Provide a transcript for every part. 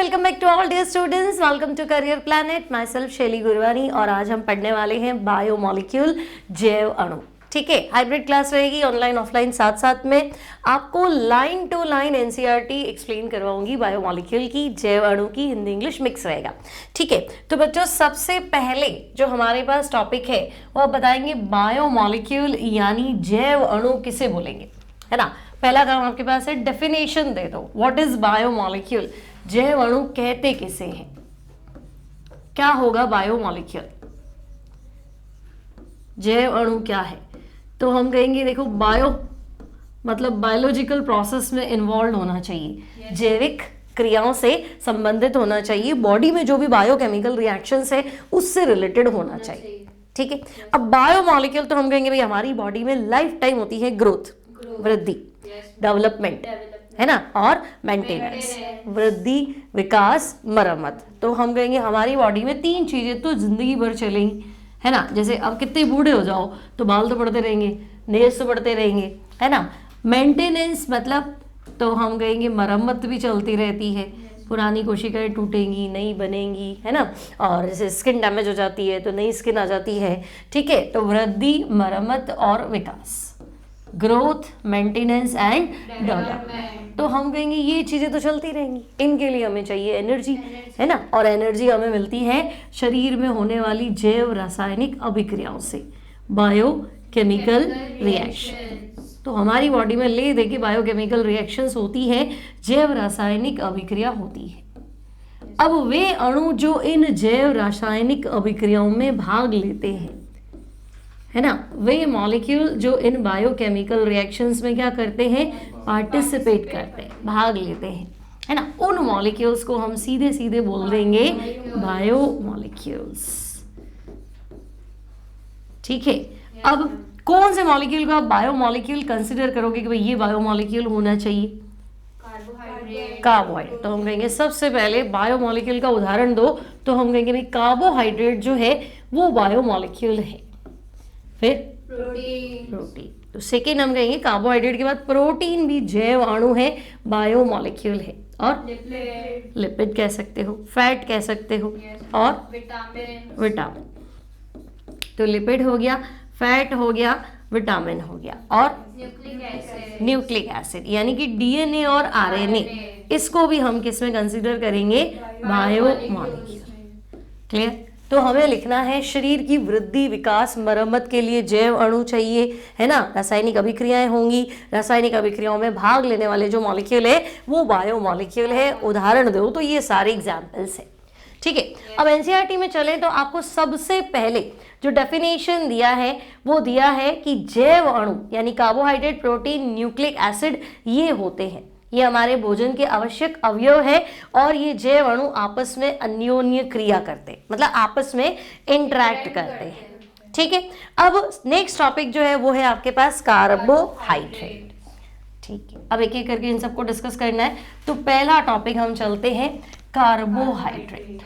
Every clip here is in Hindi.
Welcome back to all dear students, welcome to Career Planet. Myself Shaili Gurwani और आज हम पढ़ने वाले हैं बायोमोलिक्यूल, जैव अणु। ठीक है, हाइब्रिड क्लास रहेगी, ऑनलाइन ऑफलाइन साथ साथ में। आपको line to line NCERT explain करवाऊंगी बायोमोलिक्यूल की, जैव अणु की, हिंदी इंग्लिश मिक्स रहेगा। ठीक है, तो बच्चों सबसे पहले जो हमारे पास टॉपिक है वो आप बताएंगे बायोमोलिक्यूल यानी जैव अणु किसे बोलेंगे, है ना। पहला काम आपके पास है डेफिनेशन दे दो, व्हाट इज बायोमोलिक्यूल, जैव अणु कहते किसे हैं, क्या होगा बायोमोलिक्यूल, जैव अणु क्या है। तो हम कहेंगे देखो बायो मतलब बायोलॉजिकल प्रोसेस में इन्वॉल्व होना चाहिए, जैविक क्रियाओं से संबंधित होना चाहिए, बॉडी में जो भी बायोकेमिकल रिएक्शंस है उससे रिलेटेड होना चाहिए। ठीक है, अब बायोमोलिक्यूल तो हम कहेंगे भाई हमारी बॉडी में लाइफ टाइम होती है ग्रोथ, वृद्धि, डेवलपमेंट, है ना, और मेंटेनेंस, वृद्धि, विकास, मरम्मत। तो हम कहेंगे हमारी बॉडी में तीन चीजें तो जिंदगी भर चलेंगी, है ना। जैसे अब कितने बूढ़े हो जाओ तो बाल तो बढ़ते रहेंगे, नेल्स तो बढ़ते रहेंगे, है ना। मेंटेनेंस मतलब तो हम कहेंगे मरम्मत भी चलती रहती है, पुरानी कोशिकाएं टूटेंगी, नई बनेंगी, है ना। और जैसे स्किन डैमेज हो जाती है तो नई स्किन आ जाती है। ठीक है, तो वृद्धि, मरम्मत और विकास, ग्रोथ, मेंटेनेंस एंड डेवलपमेंट। तो हम कहेंगे ये चीजें तो चलती रहेंगी, इनके लिए हमें चाहिए एनर्जी, है ना। और एनर्जी हमें मिलती है शरीर में होने वाली जैव रासायनिक अभिक्रियाओं से, बायोकेमिकल रिएक्शन। तो हमारी बॉडी में ले दे के बायोकेमिकल रिएक्शंस होती है, जैव रासायनिक अभिक्रिया होती है। अब वे अणु जो इन जैव रासायनिक अभिक्रियाओं में भाग लेते हैं, है ना, वे मॉलिक्यूल जो इन बायोकेमिकल रिएक्शंस में क्या करते हैं, पार्टिसिपेट करते हैं, भाग लेते हैं, है ना, उन मॉलिक्यूल्स को हम सीधे सीधे बोल देंगे बायोमोलिक्यूल्स। ठीक है, अब कौन से मॉलिक्यूल को आप बायोमोलिक्यूल कंसिडर करोगे कि भाई ये बायोमोलिक्यूल होना चाहिए, कार्बोहाइड्रेट। तो हम कहेंगे सबसे पहले बायोमोलिक्यूल का उदाहरण दो, तो हम कहेंगे भाई कार्बोहाइड्रेट जो है वो बायोमोलिक्यूल है। फिर प्रोटीन, तो सेकेंड हम कहेंगे कार्बोहाइड्रेट के बाद प्रोटीन भी जैव अणु है, बायोमोलिक्यूल है। और लिपिड कह सकते हो, फैट कह सकते हो, और विटामिन। तो लिपिड हो गया, फैट हो गया, विटामिन हो गया, और न्यूक्लिक एसिड यानी कि डीएनए और आरएनए, इसको भी हम किस में कंसीडर करेंगे, बायोमोलिक्यूल। क्लियर। तो हमें लिखना है शरीर की वृद्धि, विकास, मरम्मत के लिए जैव अणु चाहिए, है ना। रासायनिक अभिक्रियाएं होंगी, रासायनिक अभिक्रियाओं में भाग लेने वाले जो मॉलिक्यूल है वो बायोमोलिक्यूल है। उदाहरण दो तो ये सारे एग्जाम्पल्स हैं। ठीक है, अब एनसीईआरटी में चले तो आपको सबसे पहले जो डेफिनेशन दिया है वो दिया है कि जैव अणु यानी कार्बोहाइड्रेट, प्रोटीन, न्यूक्लिक एसिड ये होते हैं, ये हमारे भोजन के आवश्यक अवयव है, और ये जैव अणु आपस में अन्योन्य क्रिया करते, मतलब आपस में इंटरैक्ट करते हैं। ठीक है, अब नेक्स्ट टॉपिक जो है वो है आपके पास कार्बोहाइड्रेट। ठीक है, अब एक एक करके इन सबको डिस्कस करना है। तो पहला टॉपिक हम चलते हैं कार्बोहाइड्रेट।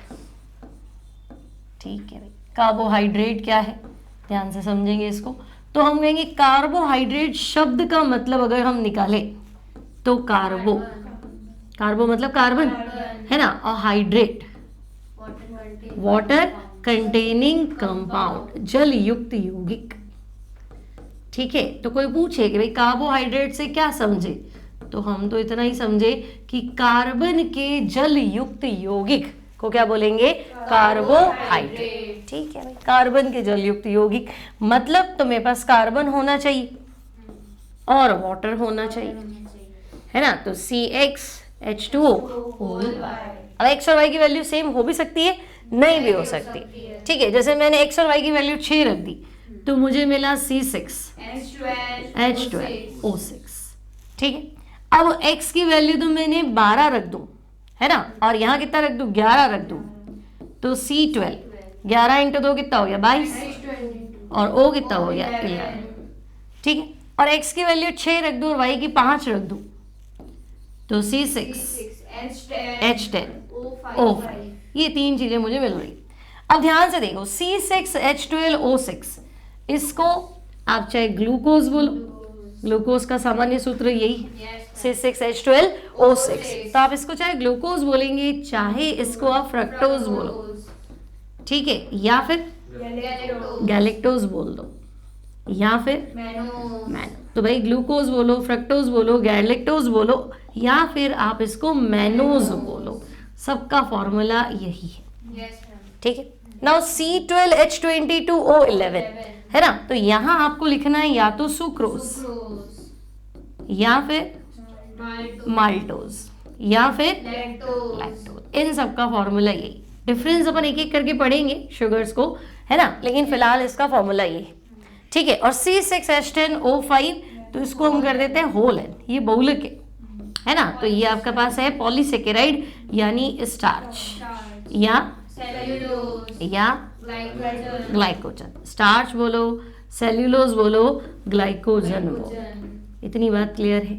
ठीक है, कार्बोहाइड्रेट क्या है, ध्यान से समझेंगे इसको। तो हम कहेंगे कार्बोहाइड्रेट शब्द का मतलब अगर हम निकाले तो कार्बो मतलब कार्बन, है ना, और हाइड्रेट वाटर कंटेनिंग कंपाउंड, जल युक्त यौगिक। ठीक है, तो कोई पूछे कि भाई कार्बोहाइड्रेट से क्या समझे, तो हम तो इतना ही समझे कि कार्बन के जल युक्त यौगिक को क्या बोलेंगे, कार्बोहाइड्रेट। ठीक है भाई, कार्बन के जल युक्त यौगिक मतलब तो मेरे पास कार्बन होना चाहिए और वाटर होना चाहिए, है ना। तो CxH2O। अब x और y की वैल्यू सेम हो भी सकती है, नहीं भी हो सकती। ठीक है, जैसे मैंने x और y की वैल्यू 6 रख दी तो मुझे मिला C6H12O6। ठीक है, अब x की वैल्यू तो मैंने 12 रख दूं, है ना, और यहाँ कितना रख दूं, 11 रख दूं, तो C12, 11 इंटू 2 कितना हो गया, 22, और O कितना हो गया, 11। ठीक है, और x की वैल्यू 6 रख दूं और y की 5 रख दूं, तो C6H10O5, ये तीन चीजें मुझे मिल रही। अब ध्यान से देखो, C6H12O6 इसको आप चाहे ग्लूकोज बोलो, ग्लूकोज का सामान्य सूत्र यही है, C6H12O6। तो आप इसको चाहे ग्लूकोज बोलेंगे, चाहे इसको आप फ्रक्टोज बोलो, ठीक है, या फिर गैलेक्टोज बोल दो, या फिर मैनो। तो भाई ग्लूकोज बोलो, फ्रक्टोज बोलो, गैलेक्टोज बोलो, या फिर आप इसको मैनोज बोलो, सबका फॉर्मूला यही है, ठीक है। नाउ C12H22O11 है ना, तो यहाँ आपको लिखना है या तो सुक्रोज, या फिर माल्टोज, या फिर लैक्टोज। इन सब का फॉर्मूला यही। डिफरेंस अपन एक एक करके पढ़ेंगे शुगर्स को, है ना, लेकिन फिलहाल इसका फॉर्मूला ये है, ठीक है। और C6H10O5, तो इसको हम कर देते हैं होल एन, ये बहुलक है ना, तो ये आपके पास है पॉलीसेकेराइड यानी स्टार्च या ग्लाइकोजन। स्टार्च बोलो, सेल्यूलोज बोलो, ग्लाइकोजन बोलो। इतनी बात क्लियर है,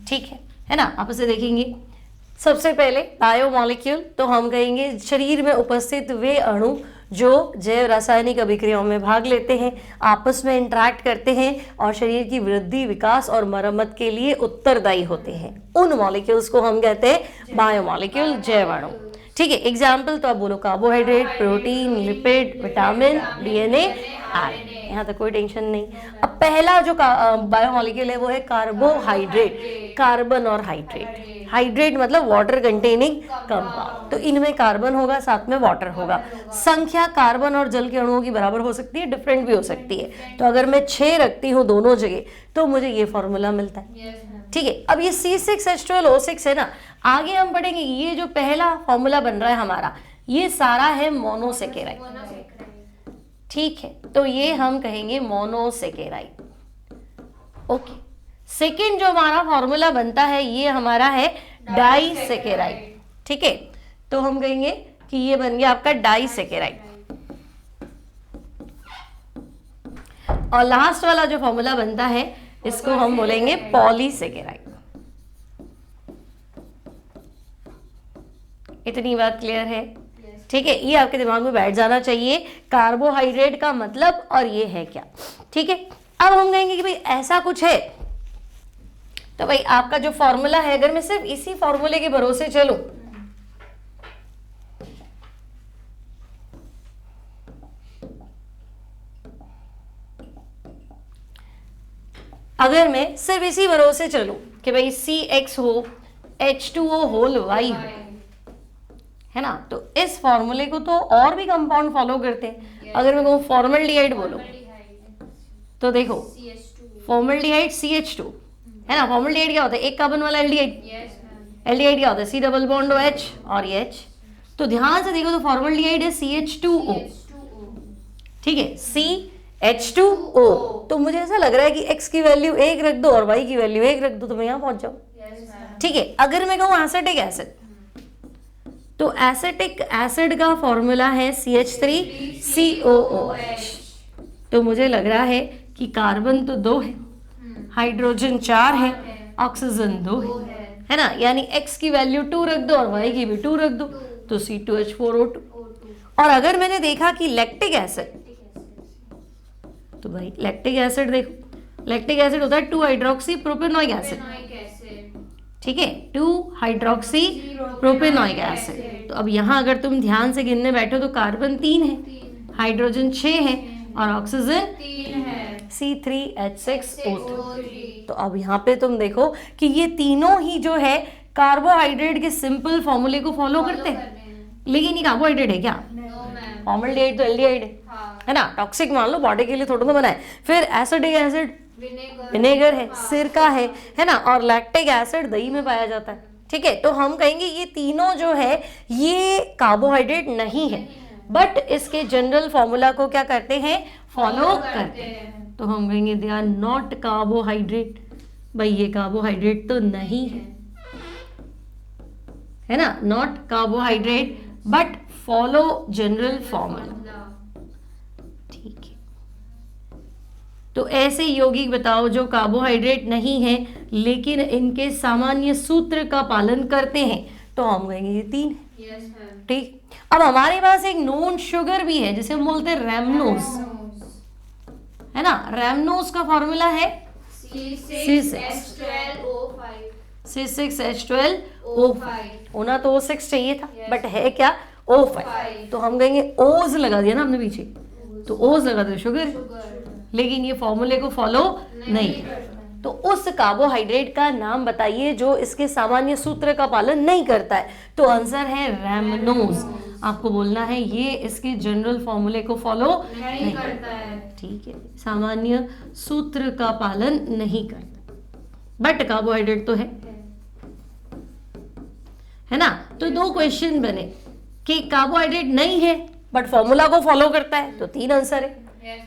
ठीक है ना। आप इसे देखेंगे। सबसे पहले बायोमॉलिक्यूल, तो हम कहेंगे शरीर में उपस्थित वे अणु जो जैव रासायनिक अभिक्रियाओं में भाग लेते हैं, आपस में इंटरैक्ट करते हैं और शरीर की वृद्धि, विकास और मरम्मत के लिए उत्तरदायी होते हैं, उन मॉलिक्यूल्स को हम कहते हैं बायोमॉलिक्यूल, जैव अणु, ठीक है। एग्जाम्पल तो आप बोलो carbohydrate, protein, lipid, vitamin, DNA, RNA, यहाँ तक कोई टेंशन नहीं। अब पहला जो बायोमॉलिक्यूल है वो है कार्बोहाइड्रेट, कार्बन और हाइड्रेट। हाइड्रेट मतलब वाटर कंटेनिंग कंपाउंड, तो इनमें कार्बन होगा, साथ में वाटर होगा। संख्या कार्बन और जल के अणुओं की बराबर हो सकती है, डिफरेंट भी हो सकती है। तो अगर मैं 6 रखती हूँ दोनों जगह, तो मुझे ये फॉर्मूला मिलता है, ठीक है। अब ये C6H12O6 है ना, आगे हम पढ़ेंगे ये जो पहला फॉर्मूला बन रहा है हमारा, ये सारा है मोनोसेकेराइड, ठीक है। तो ये हम कहेंगे मोनोसेकेराइड, ओके। सेकेंड जो हमारा फॉर्मूला बनता है ये हमारा है डाइसेकेराइड, ठीक है। तो हम कहेंगे कि ये बन गया आपका डाइसेकेराइड। और लास्ट वाला जो फॉर्मूला बनता है इसको हम बोलेंगे पॉलीसेकेराइड। इतनी बात क्लियर है, ठीक है। ये आपके दिमाग में बैठ जाना चाहिए, कार्बोहाइड्रेट का मतलब और ये है क्या, ठीक है। अब हम कहेंगे कि भाई ऐसा कुछ है, तो भाई आपका जो फॉर्मूला है, अगर मैं सिर्फ इसी फॉर्मूले के भरोसे चलूं, अगर मैं सिर्फ इसी भरोसे चलूं कि भाई CX हो, H2O होल Y हो, है ना, तो इस फॉर्मूले को तो और भी कंपाउंड फॉलो करते हैं। अगर मैं कहूँ फॉर्मल्डिहाइड बोलो, तो देखो फॉर्मल्डिहाइड CH2 है ना। फॉर्मल्डिहाइड क्या होता है, एक कार्बन वाला एल्डिहाइड। एल्डिहाइड क्या होता है, C डबल बॉन्ड OH और ये H। तो ध्यान से देखो, तो फॉर्मल्डिहाइड है CH2O, ठीक है, CH2O। तो मुझे ऐसा लग रहा है कि X की वैल्यू 1 रख दो और Y की वैल्यू 1 रख दो, तो मैं यहाँ पहुंच जाऊँ, ठीक है। अगर मैं कहूँ एसिटिक एसिड, तो एसिटिक एसिड का फॉर्मूला है CH3COOH। तो मुझे लग रहा है कि कार्बन तो 2 है, हाइड्रोजन 4 है, ऑक्सीजन 2 है ना, यानी X की वैल्यू 2 रख दो और Y की भी 2 रख दो, तो C2H4O2। और अगर मैंने देखा कि लैक्टिक एसिड, तो भाई लैक्टिक एसिड देखो, लैक्टिक एसिड होता है 2 हाइड्रोक्सी प्रोपेनोइक एसिड, ठीक है, 2 हाइड्रोक्सी प्रोपेनोइक एसिड। तो अब यहाँ अगर तुम ध्यान से गिनने बैठो तो कार्बन 3 है, हाइड्रोजन 6 है और ऑक्सीजन 3 है, C3H6O3। तो अब यहाँ पे तुम देखो कि ये तीनों ही जो है कार्बोहाइड्रेट के सिंपल फॉर्मूले को फॉलो करते हैं। लेकिन ये कार्बोहाइड्रेट है क्या? फॉर्मल्डिहाइड तो एल्डिहाइड है ना, टॉक्सिक मान लो, बॉडी के लिए थोड़ा तो बना है। फिर एसिडिक एसिड विनेगर है, सिरका है ना, और लैक्टिक एसिड दही में पाया जाता है, ठीक है। तो हम कहेंगे ये तीनों जो है ये कार्बोहाइड्रेट नहीं है, बट इसके जनरल फॉर्मूला को क्या करते हैं, फॉलो करते हैं। तो हम कहेंगे दे आर नॉट कार्बोहाइड्रेट। भाई ये कार्बोहाइड्रेट तो नहीं है ना, not carbohydrate but follow general formula, ठीक है। तो ऐसे यौगिक बताओ जो कार्बोहाइड्रेट नहीं है लेकिन इनके सामान्य सूत्र का पालन करते हैं, तो हम कहेंगे ये 3 है, ठीक। अब हमारे पास एक नोन शुगर भी है जिसे हम बोलते हैं रैमनोज, है ना। रैमनोज का फॉर्मूला है C6H12O5 होना तो O6 चाहिए था, बट है क्या O5, तो हम कहेंगे ओज लगा दिया ना हमने पीछे, तो ओज लगा दिया शुगर, लेकिन ये फॉर्मूले को फॉलो नहीं। तो उस कार्बोहाइड्रेट का नाम बताइए जो इसके सामान्य सूत्र का पालन नहीं करता है, तो आंसर है रैमनोज। आपको बोलना है ये इसके जनरल फॉर्मूले को फॉलो नहीं करता है, ठीक है, सामान्य सूत्र का पालन नहीं करता, बट कार्बोहाइड्रेट तो है ना। तो दो क्वेश्चन बने कि कार्बोहाइड्रेट नहीं है बट फॉर्मूला को फॉलो करता है, तो 3 आंसर है।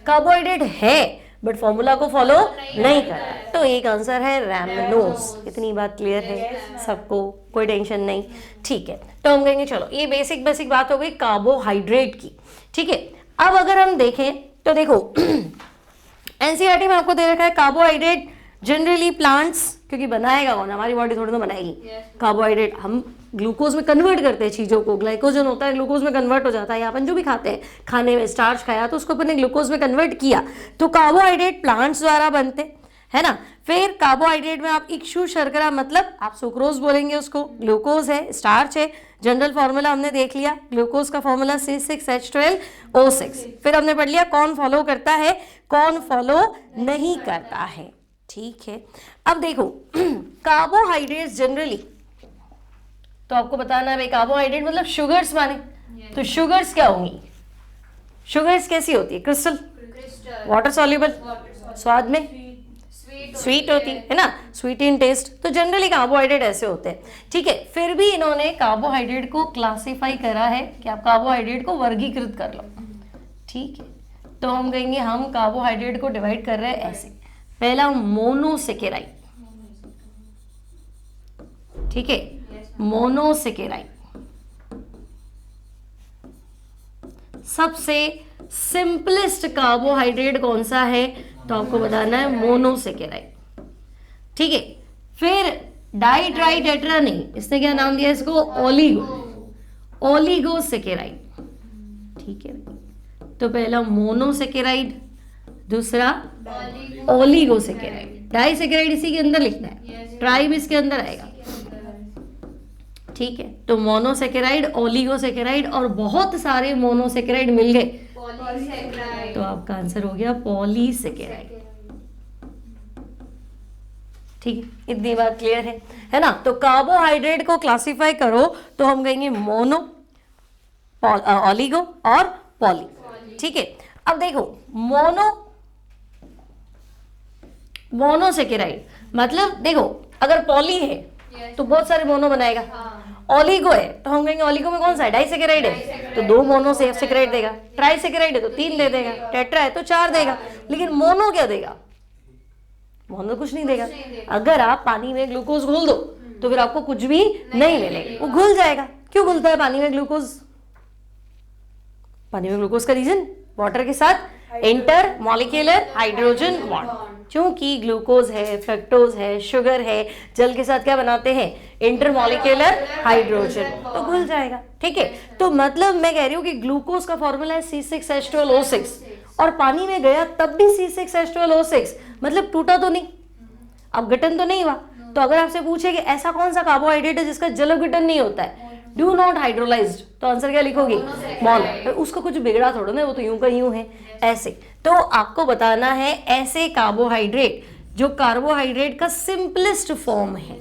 कार्बोहाइड्रेट है बट फॉर्मूला को फॉलो नहीं करता है, तो एक आंसर है रैमनोज। इतनी बात क्लियर है सबको, कोई टेंशन नहीं, ठीक है। तो हम कहेंगे चलो ये बेसिक बात हो गई कार्बोहाइड्रेट की, ठीक है। अब अगर हम देखें तो देखो एनसीईआरटी में आपको दे रखा है कार्बोहाइड्रेट जनरली प्लांट्स, क्योंकि बनाएगा कौन, हमारी बॉडी थोड़ी ना बनाएगी। कार्बोहाइड्रेट हम ग्लूकोज में कन्वर्ट करते हैं चीज़ों को, ग्लाइकोजन होता है ग्लूकोज में कन्वर्ट हो जाता है, या अपन जो भी खाते हैं खाने में स्टार्च खाया तो उसको अपन ने ग्लूकोज में कन्वर्ट किया, तो कार्बोहाइड्रेट प्लांट्स द्वारा बनते है ना। फिर कार्बोहाइड्रेट में आप इक्षु शर्करा, मतलब आप सुक्रोज बोलेंगे उसको, ग्लूकोज है, स्टार्च है, जनरल फॉर्मूला हमने देख लिया, ग्लूकोज का फॉर्मूला C6H12O6। फिर हमने पढ़ लिया कौन फॉलो करता है कौन फॉलो नहीं करता है, ठीक है। अब देखो कार्बोहाइड्रेट्स जनरली, तो आपको बताना है भाई कार्बोहाइड्रेट मतलब शुगर्स माने, तो शुगर्स क्या होंगी, शुगर्स कैसी होती है, क्रिस्टल, वाटर सॉल्युबल, स्वाद में स्वीट होती है ना, स्वीट इन टेस्ट, तो जनरली कार्बोहाइड्रेट ऐसे होते हैं, ठीक है। फिर भी इन्होंने कार्बोहाइड्रेट को क्लासिफाई करा है कि आप कार्बोहाइड्रेट को वर्गीकृत कर लो, ठीक है। तो हम कहेंगे हम कार्बोहाइड्रेट को डिवाइड कर रहे हैं ऐसे, पहला मोनोसेकेराइड, ठीक है, मोनोसेकेराइड सबसे सिंपलेस्ट कार्बोहाइड्रेट कौन सा है, तो आपको बताना है मोनोसेकेराइड, ठीक है। फिर डाई ट्राई टेट्रा नहीं, इसने क्या नाम दिया इसको, ओलिगोसेकेराइड, ठीक है। तो पहला मोनोसेकेराइड, दूसरा ओलिगोसेकेराइड, डाइसेकेराइड इसी के अंदर लिखना है, ट्राई भी इसके अंदर आएगा, ठीक है। तो मोनोसेकेराइड, ओलिगोसेकेराइड और बहुत सारे मोनोसेकेराइड मिल गए, तो आपका आंसर हो गया पॉलीसेकेराइड, ठीक है। इतनी बात क्लियर है ना। तो कार्बोहाइड्रेट को क्लासिफाई करो तो हम कहेंगे मोनो, ओलिगो और पॉली, ठीक है। अब देखो मोनोसेकेराइड मतलब देखो अगर पॉली है तो बहुत सारे मोनो बनाएगा, ओलिगो है तो हम कहेंगे ओलिगो में कौन सा है, डाइसेकेराइड है तो 2 मोनोसेकेराइड देगा, ट्राइसेकेराइड है तो 3 दे देगा, टेट्रा है तो 4 देगा, लेकिन मोनो क्या देगा, मोनो कुछ नहीं देगा। अगर आप पानी में ग्लूकोज घोल दो तो फिर आपको कुछ भी नहीं मिलेगा, वो घुल जाएगा। क्यों घुलता है पानी में ग्लूकोज, पानी में ग्लूकोज का रीजन वाटर के साथ इंटर मॉलिक्यूलर हाइड्रोजन बॉन्ड, क्योंकि ग्लूकोज है, फ्रक्टोज है, शुगर है, जल के साथ क्या बनाते हैं, इंटरमॉलिक्यूलर हाइड्रोजन, तो घुल जाएगा, ठीक है। तो मतलब मैं कह रही हूँ कि ग्लूकोज का फॉर्मूला है C6H12O6 और पानी में गया तब भी C6H12O6, मतलब टूटा तो नहीं, अपघटन तो नहीं हुआ। तो अगर आपसे पूछे कि ऐसा कौन सा कार्बोहाइड्रेट है जिसका जल अपघटन नहीं होता है, डू नॉट हाइड्रोलाइज्ड, तो आंसर क्या लिखोगे, मोनो, उसका कुछ बिगड़ा थोड़ा ना, वो तो यूं का यूं है ऐसे। तो आपको बताना है ऐसे कार्बोहाइड्रेट जो कार्बोहाइड्रेट का सिंपलेस्ट फॉर्म है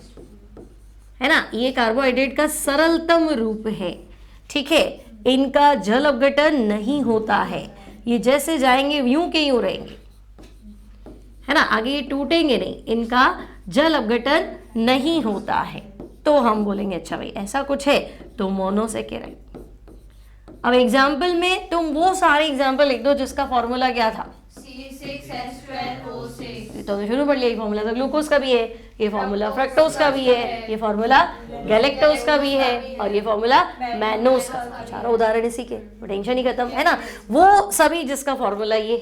ना, ये कार्बोहाइड्रेट का सरलतम रूप है, ठीक है। इनका जल अपघटन नहीं होता है, ये जैसे जाएंगे यूं के यूं रहेंगे, है ना, आगे ये टूटेंगे नहीं, इनका जल अपघटन नहीं होता है। तो हम बोलेंगे अच्छा भाई ऐसा कुछ है तो मोनोसेकेराइड। अब एग्जाम्पल में तुम वो सारे एग्जाम्पल लिख दो जिसका फॉर्मूला क्या था, C6H12O6, तो शुरू पढ़ लिया, ये फॉर्मूला तो ग्लूकोज का भी है, ये फॉर्मूला फ्रक्टोज का भी है, ये फॉर्मूला गैलेक्टोज का भी है और ये फॉर्मूला मैनोज का, चारों उदाहरण इसी के, टेंशन ही खत्म, है ना, वो सभी जिसका फॉर्मूला ये।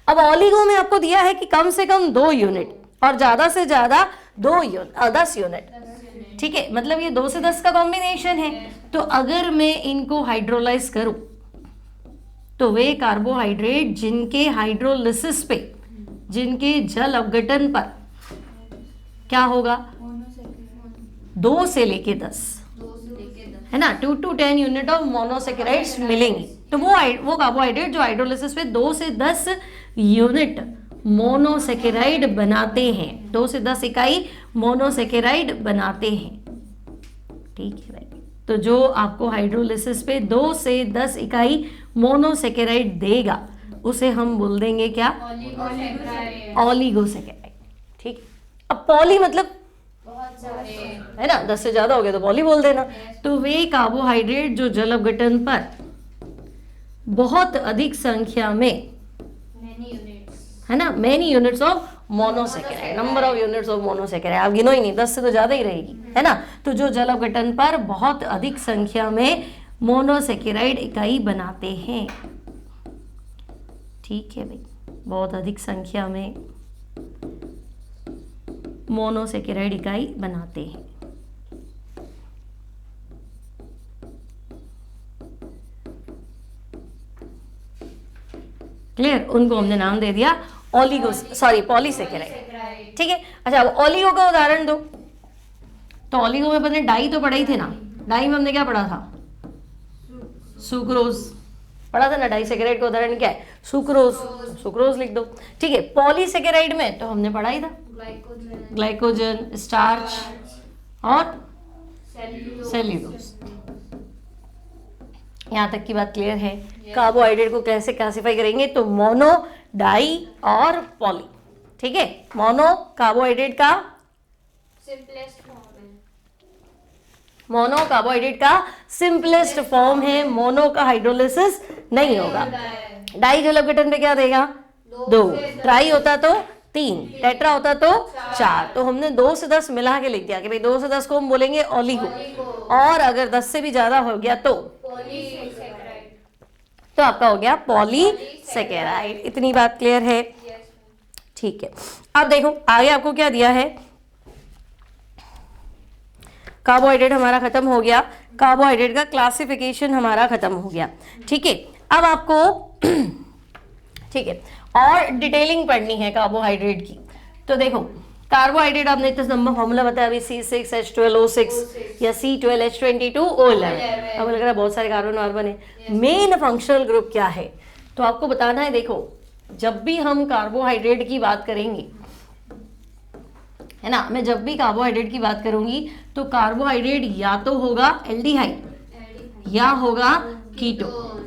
अब ओलिगो में आपको दिया है कि कम से कम 2 यूनिट और ज्यादा से ज्यादा 10 यूनिट, ठीक है, मतलब ये 2 से 10 का कॉम्बिनेशन है। तो अगर मैं इनको हाइड्रोलाइज करूं तो वे कार्बोहाइड्रेट जिनके हाइड्रोलिसिस पे, जिनके जल अपघटन पर क्या होगा? 2 से लेके 10, है ना, 2 to 10 यूनिट ऑफ मोनोसेकेराइड्स मिलेंगी। तो वो कार्बोहाइड्रेट जो हाइड्रोलिसिस पे 2 से 10 यूनिट मोनोसेकेराइड बनाते हैं, 2 से 10 इकाई मोनोसेकेराइड बनाते हैं। ठीक है भाई, तो जो आपको हाइड्रोलिसिस पे 2 से 10 इकाई मोनोसेकेराइड देगा उसे हम बोल देंगे क्या? ऑलिगोसेकेराइड। ठीक, अब पॉली मतलब बहुत सारे, है ना, 10 से ज्यादा हो गया तो पॉली बोल देना। तो वे कार्बोहाइड्रेट जो जल अपघटन पर बहुत अधिक संख्या में, है ना, many units of monosaccharide, number of units of monosaccharide, आप गिनो ही नहीं, 10 से तो ज्यादा ही रहेगी, है ना। तो जो जल अपघटन पर बहुत अधिक संख्या में मोनोसेकेराइड इकाई बनाते हैं। ठीक है भाई, बहुत अधिक संख्या में मोनोसेकेराइड इकाई बनाते हैं। क्लियर? उनको हमने नाम दे दिया पॉलीसेकेराइड। ठीक है, अच्छा अब ओलिगो का उदाहरण दो। तो ओलिगो में अपने डाई तो पढ़ा ही थे ना, डाई में हमने क्या पढ़ा था? सुक्रोज पढ़ा था ना। डाइसेकेराइड का उदाहरण क्या है? सुक्रोज, सुक्रोज लिख दो। ठीक है, पॉलीसेकेराइड में तो हमने पढ़ा ही था ग्लाइकोजन, स्टार्च और सेल्यूलोज। यहाँ तक की बात क्लियर है? कार्बोहाइड्रेट को कैसे क्लासिफाई करेंगे? तो मोनो, डाई और पॉली। ठीक है, मोनो कार्बोहाइड्रेट का सिंपलेस्ट फॉर्म है, मोनो कार्बोहाइड्रेट का सिंपलेस्ट फॉर्म है। मोनो का हाइड्रोलिसिस नहीं होगा। डाई जल अपघटन पे क्या देगा? 2। ट्राई होता तो 3, टेट्रा होता तो 4। तो हमने 2 से 10 मिला के लिख दिया कि भाई 2 से 10 को हम बोलेंगे ओलिगो, और अगर 10 से भी ज्यादा हो गया तो आपका हो गया पॉलीसेकेराइड। इतनी बात क्लियर है? ठीक है, अब देखो आगे आपको क्या दिया है। कार्बोहाइड्रेट हमारा खत्म हो गया, कार्बोहाइड्रेट का क्लासिफिकेशन हमारा खत्म हो गया। ठीक है, अब आपको ठीक है और डिटेलिंग पढ़नी है कार्बोहाइड्रेट की। तो देखो कार्बोहाइड्रेट आपने इतना लंबा फॉर्मूला बताया अभी, C6H12O6 या C12H22O11। अब लग रहा है बहुत सारे कार्बन वार्बन है। मेन फंक्शनल ग्रुप क्या है तो आपको बताना है। देखो जब भी हम कार्बोहाइड्रेट की बात करेंगे, है ना, मैं जब भी कार्बोहाइड्रेट की बात करूंगी तो कार्बोहाइड्रेट या तो होगा एल्डिहाइड या होगा कीटोन।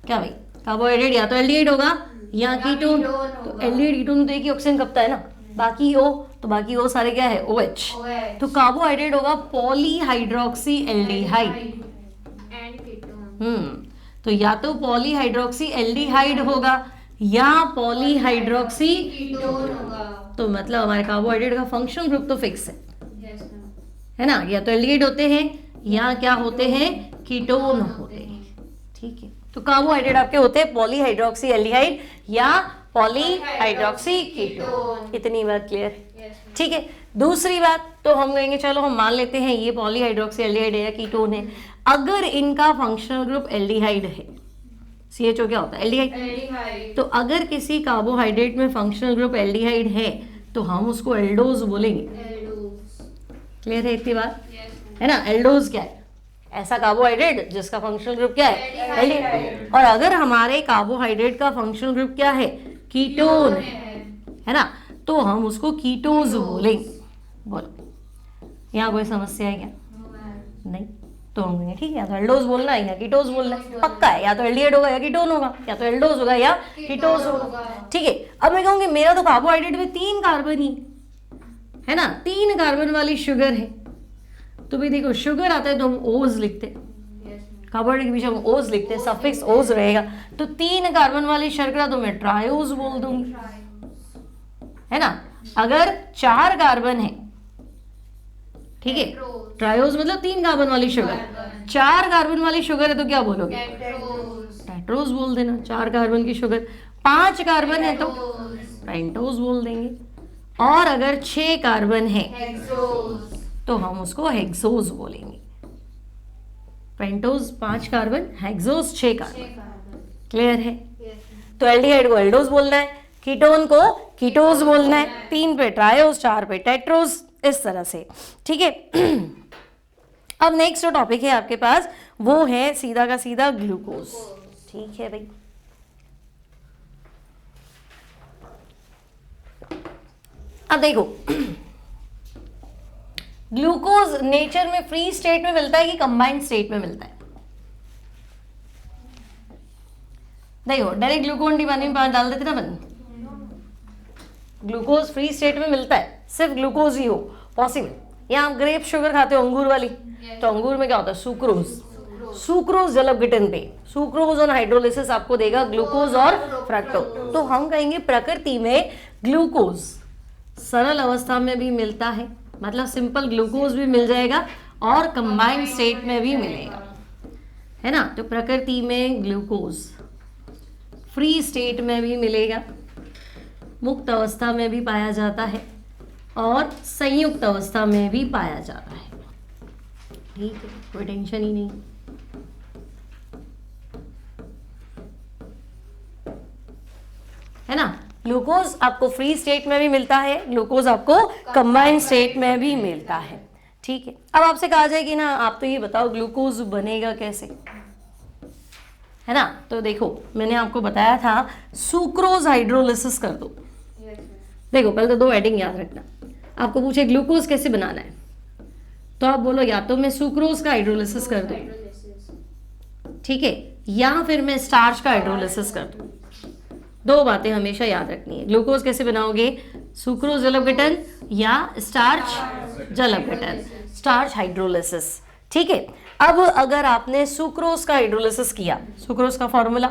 क्या भाई, कार्बोहाइड्रेट या तो एल्डिहाइड होगा या कीटोन। तो एल्डिहाइड कीटोन तो एक ही ऑक्सीजन कपता है ना, बाकी O, तो बाकी O सारे क्या है? OH। तो कार्बोहाइड्रेट होगा पॉलीहाइड्रोक्सी एल्डिहाइड एंड कीटोन। तो या तो पॉलीहाइड्रोक्सी एल्डिहाइड होगा या पॉलीहाइड्रोक्सी कीटोन होगा। तो मतलब हमारे कार्बोहाइड्रेट का फंक्शनल ग्रुप तो फिक्स यस मैम, है ना, या तो एल्डिहाइड होते हैं या क्या होते हैं? कीटोन होते हैं। ठीक है, तो कार्बोहाइड्रेट आपके होते हैं पॉलीहाइड्रोक्सी एल्डिहाइड या पॉलीहाइड्रोक्सी कीटोन। इतनी बात क्लियर है? ठीक है, दूसरी बात तो हम कहेंगे चलो हम मान लेते हैं ये पॉलीहाइड्रोक्सी एल्डिहाइड है या कीटोन है। अगर इनका फंक्शनल ग्रुप एल्डिहाइड है, CHO क्या होता है? एल्डिहाइड। तो अगर किसी कार्बोहाइड्रेट में फंक्शनल ग्रुप एल्डिहाइड है तो हम उसको एल्डोज बोलेंगे। क्लियर है इतनी बात? है ना, एल्डोज क्या है? ऐसा कार्बोहाइड्रेट जिसका फंक्शनल ग्रुप क्या है? एल्डिहाइड। और अगर हमारे कार्बोहाइड्रेट का फंक्शनल ग्रुप क्या है? कीटोन है ना, तो हम उसको कीटोज बोलेंगे। बोलो यहाँ कोई समस्या है क्या? नहीं, तो हम कहेंगे ठीक है, या तो एल्डोज बोलना है या कीटोज बोलना है, पक्का है। या तो एल्डिहाइड होगा या कीटोन होगा, या तो एल्डोज होगा या कीटोज होगा। ठीक है, अब मैं कहूंगी मेरा तो कार्बोहाइड्रेट में 3 कार्बन ही है ना, 3 कार्बन वाली शुगर है। तो भी देखो शुगर आता है तो हम ओज लिखते हैं, कार्बोहाइड्रेट के पीछे हम ओज लिखते हैं, सफिक्स ओज रहेगा। तो 3 कार्बन वाली शर्करा तो मैं ट्रायोज बोल दूंगी, है ना। अगर 4 कार्बन है, ठीक है, ट्रायोज मतलब 3 कार्बन वाली शुगर। 4 कार्बन वाली शुगर है तो क्या बोलोगे? टेट्रोज बोल देना, 4 कार्बन की शुगर। 5 कार्बन है तो पेंटोज बोल देंगे। और अगर 6 कार्बन है तो हम उसको हेक्सोज बोलेंगे। Pentose 5 carbon, hexose 6 carbon. Clear है? तो एल्डिहाइड को एल्डोज बोलना है, कीटोन को कीटोज बोलना है, 3 पे ट्रायोज, 4 पे टेट्रोज, इस तरह से, ठीक है। अब नेक्स्ट जो टॉपिक है आपके पास वो है सीधा का सीधा ग्लूकोज, ठीक है भाई। अब देखो ग्लूकोज नेचर में फ्री स्टेट में मिलता है कि कंबाइंड स्टेट में मिलता है? देखो डायरेक्ट ग्लूकोन डी पानी में डाल देते ना अपन, ग्लूकोज फ्री स्टेट में मिलता है, सिर्फ ग्लूकोज ही हो पॉसिबल। या आप ग्रेप शुगर खाते हो अंगूर वाली, तो अंगूर में क्या होता है? सुक्रोज, सुक्रोज जल अपघटन पे सुक्रोज और हाइड्रोलिसिस आपको देगा ग्लूकोज और फ्रक्टोज। तो हम कहेंगे प्रकृति में ग्लूकोज सरल अवस्था में भी मिलता है, मतलब सिंपल ग्लूकोज भी मिल जाएगा और कंबाइंड स्टेट में भी मिलेगा, है ना। तो प्रकृति में ग्लूकोज फ्री स्टेट में भी मिलेगा, मुक्त अवस्था में भी पाया जाता है और संयुक्त अवस्था में भी पाया जाता है, ठीक है, कोई टेंशन ही नहीं। है ना, ग्लूकोज आपको फ्री स्टेट में भी मिलता है, ग्लूकोज आपको कंबाइंड स्टेट में भी मिलता है, ठीक है। अब आपसे कहा जाए कि ना आप तो ये बताओ ग्लूकोज बनेगा कैसे, है ना। तो देखो मैंने आपको बताया था सुक्रोज हाइड्रोलिसिस कर दो। देखो पहले तो 2 एडिंग याद रखना, आपको पूछे ग्लूकोज कैसे बनाना है तो आप बोलो या तो मैं सुक्रोज का हाइड्रोलिसिस कर दूं, ठीक है, या फिर मैं स्टार्च का हाइड्रोलिसिस कर दूं। 2 बातें हमेशा याद रखनी है, ग्लूकोज कैसे बनाओगे? सुक्रोज जल अपघटन या स्टार्च जल अपघटन, स्टार्च हाइड्रोलिसिस, ठीक है। अब अगर आपने सुक्रोज का हाइड्रोलिसिस किया, सुक्रोज का फॉर्मूला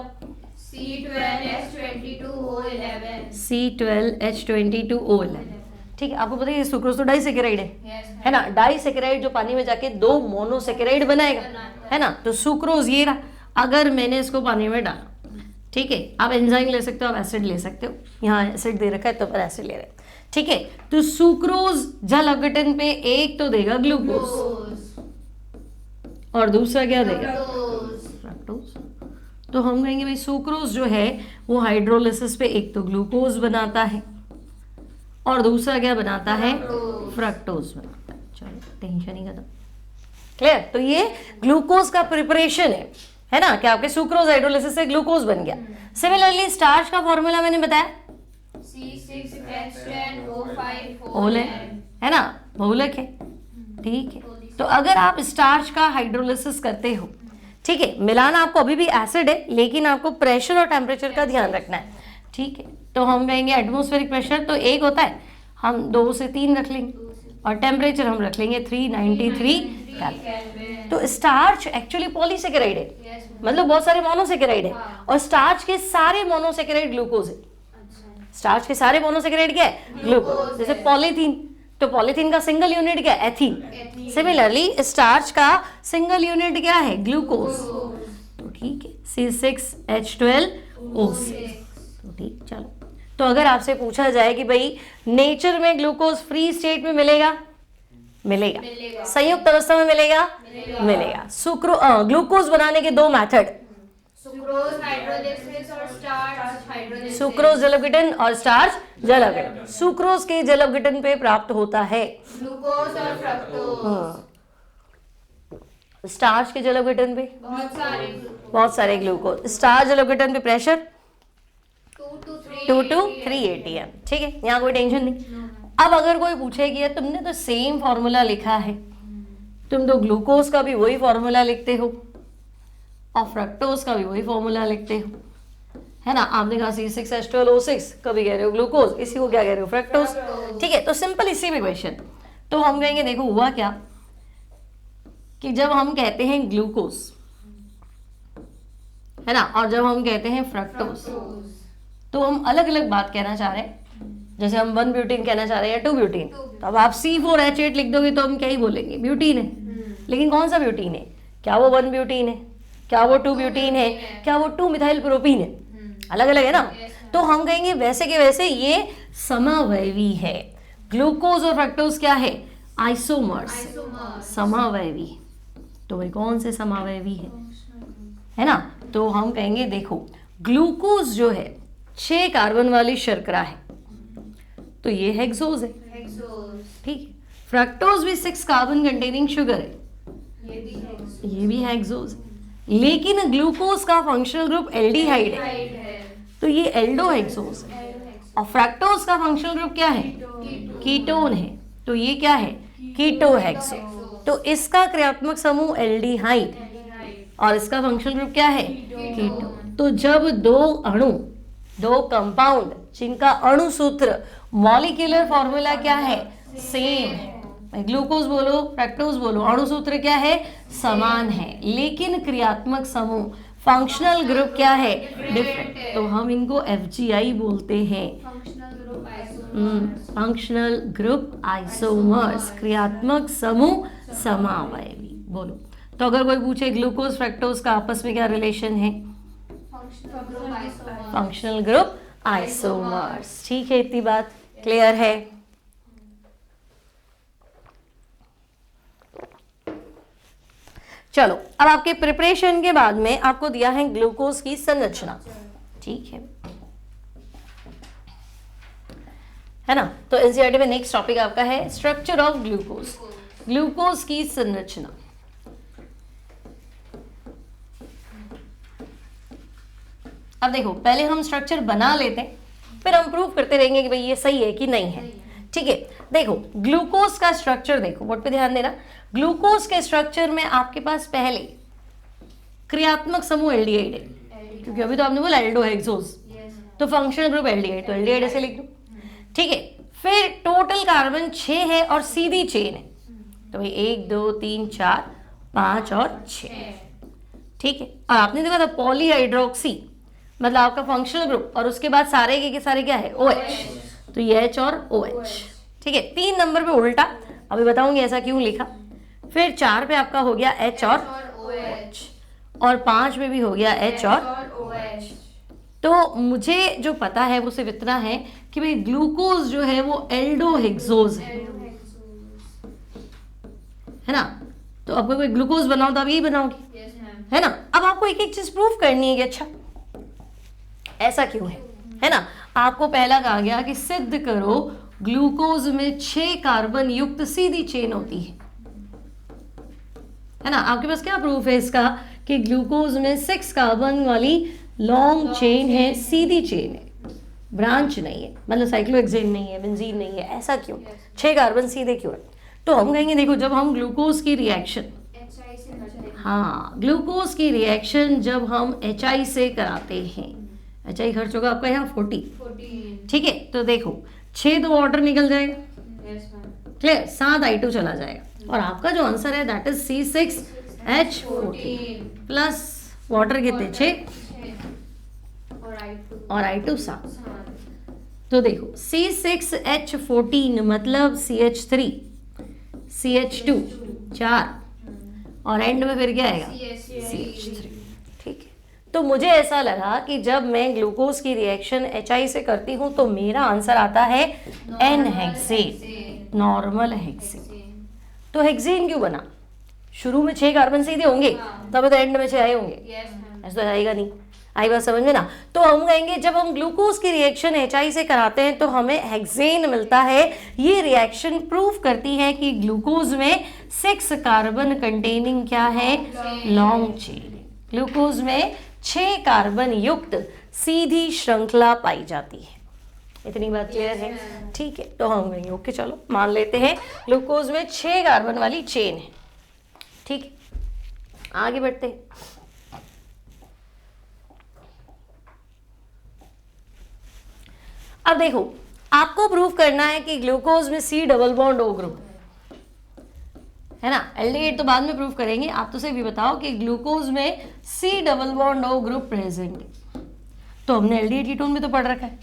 C12H22O11, ठीक है। आपको पता है सुक्रोज तो डाइसेकेराइड है ना, डाइसेकेराइड जो पानी में जाके 2 मोनोसेकेराइड बनाएगा, है ना। तो सुक्रोज ये रहा, अगर मैंने इसको पानी में डाला, ठीक है, आप एंजाइम ले सकते हो, आप एसिड ले सकते हो, यहाँ एसिड दे रखा है तो पर एसिड ले रहे हैं, ठीक है। तो सुक्रोज जल अपघटन पे एक तो देगा ग्लूकोज और दूसरा क्या देगा? फ्रक्टोज। तो हम कहेंगे भाई सुक्रोज जो है वो हाइड्रोलिसिस पे एक तो ग्लूकोज बनाता है और दूसरा क्या बनाता है? फ्रक्टोज बनाता है। चलो टेंशन ही खत्म, क्लियर। तो ये ग्लूकोज का प्रिपरेशन है ना, कि आपके सुक्रोज हाइड्रोलिसिस से ग्लूकोज बन गया। सिमिलरली स्टार्च का फॉर्मूला मैंने बताया C6H10O5 है ना, बहुलक है, ठीक है। तो अगर आप स्टार्च का हाइड्रोलिसिस करते हो, ठीक है, मिलाना आपको अभी भी एसिड है लेकिन आपको प्रेशर और टेम्परेचर का ध्यान रखना है, ठीक है। तो हम कहेंगे एटमॉस्फेरिक प्रेशर तो 1 होता है, हम 2 से 3 रख लेंगे और टेम्परेचर हम रख लेंगे 393 केल्विन। तो स्टार्च एक्चुअली पॉलीसेकेराइड है, मतलब बहुत सारे मोनोसेकेराइड है और स्टार्च के सारे मोनोसेकेराइड ग्लूकोज है। स्टार्च के सारे मोनोसेकेराइड क्या है? ग्लूकोज। जैसे पॉलीथीन, तो पॉलीथीन का सिंगल यूनिट क्या है? एथीन। सिमिलरली स्टार्च का सिंगल यूनिट क्या है? ग्लूकोज। तो ठीक है, C6H12O6। तो ठीक, चलो। तो अगर आपसे पूछा जाए कि भाई नेचर में ग्लूकोज फ्री स्टेट में मिलेगा? मिलेगा। संयुक्त अवस्था में मिलेगा? मिलेगा। ग्लूकोज बनाने के 2 मेथड, सुक्रोज हाइड्रोलिसिस और स्टार्च हाइड्रोलिसिस। सुक्रोज जल अपघटन और स्टार्च जल अपघटन। सुक्रोज के जल अपघटन पे प्राप्त होता है ग्लूकोज और फ्रक्टोज। स्टार्च के जल अपघटन पे बहुत सारे ग्लूकोज। स्टार्च जल अपघटन पे प्रेशर 2 to 3 atm, ठीक है, यहाँ कोई टेंशन नहीं। अब अगर कोई पूछे कि तुमने तो सेम फॉर्मूला लिखा है, तुम तो ग्लूकोज का भी वही फॉर्मूला लिखते हो और फ्रक्टोज का भी वही फॉर्मूला लिखते हो, है ना। आपने कहा C6H12O6, कभी कह रहे हो ग्लूकोज, इसी को क्या कह रहे हो? फ्रक्टोज, ठीक है। तो सिंपल इसी में क्वेश्चन। तो हम कहेंगे देखो हुआ क्या कि जब हम कहते हैं ग्लूकोज, है ना, और जब हम कहते हैं फ्रक्टोज, तो हम अलग अलग बात कहना चाह रहे हैं। जैसे हम 1 ब्यूटीन कहना चाह रहे हैं या 2 ब्यूटीन, तो अब आप C4H8 लिख दोगे तो हम क्या ही बोलेंगे? ब्यूटीन है। लेकिन कौन सा ब्यूटीन है? क्या वो 1 ब्यूटीन है? क्या वो 2 ब्यूटीन है? क्या वो 2 मिथाइल प्रोपीन है? अलग अलग है ना। तो हम कहेंगे वैसे के वैसे ये समावयवी है। ग्लूकोज और फ्रक्टोज क्या है? आइसोमर्स, समावयवी। तो भाई कौन से समावयवी है ना। तो हम कहेंगे देखो ग्लूकोज जो है 6 कार्बन वाली शर्करा है, तो ये हेक्सोज है। हेक्सोज, ठीक है। फ्रक्टोज भी 6 कार्बन कंटेनिंग शुगर है, ये भी हेक्सोज, ये भी हेक्सोज है। लेकिन ग्लूकोज का फंक्शनल ग्रुप एल्डिहाइड है, हाइड है, तो ये एल्डोहेक्सोज है। और फ्रक्टोज का फंक्शनल ग्रुप क्या है? कीटोन है, तो ये क्या है? कीटोहेक्सो। तो इसका क्रियात्मक समूह एल्डिहाइड और इसका फंक्शनल ग्रुप क्या है? कीटोन। तो जब दो कंपाउंड जिनका अणु सूत्र मॉलिक्यूलर फॉर्मूला क्या है? सेम है, ग्लूकोज बोलो फ्रक्टोज बोलो, अणु सूत्र क्या है? समान है, लेकिन क्रियात्मक समूह फंक्शनल ग्रुप क्या है? डिफरेंट। तो हम इनको FGI बोलते हैं, functional group isomers, functional group isomers, क्रियात्मक समूह समावयवी। बोलो, तो अगर कोई पूछे ग्लूकोज फ्रक्टोज का आपस में क्या रिलेशन है? Functional group isomers, functional group isomers. ठीक है, इतनी बात क्लियर है? चलो, अब आपके प्रिपरेशन के बाद में आपको दिया है ग्लूकोज की संरचना। ठीक है ना? तो एनसीईआरटी में नेक्स्ट टॉपिक आपका है स्ट्रक्चर ऑफ ग्लूकोज, ग्लूकोज की संरचना। अब देखो, पहले हम स्ट्रक्चर बना लेते हैं, फिर हम प्रूव करते रहेंगे कि भाई ये सही है कि नहीं है। ठीक है, देखो ग्लूकोज का स्ट्रक्चर देखो, वर्ड पे ध्यान देना। ग्लूकोज के स्ट्रक्चर में आपके पास पहले क्रियात्मक समूह एल्डिहाइड है, क्योंकि अभी तो आपने बोला एल्डोहेक्सोज, तो फंक्शनल ग्रुप एल्डिहाइड, तो एल्डिहाइड ऐसे लिख दो। ठीक है, फिर टोटल कार्बन 6 है और सीधी चेन है, तो भाई 1 2 3 4 5 और 6। ठीक है, और आपने देखा था पॉलीहाइड्रोक्सी मतलब आपका फंक्शनल ग्रुप, और उसके बाद सारे के सारे क्या है? OH, तो ये H और OH। ठीक है, 3 नंबर पे उल्टा, अभी बताऊंगी ऐसा क्यों लिखा। फिर 4 पे आपका हो गया H और OH, और 5 में भी हो गया H और OH। तो मुझे जो पता है वो सिर्फ इतना है कि भाई ग्लूकोज जो है वो एल्डोहेक्सोज है ना? तो अब कोई ग्लूकोज बनाओ तो आप यही बनाओगे, है ना? अब आपको एक एक चीज प्रूफ करनी है कि अच्छा ऐसा क्यों है ना? आपको पहला कहा गया कि सिद्ध करो ग्लूकोज में 6 कार्बन युक्त सीधी चेन होती है ना? आपके पास क्या प्रूफ है इसका कि ग्लूकोज में 6 कार्बन वाली लॉन्ग चेन है, सीधी चेन है, ब्रांच नहीं है, मतलब साइक्लोहेक्सेन नहीं है, बेंजीन नहीं है। ऐसा क्यों? 6 कार्बन सीधे क्यों है? तो हम कहेंगे देखो, जब हम ग्लूकोज की रिएक्शन, हाँ ग्लूकोज की रिएक्शन जब हम HI से कराते हैं, HI खर्च होगा आपका यहाँ 40। ठीक है, तो देखो 6 तो वाटर निकल जाएगा, क्लियर, 7 I2 चला जाएगा, और आपका जो आंसर है that is C6H14 plus water कितने 6 और I2 7। तो देखो C6H14 मतलब CH3 CH2 4 और एंड में फिर क्या आएगा? CH3। ठीक है, तो मुझे ऐसा लगा कि जब मैं ग्लूकोज की रिएक्शन HI से करती हूँ तो मेरा आंसर आता है N हेक्सेन, नॉर्मल हेक्सेन। तो हेक्सेन क्यों बना? शुरू में 6 कार्बन सीधे होंगे, तब तो एंड में 6 आए होंगे, ऐसा तो आएगा नहीं। आई बात समझ में ना? तो हम कहेंगे जब हम ग्लूकोज की रिएक्शन HI से कराते हैं तो हमें हेक्सेन मिलता है। ये रिएक्शन प्रूव करती है कि ग्लूकोज में 6 कार्बन कंटेनिंग क्या है? Long chain. ग्लूकोज में 6 कार्बन युक्त सीधी श्रृंखला पाई जाती है। इतनी बात क्लियर है? ठीक है, तो हम कहेंगे ओके चलो मान लेते हैं ग्लूकोज में 6 कार्बन वाली चेन है। ठीक है, आगे बढ़ते हैं। अब देखो, आपको प्रूव करना है कि ग्लूकोज में C double bond O group है ना? एल्डिहाइड तो बाद में प्रूव करेंगे, आप तो सिर्फ भी बताओ कि ग्लूकोज में C double bond O group present है। तो हमने एल्डिहाइड कीटोन में तो पढ़ रखा है,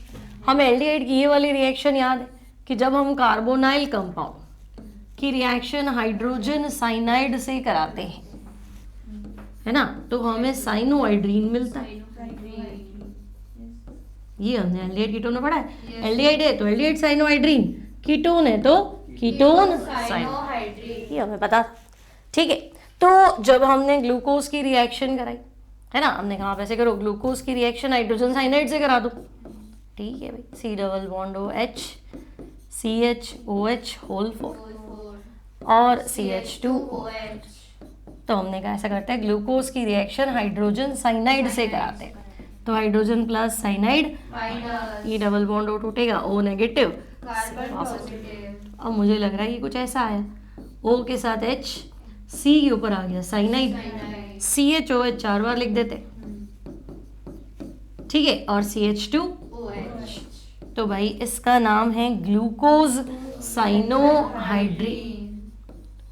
हमें एल्डिहाइड की ये वाली रिएक्शन याद है कि जब हम कार्बोनाइल कंपाउंड की रिएक्शन हाइड्रोजन साइनाइड से कराते हैं, है ना, तो हमें साइनोहाइड्रीन मिलता है। ये हमने एल्डिहाइड कीटोन में पढ़ा है। एल्डिहाइड है तो एल्डिहाइड साइनोहाइड्रीन, कीटोन है तो कीटोन साइनोहाइड्रीन, ये हमें पता था। ठीक है, तो जब हमने ग्लूकोज की रिएक्शन कराई, है ना, हमने कहा आप ऐसे करो ग्लूकोज की रिएक्शन हाइड्रोजन साइनाइड से करा दो, ठीक है भाई, C double bond OH, CHOH होल 4 और CH2OH। तो हमने कहा ऐसा करते हैं, ग्लूकोज की रिएक्शन हाइड्रोजन साइनाइड से कराते हैं। तो hydrogen plus cyanide, E double bond O टूटेगा, O नेगेटिव, अब मुझे लग रहा है कि कुछ ऐसा आया, O के साथ H, C के ऊपर आ गया साइनाइड, CHOH 4 बार लिख देते, ठीक है, और CH2OH। तो भाई इसका नाम है ग्लूकोज साइनोहाइड्रीन।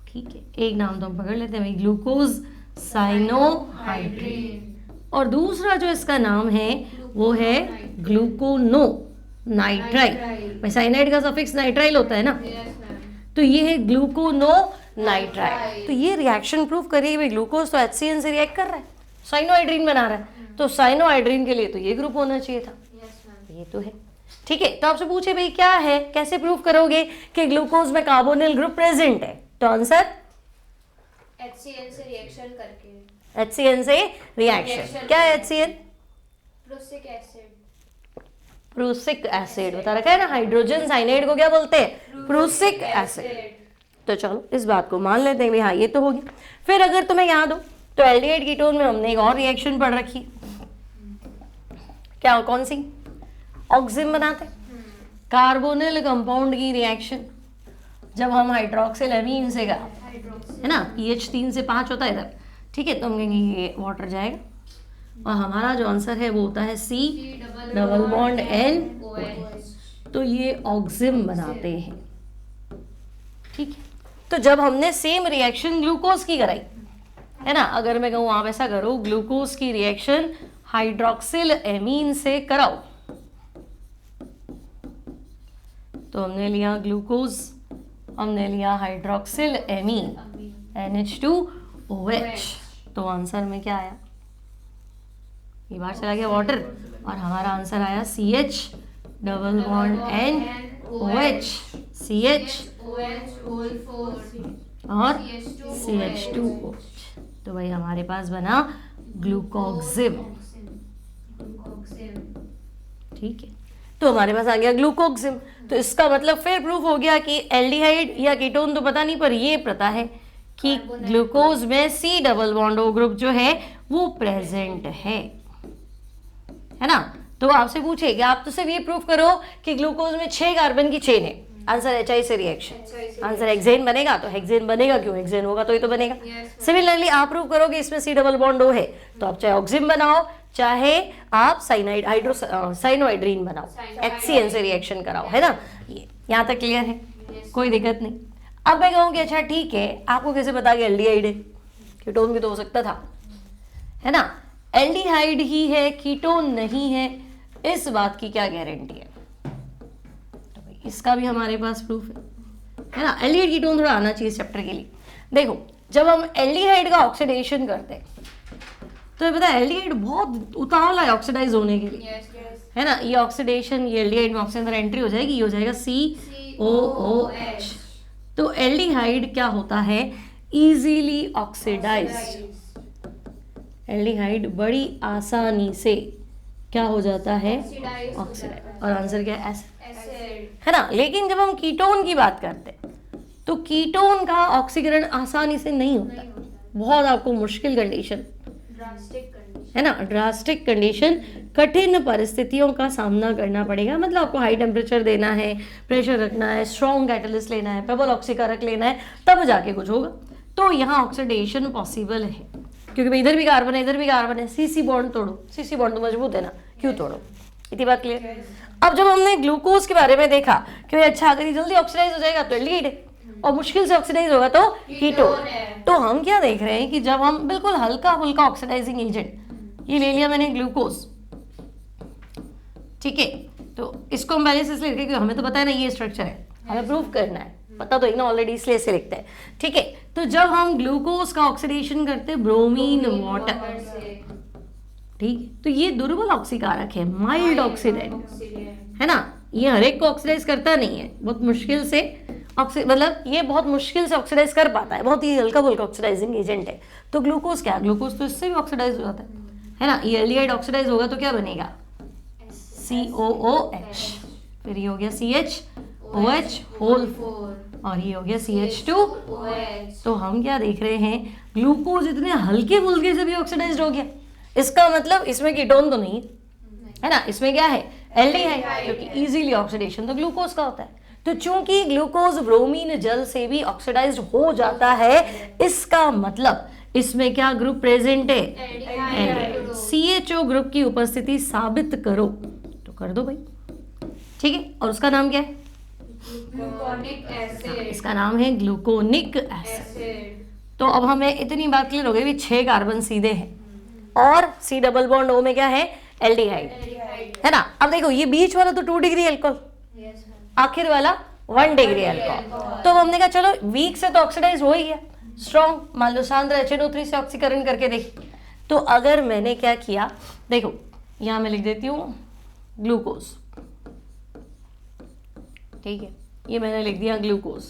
ठीक है, एक नाम तो हम पकड़ लेते हैं भाई, ग्लूकोज साइनोहाइड्रीन। और दूसरा जो इसका नाम है वो है ग्लूकोनो नाइट्राइल। भाई साइनाइड का सफिक्स नाइट्राइल होता है ना, तो ये है ग्लूकोनो नाइट्राइल। तो ये रिएक्शन प्रूव करिए भाई, ग्लूकोज तो HCN से रिएक्ट कर रहा है, साइनोहाइड्रीन बना रहा है, तो साइनोहाइड्रीन के लिए तो ये ग्रुप होना चाहिए था, ये तो है। ठीक है, तो आपसे पूछे भाई क्या है, कैसे प्रूव करोगे कि ग्लूकोज में कार्बोनिल ग्रुप प्रेजेंट है? तो आंसर HCN से रिएक्शन करके, HCN से रिएक्शन। क्या है HCN? Prussic acid. Prussic acid बता रखा है ना, हाइड्रोजन साइनाइड को क्या बोलते हैं? Prussic acid. तो चलो इस बात को मान लेते हैं भाई, हाँ ये तो होगी। फिर अगर तुम्हें याद हो तो एल्डिहाइड कीटोन में हमने एक और रिएक्शन पढ़ रखी, क्या कौन सी? ऑक्सिम बनाते, कार्बोनिल कंपाउंड की रिएक्शन जब हम हाइड्रोक्सिल एमीन से करा, है ना, pH 3 से 5 होता है इधर, ठीक है, तो हम कहेंगे ये वाटर जाएगा और हमारा जो आंसर है वो होता है C डबल बॉन्ड N। तो ये ऑक्सिम बनाते हैं। ठीक है, तो जब हमने सेम रिएक्शन ग्लूकोज की कराई, है ना, अगर मैं कहूँ आप ऐसा करो, ग्लूकोज की रिएक्शन हाइड्रोक्सिल एमीन से कराओ, तो हमने लिया ग्लूकोज, हमने लिया हाइड्रोक्सिल एमीन NH2OH, तो आंसर में क्या आया? ये बाहर चला गया वाटर, और हमारा आंसर आया CH double bond NOH, CH और CH2OH। तो भाई हमारे पास बना ग्लूकोक्सिम। ठीक है, तो हमारे पास आ गया ग्लूकोक्सिम। तो इसका मतलब फिर प्रूफ हो गया कि एल्डिहाइड या कीटोन तो पता नहीं, पर ये पता है कि ग्लूकोज में C double bond O group जो है वो प्रेजेंट है ना। तो आपसे पूछे कि आप तो सिर्फ ये प्रूफ करो कि ग्लूकोज में 6 कार्बन की चेन है, आंसर HI से रिएक्शन, आंसर हेक्सेन बनेगा, तो हेक्सेन बनेगा क्यों? हेक्सेन होगा तो ये तो बनेगा। सिमिलरली आप प्रूव करोगे इसमें C डबल बॉन्ड O है, तो आप चाहे ऑक्सिम बनाओ, चाहे आप साइनाइड साइनोहाइड्रीन बनाओ, HCN से रिएक्शन कराओ, है ना। ये यहाँ तक क्लियर है, कोई दिक्कत नहीं। अब मैं कहूँ कि अच्छा ठीक है, आपको कैसे पता कि एल्डिहाइड है? कीटोन भी तो हो सकता था, है ना। एल्डिहाइड ही है, कीटोन नहीं है, इस बात की क्या गारंटी है? तो भाई इसका भी हमारे पास प्रूफ है ना। एल्डिहाइड कीटोन थोड़ा आना चाहिए चैप्टर के लिए। देखो, जब हम एल्डिहाइड का ऑक्सीडेशन करते हैं तो ये पता है एल्डिहाइड बहुत उतावला है ऑक्सीडाइज होने के लिए, है ना। ये ऑक्सीडेशन, ये एल्डिहाइड में ऑक्सीजन एंट्री हो जाएगी, ये हो जाएगा COOH। तो एल्डिहाइड क्या होता है? Easily oxidised. एल्डिहाइड बड़ी आसानी से क्या हो जाता है? ऑक्सीडाइज। और आंसर क्या है? एसिड, है ना। लेकिन जब हम कीटोन की बात करते हैं तो कीटोन का ऑक्सीकरण आसानी से नहीं होता, बहुत आपको मुश्किल कंडीशन, है ना, ड्रास्टिक कंडीशन, कठिन परिस्थितियों का सामना करना पड़ेगा। मतलब आपको हाई टेम्परेचर देना है, प्रेशर रखना है, स्ट्रॉन्ग कैटलिस्ट लेना है, प्रबल ऑक्सीकारक लेना है, तब जाके कुछ होगा। तो यहाँ ऑक्सीडेशन पॉसिबल है, क्योंकि इधर भी कार्बन है, इधर भी कार्बन है, CC बॉन्ड तोड़ो, CC बॉन्ड तो मजबूत है ना, क्यों तोड़ो? इतनी बात क्लियर। अब जब हमने ग्लूकोज के बारे में देखा कि भाई अच्छा अगर ये जल्दी ऑक्सीडाइज हो जाएगा तो एल्डिहाइड है, और मुश्किल से ऑक्सीडाइज होगा तो कीटोन। तो हम क्या देख रहे हैं कि जब हम बिल्कुल हल्का फुल्का ऑक्सीडाइजिंग एजेंट, ये ले लिया मैंने ग्लूकोज, ठीक है, तो इसको हम पहले से इसलिए लिखे क्योंकि हमें तो पता है ना ये स्ट्रक्चर है, हमें प्रूफ करना है, पता तो एक ना ऑलरेडी, इसलिए से लिखते हैं। ठीक है, तो जब हम ग्लूकोज का ऑक्सीडेशन करते हैं ब्रोमीन वाटर, ठीक, तो ये दुर्बल ऑक्सीकारक है, माइल्ड ऑक्सीडेंट, है ना। ये हर एक को ऑक्सीडाइज करता नहीं है, बहुत मुश्किल से मतलब ये बहुत मुश्किल से ऑक्सीडाइज कर पाता है, बहुत ही हल्का फुल्का ऑक्सीडाइजिंग एजेंट है। तो ग्लूकोज क्या है? ग्लूकोज तो इससे भी ऑक्सीडाइज हो जाता है ना। ये एल्डिहाइड ऑक्सीडाइज होगा तो क्या बनेगा? COOH, फिर ये हो गया CHOH होल, और ये हो गया CH2। तो हम क्या देख रहे हैं, ग्लूकोज इतने हल्के फुल्के से भी ऑक्सीडाइज्ड हो गया। इसका मतलब इसमें कीटोन तो नहीं है ना, इसमें क्या है, एल्डिहाइड, क्योंकि इजीली ऑक्सीडेशन तो ग्लूकोज का होता है। तो चूंकि ग्लूकोज ब्रोमीन जल से भी ऑक्सीडाइज्ड हो जाता है, इसका मतलब इसमें क्या ग्रुप प्रेजेंट है, एल्डिहाइड। CHO ग्रुप की उपस्थिति साबित करो, तो कर दो भाई, ठीक है। और उसका नाम क्या है, ग्लूकोनिक एसिड। इसका नाम है ग्लूकोनिक एसिड। तो अब हमें इतनी बात क्लियर हो गई भी 6 कार्बन सीधे हैं और C डबल बॉन्ड O में क्या है, एल्डिहाइड, है ना। अब देखो ये बीच वाला तो 2 डिग्री अल्कोहल, आखिर वाला 1 डिग्री अल्कोहल। तो हमने कहा चलो वीक से तो ऑक्सीडाइज हो ही है, स्ट्रॉन्ग मान लो सांद्र HNO3 से ऑक्सीकरण करके देख। तो अगर मैंने क्या किया, देखो यहाँ मैं लिख देती हूँ ग्लूकोज, ठीक है, ये मैंने लिख दिया ग्लूकोज,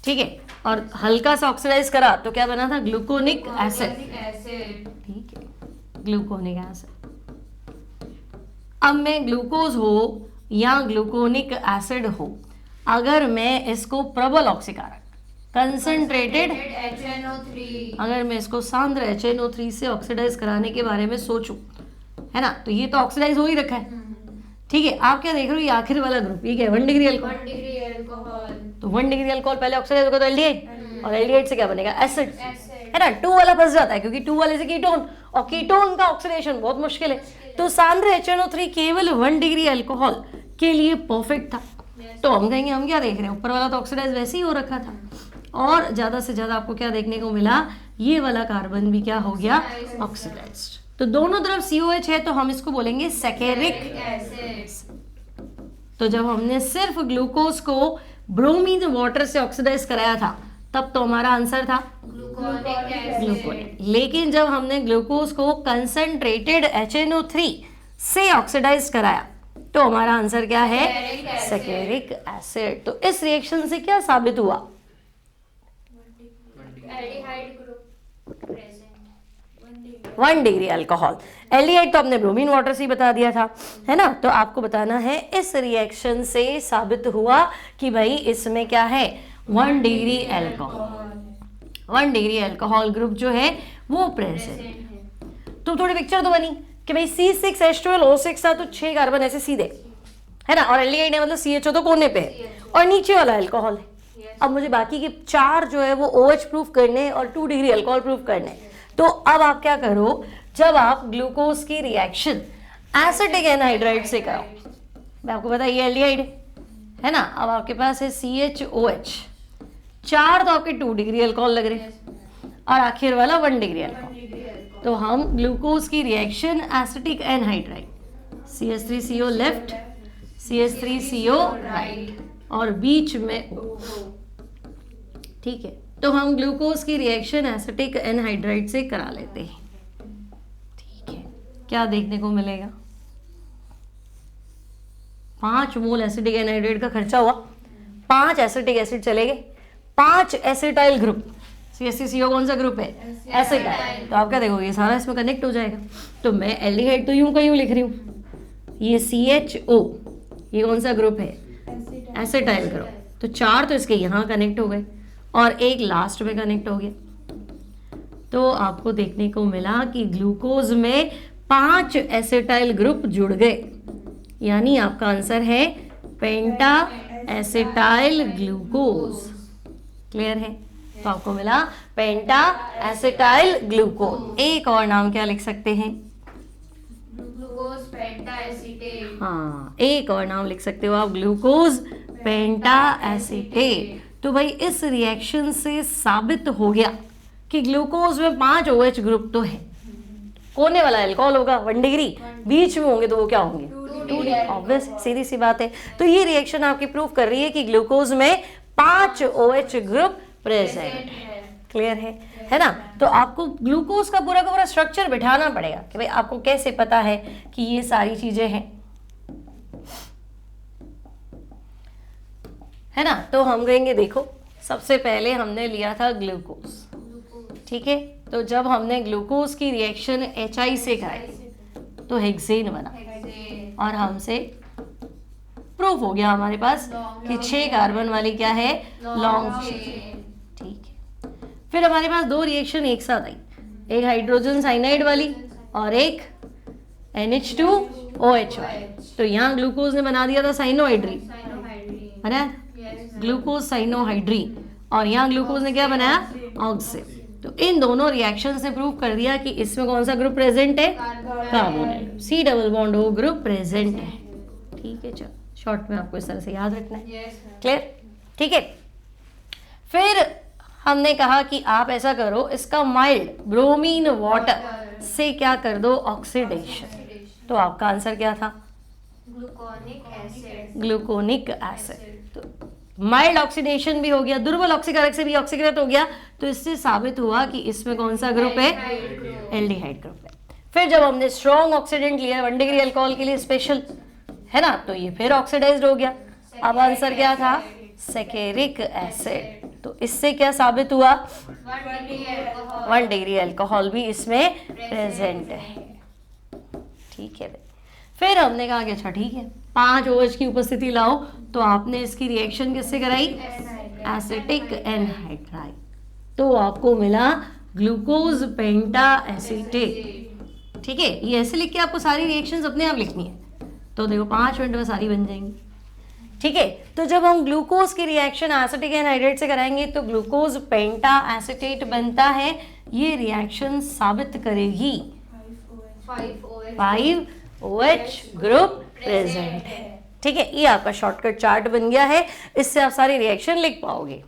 ठीक है, और हल्का सा ऑक्सीडाइज करा तो क्या बना था, ग्लूकोनिक एसिड, ठीक है, ग्लूकोनिक एसिड। अब मैं ग्लूकोज हो या ग्लूकोनिक एसिड हो, अगर मैं इसको प्रबल ऑक्सीकारक कंसंट्रेटेड HNO3, अगर मैं इसको सांद्र HNO3 से ऑक्सीडाइज कराने के बारे में सोचूं, है ना, तो ये तो ऑक्सीडाइज हो ही रखा है, ठीक है। आप क्या देख रहे हो, ये आखिर वाला ग्रुप, ये क्या है, 1 डिग्री अल्कोहल। 1 डिग्री अल्कोहल, तो 1 डिग्री अल्कोहल पहले ऑक्सीडाइज होगा तो एल्डिहाइड, और एल्डिहाइड से क्या बनेगा, एसिड, है ना। 2 वाला फंस जाता है क्योंकि 2 वाले से कीटोन, और कीटोन का ऑक्सीडेशन बहुत मुश्किल है। तो सांद्र HNO3 केवल 1 डिग्री अल्कोहल के लिए परफेक्ट था। तो हम कहेंगे हम क्या देख रहे हैं, ऊपर वाला तो ऑक्सीडाइज वैसे ही हो रखा था, और ज्यादा से ज्यादा आपको क्या देखने को मिला, ये वाला कार्बन भी क्या हो गया, ऑक्सीडाइज्ड। तो दोनों तरफ COH है तो हम इसको बोलेंगे सेकेरिक एसिड। तो जब हमने सिर्फ ग्लूकोज को ब्रोमीन वाटर से ऑक्सीडाइज कराया था तब तो हमारा आंसर था ग्लूकोनिक एसिड। ग्लूकोनिक। लेकिन जब हमने ग्लूकोज को कंसंट्रेटेड HNO3 से ऑक्सीडाइज कराया तो हमारा आंसर क्या है, सेकेरिक एसिड। तो इस रिएक्शन से क्या साबित हुआ, aldehyde group present, 1 degree alcohol. Aldehyde तो आपने ब्रोमीन वाटर से ही बता दिया था, है ना। तो आपको बताना है इस रिएक्शन से साबित हुआ कि भाई इसमें क्या है, 1 degree alcohol, 1 degree alcohol group जो है वो प्रेजेंट है। तो थोड़ी पिक्चर तो बनी कि भाई C6H12O6 था तो 6 कार्बन ऐसे सीधे, है ना, और एल्डिहाइड है मतलब CHO तो कोने पे है और नीचे वाला अल्कोहल है। अब मुझे बाकी के 4 जो है वो OH प्रूफ करने और 2 डिग्री अल्कोहल प्रूफ करने। तो अब आप क्या करो, जब आप ग्लूकोज की रिएक्शन एसिटिक एनहाइड्राइड से कराओ, मैं आपको पता ये एल्डिहाइड है ना, अब आपके पास है CHOH, 4 तो आपके 2 डिग्री अल्कोहल लग रहे और आखिर वाला 1 डिग्री अल्कोहल। तो हम ग्लूकोज की reaction acetic anhydride, CH3CO left, CH3CO right, और बीच में O, ठीक है। तो हम ग्लूकोज की रिएक्शन एसिटिक एनहाइड्राइड से करा लेते हैं, ठीक है। क्या देखने को मिलेगा, 5 मोल एसिटिक एनहाइड्राइड का खर्चा हुआ, 5 एसिटिक एसिड चले गए, 5 एसिटाइल ग्रुप, CH3CO कौन सा ग्रुप है, एसिटाइल। तो आप क्या देखोगे, ये सारा इसमें कनेक्ट हो जाएगा। तो मैं एल्डिहाइड तो यूं का यूं लिख रही हूँ, ये CHO ये कौन सा ग्रुप है, एसिटाइल ग्रुप। तो 4 तो इसके यहाँ कनेक्ट हो गए और एक लास्ट में कनेक्ट हो गया। तो आपको देखने को मिला कि ग्लूकोज में 5 एसिटाइल ग्रुप जुड़ गए, यानी आपका आंसर है पेंटा एसिटाइल ग्लूकोज। क्लियर है, तो आपको मिला पेंटा एसिटाइल ग्लूकोज। एक और नाम क्या लिख सकते हैं, ग्लूकोज पेंटा एसीटेट। हाँ, एक और नाम लिख सकते हो आप, ग्लूकोज पेंटा एसीटेट। तो भाई इस रिएक्शन से साबित हो गया कि ग्लूकोज में 5 OH ग्रुप तो है, कोने वाला अल्कोहल होगा 1 डिग्री, बीच में होंगे तो वो क्या होंगे 2 डिग्री, ऑब्वियस सीधी सी बात है। तो ये रिएक्शन आपकी प्रूव कर रही है कि ग्लूकोज में 5 OH ग्रुप प्रेजेंट है। क्लियर है ना। तो आपको ग्लूकोज का पूरा स्ट्रक्चर बिठाना पड़ेगा कि भाई आपको कैसे पता है कि ये सारी चीजें हैं, है ना। तो हम कहेंगे देखो, सबसे पहले हमने लिया था ग्लूकोज, ठीक है। तो जब हमने ग्लूकोज की रिएक्शन HI से कराई तो हेक्सेन बना हेक्सेन और हमसे प्रूफ हो गया हमारे पास कि 6 कार्बन वाली क्या है, लॉन्ग चेन। ठीक है, फिर हमारे पास 2 रिएक्शन एक साथ आई, एक हाइड्रोजन साइनाइड वाली और एक NH2OH वाली। तो यहाँ ग्लूकोज ने बना दिया था साइनोहाइड्री, साइनोहाइड्रीन है ना, यस ग्लूकोज साइनोहाइड्री, और यहाँ ग्लूकोज ने क्या बनाया, ऑक्सीजन। तो इन दोनों रिएक्शन से प्रूव कर दिया कि इसमें कौन सा ग्रुप प्रेजेंट है, carbonate, C double bond O group present है। ठीक है, चलो शॉर्ट में आपको इस तरह से याद रखना है, यस क्लियर, ठीक है। फिर हमने कहा कि आप ऐसा करो, इसका माइल्ड ब्रोमीन वाटर से क्या कर दो, ऑक्सीडेशन। तो आपका आंसर क्या था, ग्लूकोनिक एसिड ग्लूकोनिक एसिड। तो माइल्ड ऑक्सीडेशन भी हो गया, दुर्बल ऑक्सीकारक से भी ऑक्सीकृत हो गया, तो इससे साबित हुआ कि इसमें कौन सा ग्रुप है, एल्डिहाइड ग्रुप है। फिर जब हमने स्ट्रॉन्ग ऑक्सीडेंट लिया 1 डिग्री अल्कोहल के लिए स्पेशल, है ना, तो ये फिर ऑक्सीडाइज्ड हो गया। अब आंसर क्या था, सेकेरिक एसिड। तो इससे क्या साबित हुआ, 1 डिग्री अल्कोहल भी इसमें प्रेजेंट है। ठीक है भाई, फिर हमने कहा कि अच्छा ठीक है, 5 OH की उपस्थिति लाओ, तो आपने इसकी रिएक्शन किससे कराई, एसिटिक एनहाइड्राइड, तो आपको मिला ग्लूकोज पेंटा एसीटेट। ठीक है, ये ऐसे लिख के आपको सारी रिएक्शंस अपने आप लिखनी है, तो देखो 5 मिनट में सारी बन जाएंगी। ठीक है, तो जब हम ग्लूकोज की रिएक्शन एसिटिक एनहाइड्रेट से कराएंगे तो ग्लूकोज पेंटा एसीटेट बनता है। ये रिएक्शन साबित करेगी 5OH ग्रुप प्रेजेंट है। ठीक है, ये आपका शॉर्टकट चार्ट बन गया है, इससे आप सारी रिएक्शन लिख पाओगे।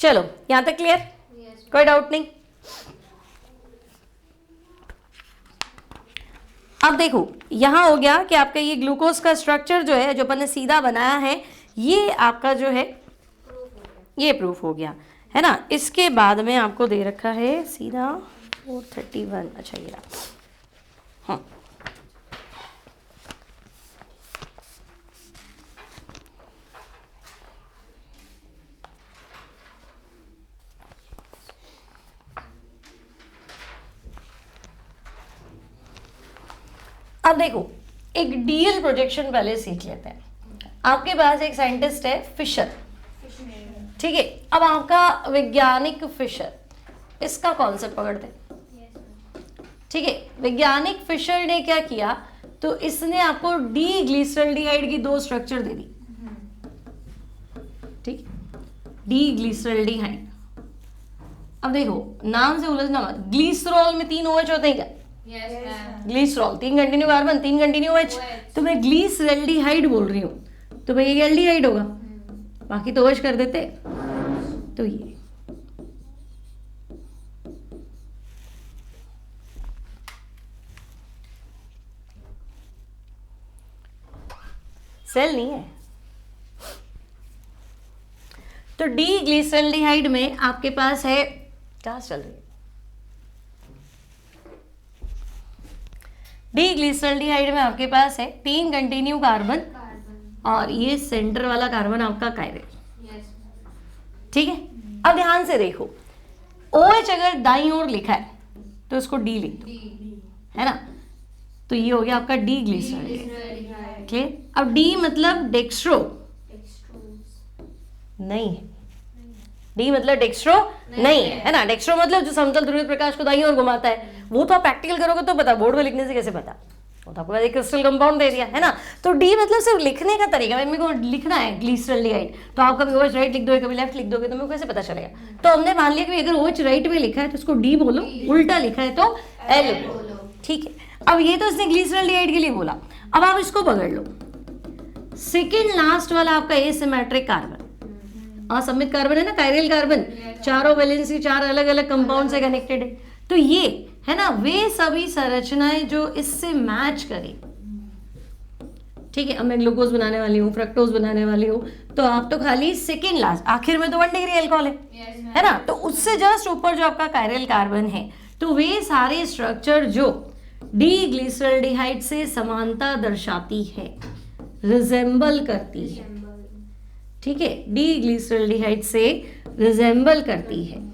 चलो यहां तक क्लियर, कोई डाउट नहीं। अब देखो यहां हो गया कि आपका ये ग्लूकोज का स्ट्रक्चर जो है, जो अपन ने सीधा बनाया है, ये आपका जो है ये प्रूफ हो गया, है ना। इसके बाद में आपको दे रखा है सीधा 431, अच्छा ये रहा, हाँ अब देखो एक डीएल प्रोजेक्शन पहले सीख लेते हैं। आपके पास एक साइंटिस्ट है फिशर, ठीक है। अब आपका वैज्ञानिक फिशर, इसका कॉन्सेप्ट पकड़ते हैं, ठीक है। वैज्ञानिक फिशर ने क्या किया, तो इसने आपको डी ग्लिसरल्डिहाइड की 2 स्ट्रक्चर दे दी, ठीक, डी ग्लिसरल्डिहाइड। अब देखो नाम से उलझना मत, ग्लिसरॉल में 3 OH होते हैं क्या, glycerol 3 continue carbon 3 continue OH, तो मैं ग्लिसरल्डिहाइड बोल रही हूँ, तो भाई ये एल्डिहाइड होगा, बाकी तो OH कर देते। तो ये सेल नहीं है। तो डी ग्लिसरल्डिहाइड में आपके पास है, क्लास चल रही है, डी ग्लिसरल्डिहाइड में आपके पास है 3 कंटिन्यू कार्बन और ये सेंटर वाला कार्बन आपका कायरल, ठीक है। अब ध्यान से देखो, OH अगर दाईं ओर लिखा है तो इसको डी लिख दो, है ना, तो ये हो गया आपका डी ग्लिसरल्डिहाइड, क्लियर। अब डी मतलब डेक्स्ट्रो नहीं है, डी मतलब डेक्स्ट्रो नहीं है ना। डेक्स्ट्रो मतलब जो समतल ध्रुवित प्रकाश को दाईं ओर घुमाता है, वो तो आप प्रैक्टिकल करोगे तो पता, बोर्ड में लिखने से कैसे पता, वो तो आपको एक क्रिस्टल कंपाउंड दे दिया, है ना। तो डी मतलब सिर्फ लिखने का तरीका, मेरे को लिखना है ग्लिसरल्डिहाइड, तो आप कभी OH राइट लिख दोगे, कभी लेफ्ट लिख दोगे, तो मेरे को कैसे पता चलेगा। तो हमने मान लिया कि अगर OH राइट में लिखा है तो उसको डी बोलो, उल्टा लिखा है तो एल बोलो, ठीक है। अब ये तो इसने ग्लिसरल्डिहाइड के लिए बोला, अब आप इसको पकड़ लो, सेकेंड लास्ट वाला आपका एसिमेट्रिक कार्बन, असममित कार्बन है ना, कायरल कार्बन, चारों वैलेंसी 4 अलग अलग कंपाउंड से कनेक्टेड है। तो ये है ना, वे सभी संरचनाएं जो इससे मैच करें, ठीक है। अब मैं ग्लूकोज बनाने वाली हूँ, फ्रक्टोज बनाने वाली हूँ, तो आप तो खाली सेकेंड लास्ट आखिर में तो 1 डिग्री अल्कोहल है ना, तो उससे जस्ट ऊपर जो आपका कायरल कार्बन है, तो वे सारे स्ट्रक्चर जो डी ग्लिसरल्डिहाइड से समानता दर्शाती है, रिजेंबल करती है, ठीक है, डी ग्लिसरल्डिहाइड से रिजेंबल करती है,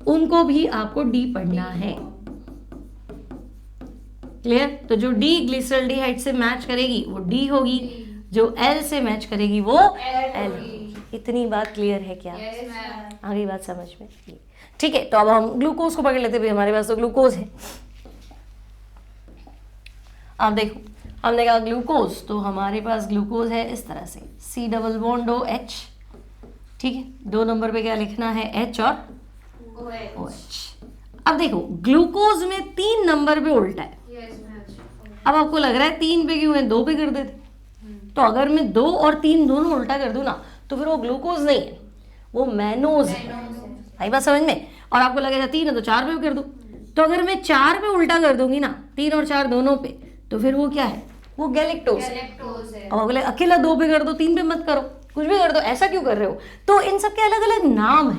उनको भी आपको डी पढ़ना है। क्लियर? तो जो डी ग्लिसरल्डिहाइड से मैच करेगी वो डी होगी, जो एल से मैच करेगी वो एल होगी। इतनी बात क्लियर है क्या? आगे बात समझ में? ठीक है, तो अब हम ग्लूकोज को पकड़ लेते हैं। हमारे पास तो ग्लूकोज है। अब देखो, हमने कहा ग्लूकोज, तो हमारे पास ग्लूकोज है इस तरह से, C डबल बॉन्ड OH, ठीक है। 2 नंबर पे क्या लिखना है? H और OH। अब देखो ग्लूकोज में 3 नंबर पे उल्टा है। अब आपको लग रहा है 3 पे क्यों है, 2 पे कर देते। तो अगर मैं 2 और 3 दोनों उल्टा कर दूं ना, तो फिर वो ग्लूकोज नहीं है, वो मैनोज है। आई बात समझ में? और आपको लगेगा 3 है तो 4 पे कर दूं। तो अगर मैं 4 पे उल्टा कर दूंगी ना, 3 और 4 दोनों पे, तो फिर वो क्या है? वो गैलेक्टोज है। अब अगले अकेला 2 पे कर दो, 3 पे मत करो, कुछ भी कर दो, ऐसा क्यों कर रहे हो? तो इन सब के अलग अलग नाम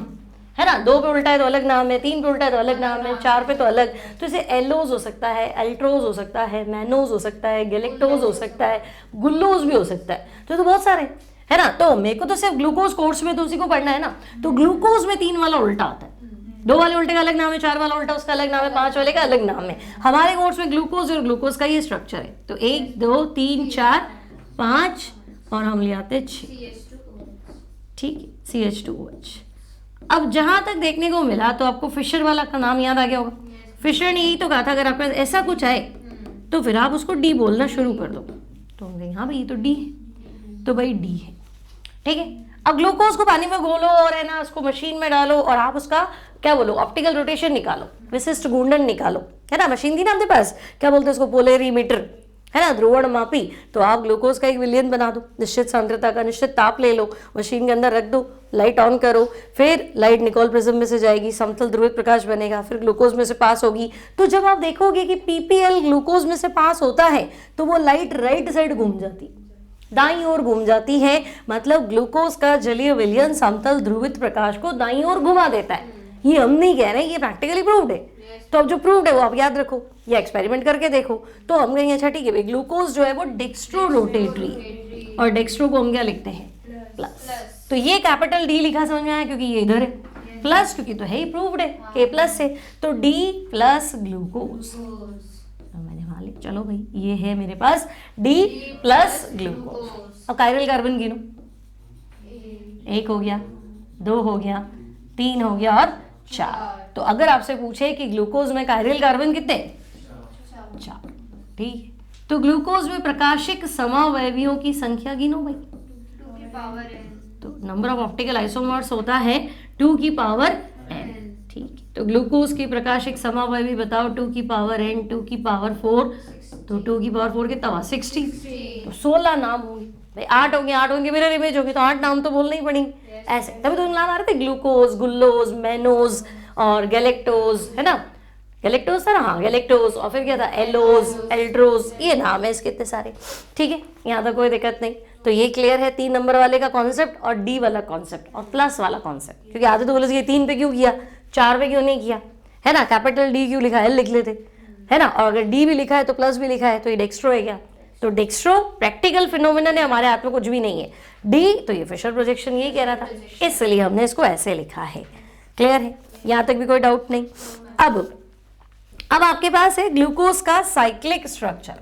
है ना। 2 पे उल्टा है तो अलग नाम है, 3 पे उल्टा है तो अलग नाम है, 4 पे तो अलग। तो इसे एलोज हो सकता है, अल्ट्रोज हो सकता है, मैनोज हो सकता है, गैलेक्टोज हो सकता है, गुल्लोज भी हो सकता है। तो बहुत सारे है ना। तो मेरे को तो सिर्फ ग्लूकोज कोर्स में तो उसी को पढ़ना है ना। तो ग्लूकोज में 3 वाला उल्टा आता है, 2 वाले उल्टे का अलग नाम है, 4 वाला उल्टा उसका अलग नाम है, 5 वाले का अलग नाम है। हमारे कोर्स में ग्लूकोज और ग्लूकोज का ये स्ट्रक्चर है। तो 1 2 3 4 5 और हम ले आते 6, ठीक है, CH2OH। अब जहां तक देखने को मिला तो आपको फिशर वाला का नाम याद आ गया होगा। फिशर ने यही तो कहा था अगर आपके पास ऐसा कुछ आए तो फिर आप उसको डी बोलना शुरू कर दो। तो हम कहेंगे हाँ भाई ये तो डी है, तो भाई डी है, ठीक है। अब ग्लूकोज को पानी में घोलो और है ना उसको मशीन में डालो और आप उसका क्या बोलो, ऑप्टिकल रोटेशन निकालो, विशिष्ट घूर्णन निकालो, है ना। मशीन थी ना आपके पास, क्या बोलते हैं उसको, पोलेरीमीटर, है ना, ध्रुवण मापी। तो आप ग्लूकोज का एक विलयन बना दो, निश्चित सांद्रता का, निश्चित ताप ले लो, मशीन के अंदर रख दो, लाइट ऑन करो, फिर लाइट निकोल प्रिज्म में से जाएगी, समतल ध्रुवित प्रकाश बनेगा, फिर ग्लूकोज में से पास होगी। तो जब आप देखोगे कि PPL ग्लूकोज में से पास होता है तो वो लाइट राइट साइड घूम जाती, दाईं ओर घूम जाती है। मतलब ग्लूकोज का जलीय विलयन समतल ध्रुवित प्रकाश को दाईं ओर घुमा देता है। ये हम नहीं कह रहे, ये प्रैक्टिकली प्रूव्ड है। तो अब जो प्रूव्ड है वो आप याद रखो या एक्सपेरिमेंट करके देखो। तो हम कहेंगे अच्छा ठीक है, ग्लूकोज जो है वो डेक्स्ट्रो रोटेटरी है और डेक्स्ट्रो को हम क्या लिखते हैं, प्लस। तो ये कैपिटल D लिखा समझ में आया क्योंकि ये इधर है, प्लस क्योंकि तो है ही प्रूव्ड है, K प्लस से, तो D प्लस ग्लूकोज। मैंने वहां लिख, चलो भाई ये है मेरे पास D प्लस ग्लूकोज। अब कायरल कार्बन गिनो, 1 हो गया, 2 हो गया, 3 हो गया और 4। तो अगर आपसे पूछे कि ग्लूकोज में कायरल कार्बन कितने, 4, ठीक है। तो ग्लूकोज में प्रकाशिक समावयवियों की संख्या गिनो भाई, 2 की पावर n। तो नंबर ऑफ ऑप्टिकल आइसोमर्स होता है 2 की पावर n, ठीक है। तो ग्लूकोज की प्रकाशिक समावयवी बताओ, 2 की पावर n, 2 की पावर 4, तो 2 की पावर 4 कितना हुआ, 60। तो 16 नाम होंगे भाई, 8 होंगे, 8 होंगे मिरर इमेज होगी, तो 8 नाम तो बोलने ही पड़ेंगे। ऐसे तभी तो नाम आ रहे थे, ग्लूकोज, गुल्लोज, मैनोज और गैलेक्टोज, है ना। गैलेक्टोज था ना, हाँ गैलेक्टोज, और फिर क्या था, एलोज, एल्ड्रोज, ये नाम है इसके इतने सारे, ठीक है। यहाँ तक कोई दिक्कत नहीं। तो ये क्लियर है 3 नंबर वाले का कॉन्सेप्ट और D वाला कॉन्सेप्ट और प्लस वाला कॉन्सेप्ट। क्योंकि आधे तो बोले 3 पे क्यों किया, 4 पे क्यों नहीं किया, है ना। कैपिटल D क्यों लिखा, L लिख लेते, है ना। और अगर D भी लिखा है तो प्लस भी लिखा है, तो ये डेक्स्ट्रो है क्या। तो डेक्स्ट्रो प्रैक्टिकल फिनोमिनन है, हमारे हाथ में कुछ भी नहीं है। D तो ये फिशर प्रोजेक्शन यही कह रहा था, इसलिए हमने इसको ऐसे लिखा है। क्लियर है, यहाँ तक भी कोई डाउट नहीं। अब आपके पास है ग्लूकोज का साइक्लिक स्ट्रक्चर।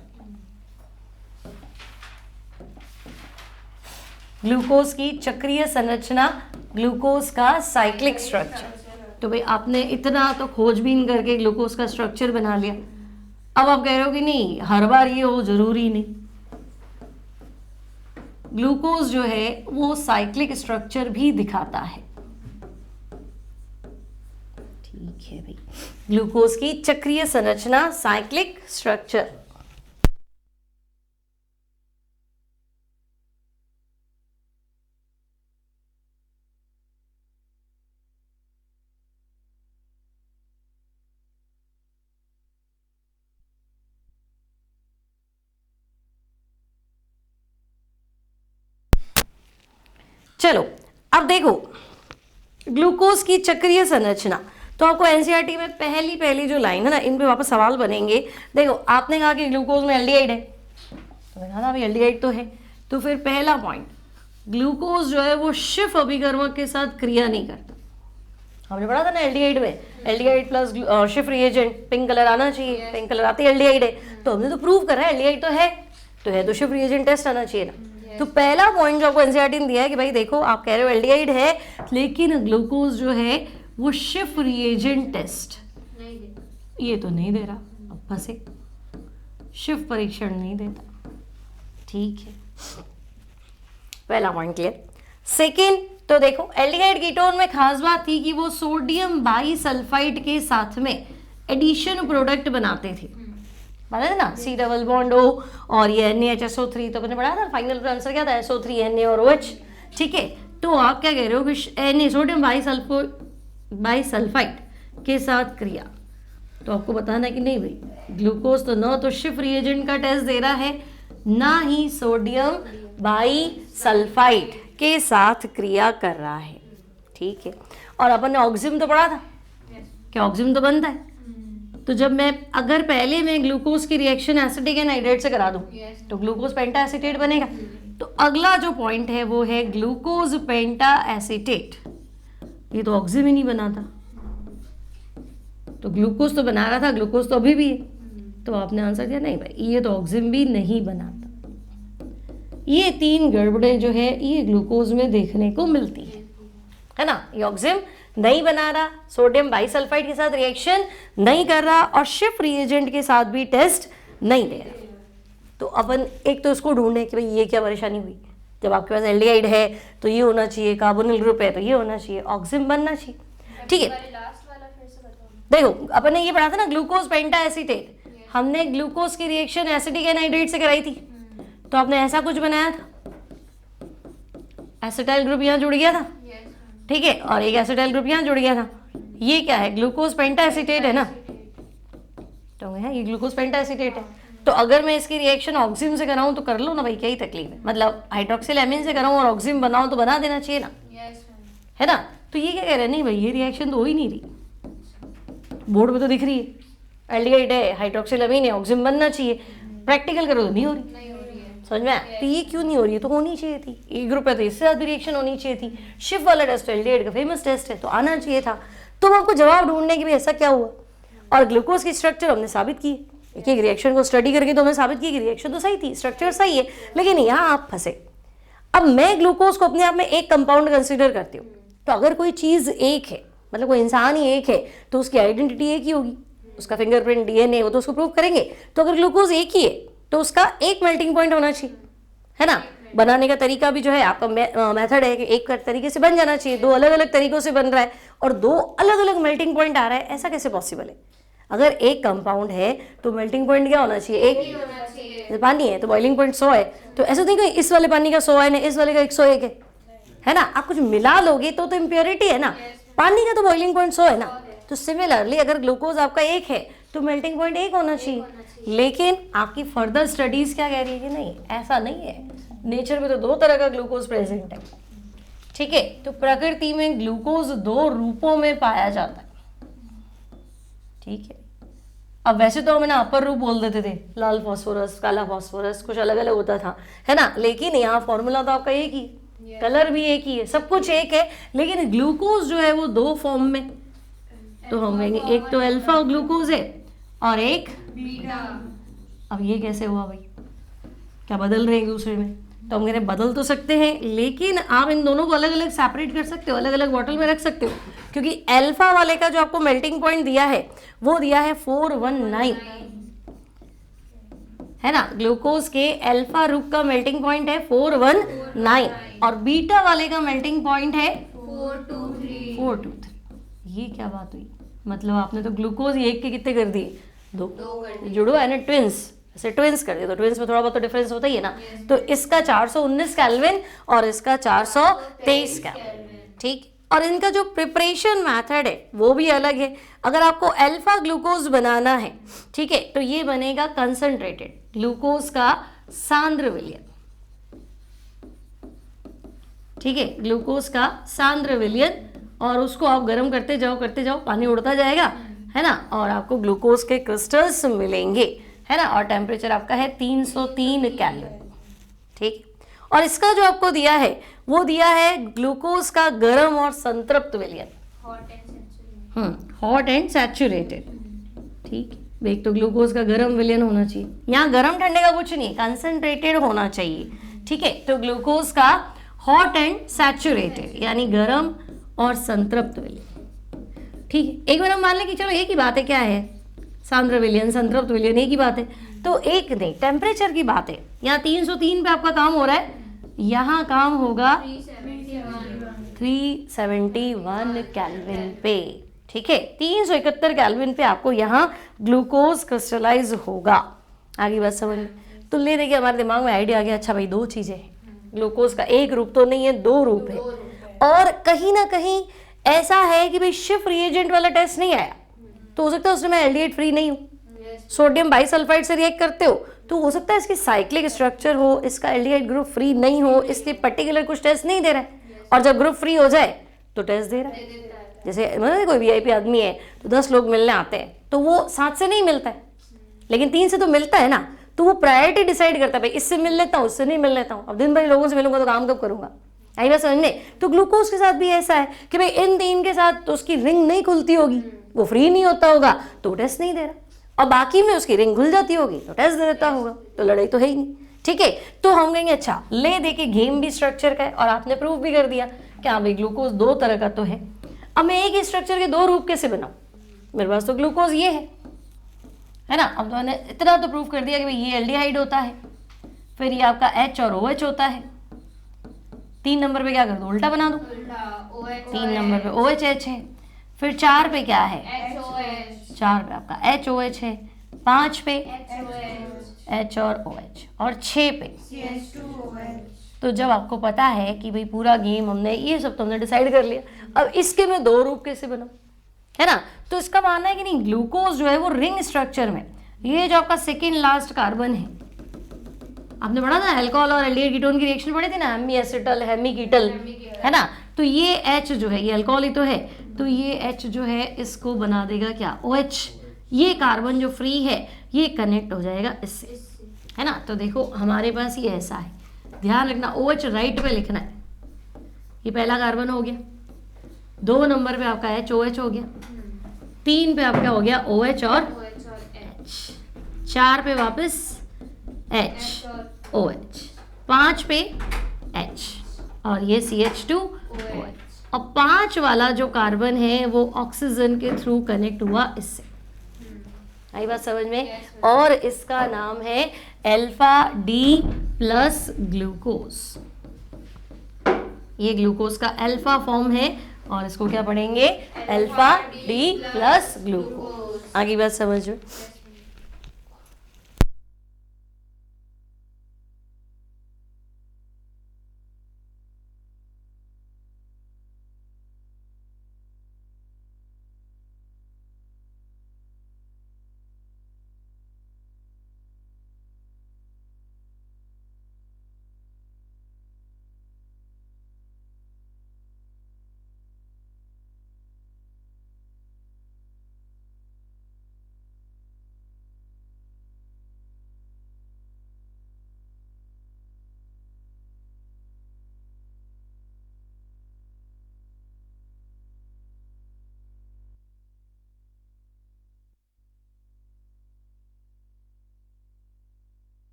ग्लूकोज की चक्रीय संरचना, ग्लूकोज का साइक्लिक स्ट्रक्चर। तो भाई आपने इतना तो खोजबीन करके ग्लूकोज का स्ट्रक्चर बना लिया। अब आप कह रहे हो कि नहीं हर बार ये हो, जरूरी नहीं। ग्लूकोज जो है वो साइक्लिक स्ट्रक्चर भी दिखाता है, ठीक है भाई। ग्लूकोज की चक्रीय संरचना, साइक्लिक स्ट्रक्चर। चलो अब देखो ग्लूकोज की चक्रीय संरचना, तो आपको एनसीईआरटी में पहली जो लाइन है ना, इन पे वापस सवाल बनेंगे। देखो आपने कहा कि ग्लूकोज में एल्डिहाइड है, तो मैंने कहा ना भाई एल्डिहाइड तो है, तो फिर पहला पॉइंट, ग्लूकोज जो है वो शिफ अभिकर्मक के साथ क्रिया नहीं करता। हमने पढ़ा था ना एल्डिहाइड में, aldehyde plus Schiff reagent, pink colour आना चाहिए, पिंक कलर आते ही एल्डिहाइड है, तो हमने तो प्रूव करा है एल्डिहाइड तो है तो शिफ रिएजेंट टेस्ट आना चाहिए ना। तो पहला पॉइंट जो आपको एनसीईआरटी ने दिया है कि भाई देखो आप कह रहे हो एल्डिहाइड है, लेकिन ग्लूकोज जो है वो शिफ रिएजेंट टेस्ट ये तो नहीं दे रहा, अब फंसे, शिफ परीक्षण नहीं देता, ठीक है, पहला पॉइंट क्लियर। सेकेंड, तो देखो एल्डिहाइड कीटोन में खास बात थी कि वो सोडियम बाईसल्फाइड के साथ में एडिशन प्रोडक्ट बनाते थे, पता है ना, सी डबल बॉन्ड ओ और ये NaHSO3, तो मैंने पढ़ा था फाइनल आंसर क्या था, SO3 Na और OH, ठीक है। तो आप क्या कह रहे हो कि Na सोडियम बाईसल्फाइड के साथ क्रिया, तो आपको बताना है कि नहीं भाई ग्लूकोज तो ना तो शिफ रिएजेंट का टेस्ट दे रहा है, ना ही सोडियम बाईसल्फाइड के साथ क्रिया कर रहा है, ठीक है। और अपन ने ऑक्सिम तो पढ़ा था, क्या ऑक्सिम तो बनता है, तो जब मैं अगर पहले मैं ग्लूकोज की रिएक्शन एसिटिक एनहाइड्रेट से करा दूं तो ग्लूकोज पेंटा एसीटेट बनेगा। तो अगला जो पॉइंट है वो है ग्लूकोज पेंटा एसीटेट, ये तो ऑक्सिम ही नहीं बना था, तो ग्लूकोज तो बना रहा था, ग्लूकोज तो अभी भी है, तो आपने आंसर दिया नहीं भाई ये तो ऑक्सिम भी नहीं बनाता। ये तीन गड़बड़ें जो है ये ग्लूकोज में देखने को मिलती है ना, ये ऑक्सिम नहीं बना रहा, सोडियम बाईसल्फाइड के साथ रिएक्शन नहीं कर रहा और शिफ रिएजेंट के साथ भी टेस्ट नहीं दे रहा। तो अपन एक तो इसको ढूंढे कि भाई ये क्या परेशानी हुई, जब आपके पास एल्डिहाइड है तो ये होना चाहिए, कार्बोनिल ग्रुप है तो ये होना चाहिए, ऑक्सिम बनना चाहिए, ठीक है। देखो अपन ने ये पढ़ा था ना ग्लूकोज पेंटा एसीटेट, हमने ग्लूकोज की रिएक्शन एसिटिक एनहाइड्रेट से कराई थी, तो आपने ऐसा कुछ बनाया था, एसिटाइल ग्रुप यहाँ जुड़ गया था, ठीक है, और एक एसिटाइल ग्रुप यहाँ जुड़ गया था, ये क्या है ग्लूकोज पेंटा एसीटेट है ना, तो ये ग्लूकोज पेंटा एसीटेट है। तो अगर मैं इसकी रिएक्शन ऑक्सिम से कराऊं तो कर लो ना भाई, क्या ही तकलीफ है, मतलब हाइड्रोक्सिल एमीन से कराऊं और ऑक्सिम बनाऊं तो बना देना चाहिए ना, है ना। तो ये क्या कह रहे हैं, नहीं भाई ये रिएक्शन तो हो ही नहीं रही, बोर्ड पे तो दिख रही है एल्डिहाइड है, हाइड्रोक्सिल एमीन है, ऑक्सिम बनना चाहिए, प्रैक्टिकल करो तो नहीं हो रही, समझ में आया। तो ये क्यों नहीं हो रही है, तो होनी चाहिए थी, ए ग्रुप है तो इससे ज्यादा रिएक्शन होनी चाहिए थी, शिफ वाला टेस्ट एल्डिहाइड का फेमस टेस्ट है तो आना चाहिए था। तो हम आपको जवाब ढूंढने की भी ऐसा क्या हुआ, और ग्लूकोज की स्ट्रक्चर हमने साबित की, एक एक रिएक्शन को स्टडी करके तो हमने साबित की कि रिएक्शन तो सही थी, स्ट्रक्चर सही है, लेकिन यहाँ आप फंसे। अब मैं ग्लूकोज को अपने आप में एक कंपाउंड कंसिडर करती हूँ, तो अगर कोई चीज़ एक है, मतलब कोई इंसान ही एक है, तो उसकी आइडेंटिटी एक ही होगी, उसका फिंगरप्रिंट DNA वो तो उसको प्रूव करेंगे। तो अगर ग्लूकोज एक ही है तो उसका एक मेल्टिंग पॉइंट होना चाहिए, है ना, बनाने का तरीका भी जो है आपका मेथड है कि एक तरीके से बन जाना चाहिए, दो अलग अलग तरीकों से बन रहा है और दो अलग अलग मेल्टिंग पॉइंट आ रहा है, ऐसा कैसे पॉसिबल है। अगर एक कंपाउंड है तो मेल्टिंग पॉइंट क्या होना चाहिए, एक ही होना चाहिए। पानी है तो बॉइलिंग पॉइंट 100 है, तो ऐसा नहीं कि इस वाले पानी का 100 है ना इस वाले का 101 है ना, आप कुछ मिला लोगे तो इम्प्योरिटी है ना, पानी का तो बॉइलिंग पॉइंट 100 है ना। तो सिमिलरली अगर ग्लूकोज आपका एक है तो मेल्टिंग पॉइंट एक होना चाहिए, लेकिन आपकी फर्दर स्टडीज क्या कह रही है कि नहीं ऐसा नहीं है, नेचर में तो दो तरह का ग्लूकोज प्रेजेंट है, ठीक है। तो प्रकृति में ग्लूकोज दो रूपों में पाया जाता है, ठीक है। अब वैसे तो हम ना अपर रूप बोल देते थे, लाल फास्फोरस, काला फास्फोरस, कुछ अलग अलग होता था, है ना, लेकिन यहाँ फॉर्मूला तो आपका एक ही, कलर भी एक ही है, सब कुछ एक है, लेकिन ग्लूकोज जो है वो दो फॉर्म में, तो हम कहेंगे एक तो अल्फा ग्लूकोज है और एक बीटा। अब ये कैसे हुआ भाई, क्या बदल रहे हैं एक दूसरे में, तो हम कह रहे बदल तो सकते हैं, लेकिन आप इन दोनों को अलग अलग सेपरेट कर सकते हो, अलग अलग बॉटल में रख सकते हो, क्योंकि अल्फा वाले का जो आपको मेल्टिंग पॉइंट दिया है वो दिया है 419, है ना, ग्लूकोज के अल्फा रूप का मेल्टिंग पॉइंट है 419 और बीटा वाले का मेल्टिंग पॉइंट है 423। ये क्या बात हुई, मतलब आपने तो ग्लूकोज एक के कितने कर दिए, दो जुड़ो है ना, ट्विंस, ऐसे ट्विंस कर दिए, तो ट्विंस में थोड़ा बहुत तो डिफरेंस होता ही है ना। तो इसका 419 केल्विन और इसका 423 केल्विन, ठीक। और इनका जो प्रिपरेशन मेथड है वो भी अलग है। अगर आपको अल्फा ग्लूकोज बनाना है, ठीक है, तो ये बनेगा कंसंट्रेटेड ग्लूकोज का सांद्र विलयन, ठीक है, ग्लूकोज का सांद्र विलयन, और उसको आप गर्म करते जाओ, पानी उड़ता जाएगा, है ना, और आपको ग्लूकोज के क्रिस्टल्स मिलेंगे, है ना, और टेम्परेचर आपका है 303 केल्विन। ठीक, और इसका जो आपको दिया है वो दिया है ग्लूकोज का गर्म और संतृप्त विलयन, हॉट एंड सैचुरेटेड। ठीक, एक तो ग्लूकोज का गर्म विलयन होना चाहिए, यहाँ गर्म ठंडे का कुछ नहीं, कंसंट्रेटेड होना चाहिए। ठीक है, तो ग्लूकोज का हॉट एंड सैचुरेटेड यानी गर्म और संतृप्त विलयन। ठीक है, एक बार हम मान लें कि चलो एक ही बात है, क्या है, सांद्र विलयन संतृप्त विलयन एक ही बात है, तो एक नहीं, टेम्परेचर की बात है। यहाँ 303 पे आपका काम हो रहा है, यहाँ काम होगा 371 केल्विन पे। ठीक है, 371 केल्विन पे आपको यहाँ ग्लूकोज क्रिस्टलाइज होगा। आगे बात समझ में? तो ले देखिए हमारे दिमाग में आइडिया आ गया, अच्छा भाई दो चीजें हैं, ग्लूकोज का एक रूप तो नहीं है, दो रूप है, और कहीं ना कहीं ऐसा है कि भाई शिफ्ट रिएजेंट वाला टेस्ट नहीं आया, तो हो सकता है उसमें मैं एल्डिहाइड फ्री नहीं हूँ, सोडियम बाइसल्फाइड से रिएक्ट करते हो, तो हो सकता है इसकी साइक्लिक स्ट्रक्चर हो, इसका एल्डिहाइड ग्रुप फ्री नहीं हो, इसलिए पर्टिकुलर कुछ टेस्ट नहीं दे रहा है, और जब ग्रुप फ्री हो जाए तो टेस्ट दे रहा है। जैसे मतलब कोई वीआईपी आदमी है तो 10 लोग मिलने आते हैं, तो वो 7 से नहीं मिलता है, लेकिन 3 से तो मिलता है ना, तो वो प्रायोरिटी डिसाइड करता है, भाई इससे मिल लेता हूँ, उससे नहीं मिल लेता हूँ, अब दिन भर लोगों से मिलूंगा तो काम कब करूंगा। आई बात समझने? तो ग्लूकोज के साथ भी ऐसा है कि भाई इन 3 के साथ तो उसकी रिंग नहीं खुलती होगी, वो फ्री नहीं होता होगा, तो टेस्ट नहीं दे रहा, और बाकी में उसकी रिंग खुल जाती होगी तो टेस्ट दे देता होगा, तो लड़ाई तो है ही नहीं। ठीक है, तो हम कहेंगे अच्छा ले देखिए गेम भी स्ट्रक्चर का है, और आपने प्रूव भी कर दिया कि हाँ भाई ग्लूकोज 2 तरह का तो है। अब मैं एक ही स्ट्रक्चर के 2 रूप कैसे बनाऊं, मेरे पास तो ग्लूकोज ये है ना, अब तो मैंने इतना तो प्रूव कर दिया कि भाई ये एल्डिहाइड होता है, फिर ये आपका H और OH होता है, 3 नंबर पे क्या कर दो, उल्टा बना दो, 3 नंबर पे OH है, फिर 4 पे क्या है, 4 पे आपका HOH है, 5 पे H और OH, और 6 पे तो जब आपको पता है कि भाई पूरा गेम हमने ये सब तो हमने डिसाइड कर लिया, अब इसके मैं 2 रूप कैसे बनाऊं, है ना, तो इसका मानना है कि नहीं ग्लूकोज जो है वो रिंग स्ट्रक्चर में, ये जो आपका सेकेंड लास्ट कार्बन है, आपने पढ़ा था अल्कोहल और एल्डिहाइड कीटोन की रिएक्शन पढ़ी थी ना, हेमीएसिटल हेमीकीटल, है ना, तो ये H जो है ये अल्कोहल ही तो है, तो ये H जो है इसको बना देगा क्या, OH, ये कार्बन जो फ्री है ये कनेक्ट हो जाएगा इससे, है ना। तो देखो हमारे पास ये ऐसा है, ध्यान रखना OH राइट पे लिखना है, ये पहला कार्बन हो गया, 2 नंबर पे आपका HOH हो गया, 3 पे आपका हो गया OH और H, 4 पे वापस HOH, 5 पे H और ये CH2OH, और 5 वाला जो कार्बन है वो ऑक्सीजन के थ्रू कनेक्ट हुआ इससे, आई बात समझ में, और इसका नाम है अल्फा डी प्लस ग्लूकोज, ये ग्लूकोज का अल्फा फॉर्म है, और इसको क्या पढ़ेंगे, अल्फा डी प्लस ग्लूकोज। आगे बात समझ में?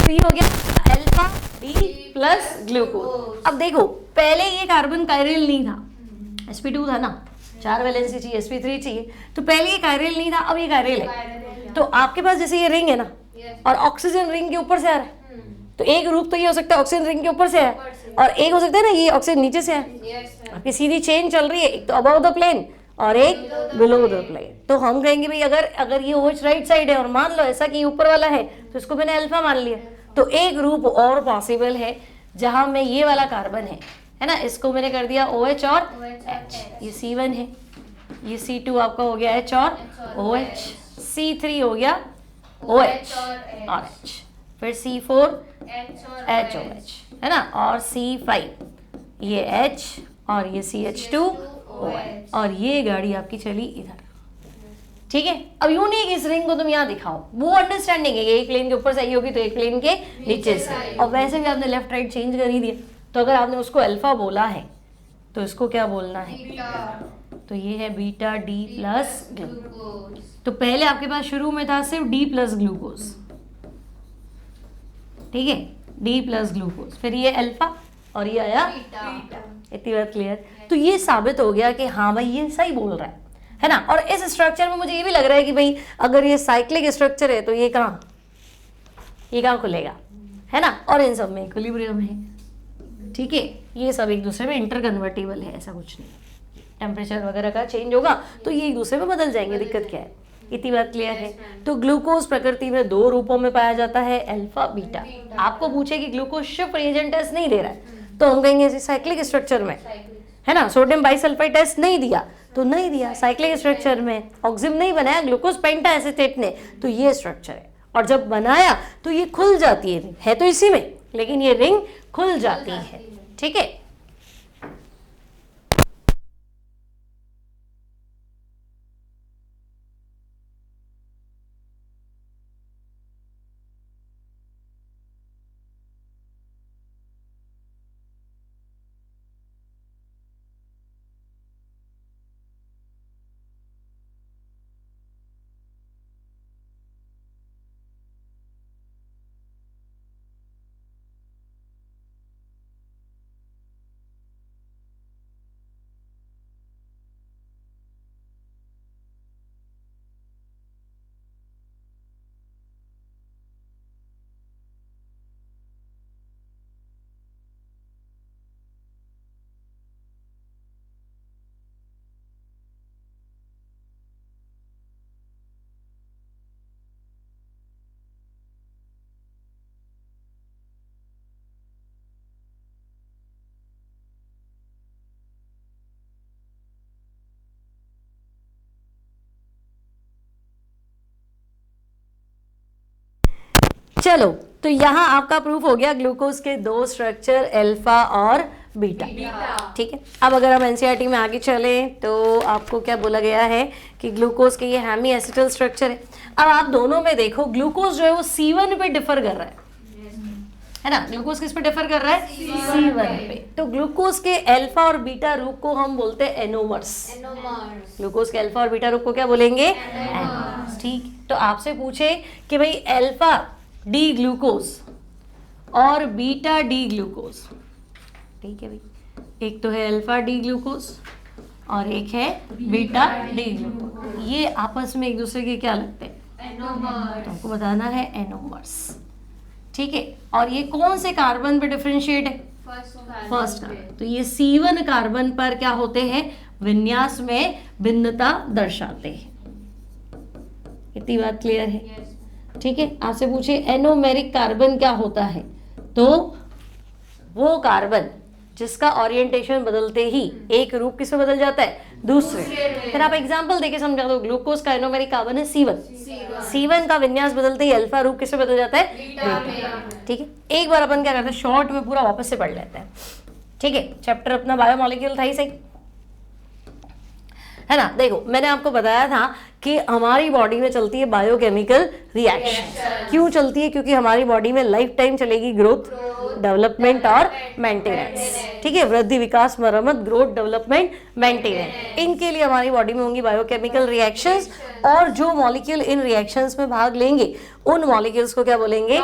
तो ये हो गया अल्फा डी प्लस ग्लूकोज। अब देखो पहले ये कार्बन कायरल नहीं था, sp2 था ना, 4 वैलेंसी चाहिए, sp3 चाहिए, तो पहले ये कायरल नहीं था, अब ये कायरल है। तो आपके पास जैसे ये रिंग है ना, और ऑक्सीजन रिंग के ऊपर से आ रहा है, तो एक रूप तो ये हो सकता है ऑक्सीजन रिंग के ऊपर से है, और एक हो सकता है ना ये ऑक्सीजन नीचे से है, आपकी सीधी चेन चल रही है, एक तो अबव द प्लेन और एक बिलो द प्लेन। तो हम कहेंगे भाई अगर ये OH राइट साइड है और मान लो ऐसा कि ये ऊपर वाला है, तो इसको मैंने अल्फा मान लिया, तो एक रूप और पॉसिबल है जहां में ये वाला कार्बन है ना, इसको मैंने कर दिया OH और H, ये C1 है, ये C2 आपका हो गया H और OH, C3 हो गया OH और H, फिर C4 H OH है ना, और C5 ये H और ये CH2 OH, और ये गाड़ी आपकी चली इधर। ठीक है, अब यूं नहीं कि इस रिंग को तुम यहाँ दिखाओ, वो अंडरस्टैंडिंग है, एक प्लेन के ऊपर से आई होगी तो एक प्लेन के नीचे से, और वैसे भी आपने लेफ्ट राइट चेंज कर ही दिया, तो अगर आपने उसको अल्फा बोला है तो इसको क्या बोलना है, तो ये है बीटा D प्लस ग्लूकोज। तो पहले आपके पास शुरू में था सिर्फ D प्लस ग्लूकोज, ठीक है, D प्लस ग्लूकोज, फिर ये अल्फा और ये आया बीटा। इतनी बात क्लियर? तो ये साबित हो गया कि हाँ भाई ये सही बोल रहा है ना। और इस स्ट्रक्चर में मुझे ये भी लग रहा है कि भाई अगर ये साइक्लिक स्ट्रक्चर है तो ये कहाँ खुलेगा, है ना, और इन सब में इक्विलिब्रियम है। ठीक है, ये सब एक दूसरे में इंटर कन्वर्टिबल है, ऐसा कुछ नहीं, टेम्परेचर वगैरह का चेंज होगा तो ये एक दूसरे में बदल जाएंगे, दिक्कत क्या है, इतनी बात क्लियर है। तो ग्लूकोज प्रकृति में दो रूपों में पाया जाता है, अल्फा बीटा। आपको पूछे कि ग्लूकोज शिफ्ट रिएजेंट टेस्ट नहीं दे रहा है तो हम कहेंगे साइक्लिक स्ट्रक्चर में, है ना, सोडियम बाइसल्फाइड टेस्ट नहीं दिया तो नहीं दिया, साइक्लिक स्ट्रक्चर में ऑक्सिम नहीं बनाया ग्लूकोज पेंटा एसीटेट ने तो ये स्ट्रक्चर है, और जब बनाया तो ये खुल जाती है तो इसी में, लेकिन ये रिंग खुल जाती है। ठीक है, चलो तो यहाँ आपका प्रूफ हो गया ग्लूकोज के दो स्ट्रक्चर अल्फा और बीटा। ठीक है, अब अगर हम एनसीईआरटी में आगे चले तो आपको क्या बोला गया है कि ग्लूकोज के ये हेमी एसिटल स्ट्रक्चर है। अब आप दोनों में देखो ग्लूकोज जो है वो C1 पे डिफर कर रहा है ना, ग्लूकोज किस पे डिफर कर रहा है, C1 पे। तो ग्लूकोज के अल्फा और बीटा रूप को हम बोलते हैं एनोमर्स। ग्लूकोज के अल्फा और बीटा रूप को क्या बोलेंगे, एनोमर्स। ठीक, तो आपसे पूछे कि भाई अल्फा डी ग्लूकोज और बीटा डी ग्लूकोज, ठीक है भाई, एक तो है अल्फा डी ग्लूकोज और एक है बीटा डी ग्लूकोज, ये आपस में एक दूसरे के क्या लगते हैं, एनोमर्स। तो आपको बताना है एनोमर्स। ठीक है, और ये कौन से कार्बन पे डिफरेंशिएट है, फर्स्ट कार्बन। तो ये C1 कार्बन पर क्या होते हैं, विन्यास में भिन्नता दर्शाते हैं। इतनी बात क्लियर है। ठीक है, आपसे पूछे एनोमेरिक कार्बन क्या होता है, तो वो कार्बन जिसका ओरिएंटेशन बदलते ही एक रूप किसमें बदल जाता है, दूसरे। फिर आप एग्जांपल देके समझा दो, ग्लूकोज का एनोमेरिक कार्बन है C1 का विन्यास बदलते ही अल्फा रूप किसमें बदल जाता है, बीटा। ठीक है, एक बार अपन क्या करते हैं, शॉर्ट में पूरा वापस से पढ़ लेते हैं। ठीक है, चैप्टर अपना बायोमोलिक्यूल था ही सही, है ना। देखो मैंने आपको बताया था कि हमारी बॉडी में चलती है बायोकेमिकल रिएक्शन। क्यों चलती है, क्योंकि हमारी बॉडी में लाइफ टाइम चलेगी ग्रोथ, डेवलपमेंट और मेंटेनेंस। ठीक है, वृद्धि, विकास, मरम्मत, ग्रोथ, डेवलपमेंट, मेंटेनेंस, इनके लिए हमारी बॉडी में होंगी बायोकेमिकल रिएक्शंस, और जो मॉलिक्यूल इन रिएक्शंस में भाग लेंगे उन मॉलिक्यूल्स को क्या बोलेंगे,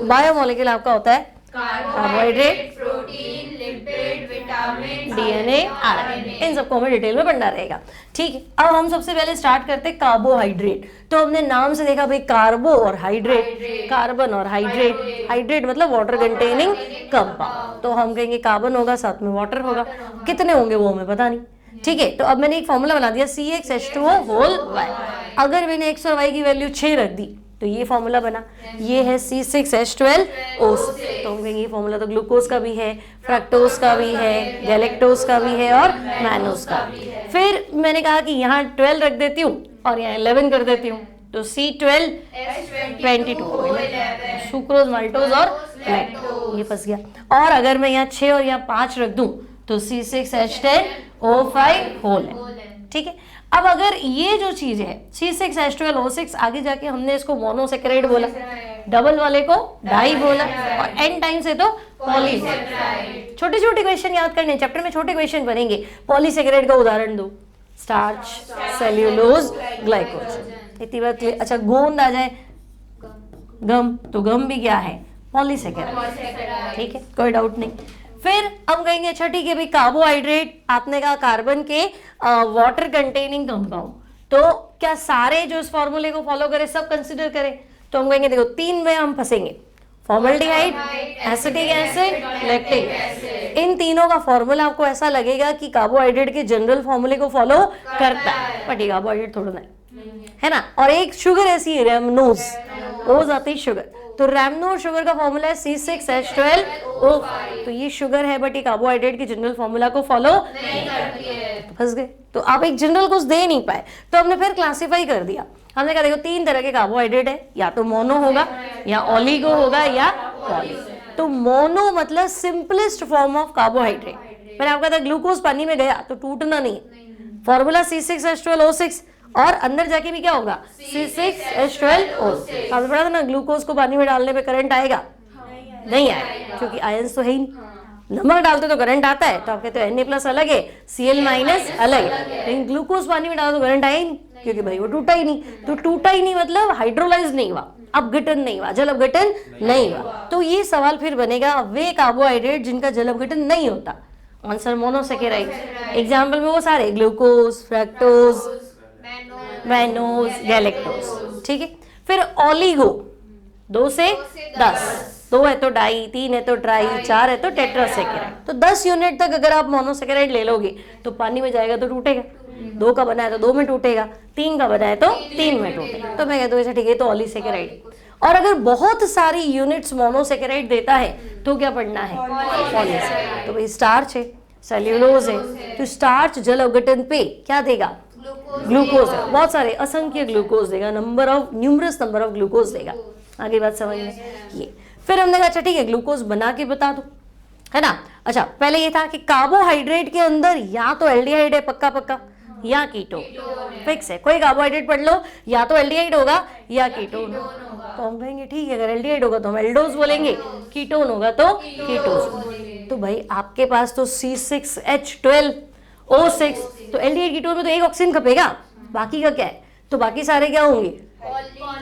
बायोमोलिक्यूल। आपका होता है carbohydrate, protein, lipid, vitamin, DNA, RNA, इन सबको हमें डिटेल में पढ़ना रहेगा। ठीक है, अब हम सबसे पहले स्टार्ट करते हैं कार्बोहाइड्रेट। तो हमने नाम से देखा भाई कार्बो और हाइड्रेट, कार्बन और हाइड्रेट, हाइड्रेट मतलब वाटर कंटेनिंग कंपाउंड, तो हम कहेंगे कार्बन होगा साथ में वाटर होगा, कितने होंगे वो हमें पता नहीं। ठीक है, तो अब मैंने एक फॉर्मूला बना दिया CxH2O होल y। अगर मैंने x और y की वैल्यू 6 रख दी तो ये फॉर्मूला बना, ये है C6H12O6। तो हम कहेंगे ये फॉर्मूला तो ग्लूकोज का भी है, फ्रक्टोज का भी है, गैलेक्टोज का भी है और मैनोज का भी है। फिर मैंने कहा कि यहाँ 12 रख देती हूँ और यहाँ 11 कर देती हूँ, तो C12 22 सुक्रोज, माल्टोज और लैक्टोज, ये फंस गया। और अगर मैं यहाँ 6 और यहाँ 5 रख दूं तो C6H10O5 होल है, ठीक है। अब अगर ये जो चीज है C6H12O6, आगे जाके हमने इसको मोनोसेकेराइड बोला, डबल वाले को डाई बोला और एन टाइम से तो पॉलीसेकेराइड। छोटे छोटे क्वेश्चन याद करने, चैप्टर में छोटे क्वेश्चन बनेंगे। पॉलीसेकेराइड का उदाहरण दो, स्टार्च, सेल्यूलोज, ग्लाइकोजन, इतनी बात क्लियर। अच्छा, गोंद आ जाए, गम, तो गम भी क्या है, पॉलीसेकेराइड, ठीक है, कोई डाउट नहीं। फिर हम कहेंगे अच्छा ठीक है भाई, कार्बोहाइड्रेट, आपने कहा कार्बन के वाटर कंटेनिंग कंपाउंड, तो क्या सारे जो इस फॉर्मूले को फॉलो करें सब कंसिडर करें? तो हम कहेंगे देखो 3 में हम फंसेंगे, formaldehyde, acetic acid, lactic acid. इन तीनों का फॉर्मूला आपको ऐसा लगेगा कि कार्बोहाइड्रेट के जनरल फॉर्मूले को फॉलो करता है, बट ये कार्बोहाइड्रेट थोड़ा ना है ना। और एक शुगर ऐसी है रैमनोज, ओज आती है शुगर, तो रैमनोज शुगर का फॉर्मूला है C6H12O5, तो ये शुगर है बट ये कार्बोहाइड्रेट के जनरल फॉर्मूला को फॉलो नहीं करती है, तो फंस गए। तो आप एक जनरल कुछ दे नहीं पाए, तो हमने फिर क्लासिफाई कर दिया। हमने कहा देखो 3 तरह के कार्बोहाइड्रेट है, या तो मोनो होगा या ओलिगो होगा या पॉली। तो मोनो मतलब सिंपलेस्ट फॉर्म ऑफ कार्बोहाइड्रेट। मैंने आपका था ग्लूकोज पानी में गया तो टूटना नहीं, फॉर्मूला C6H12O6 और अंदर जाके भी क्या होगा, C6H12O6। आपने पढ़ा था ना, ग्लूकोज को पानी में डालने पे करंट आएगा? नहीं आएगा, क्योंकि आयंस तो है ही नहीं। नमक डालते तो करंट आता है, तो आप कहते हो Na+ अलग है, Cl- अलग है, लेकिन ग्लूकोज पानी में डालो तो करंट आया ही नहीं, क्योंकि भाई वो टूटा ही नहीं। तो टूटा ही नहीं मतलब हाइड्रोलाइज नहीं हुआ, अपघटन नहीं हुआ, जल अपघटन नहीं हुआ। तो ये सवाल फिर बनेगा, वे कार्बोहाइड्रेट जिनका जल अपघटन नहीं होता, आंसर मोनोसेकेराइड। एग्जाम्पल में वो सारे ग्लूकोज, फ्रक्टोज, मैनोज, गैलेक्टोज, ठीक है। फिर ओलिगो 2 से 10, 2 है तो डाई, 3 है तो ट्राई, 4 है तो टेट्रासेकेराइड। तो 10 यूनिट तक अगर आप मोनोसेकेराइड ले लोगे तो पानी में जाएगा तो टूटेगा, 2 का बना है तो 2 में टूटेगा, 3 का बना है तो 3 में टूटेगा। तो मैं कहता हूँ अच्छा ठीक है, तो ऑलीसेकेराइड। और अगर बहुत सारी यूनिट्स मोनोसेकेराइड देता है तो क्या पढ़ना है, पॉलीसेकेराइड। तो भाई स्टार्च है, सेल्यूलोज है, तो स्टार्च जल अपघटन पे क्या देगा, ग्लूकोज है, बहुत सारे असंख्य ग्लूकोज देगा, न्यूमरस नंबर ऑफ ग्लूकोज देगा। आगे बात समझ में ये। फिर हमने कहा अच्छा ठीक है, ग्लूकोज बना के बता दो, है ना। अच्छा, पहले ये था कि कार्बोहाइड्रेट के अंदर या तो एल्डिहाइड है पक्का पक्का, या कीटोन फिक्स है। कोई कार्बोहाइड्रेट पढ़ लो, या तो एल्डिहाइड होगा या कीटोन। तो हम कहेंगे ठीक है, अगर एल्डिहाइड होगा तो हम एल्डोज बोलेंगे, कीटोन होगा तो कीटोज। तो भाई आपके पास तो C6H12O6, तो एल्डिहाइड कीटोन में तो एक ऑक्सीजन खपेगा, बाकी का क्या है, तो बाकी सारे क्या होंगे,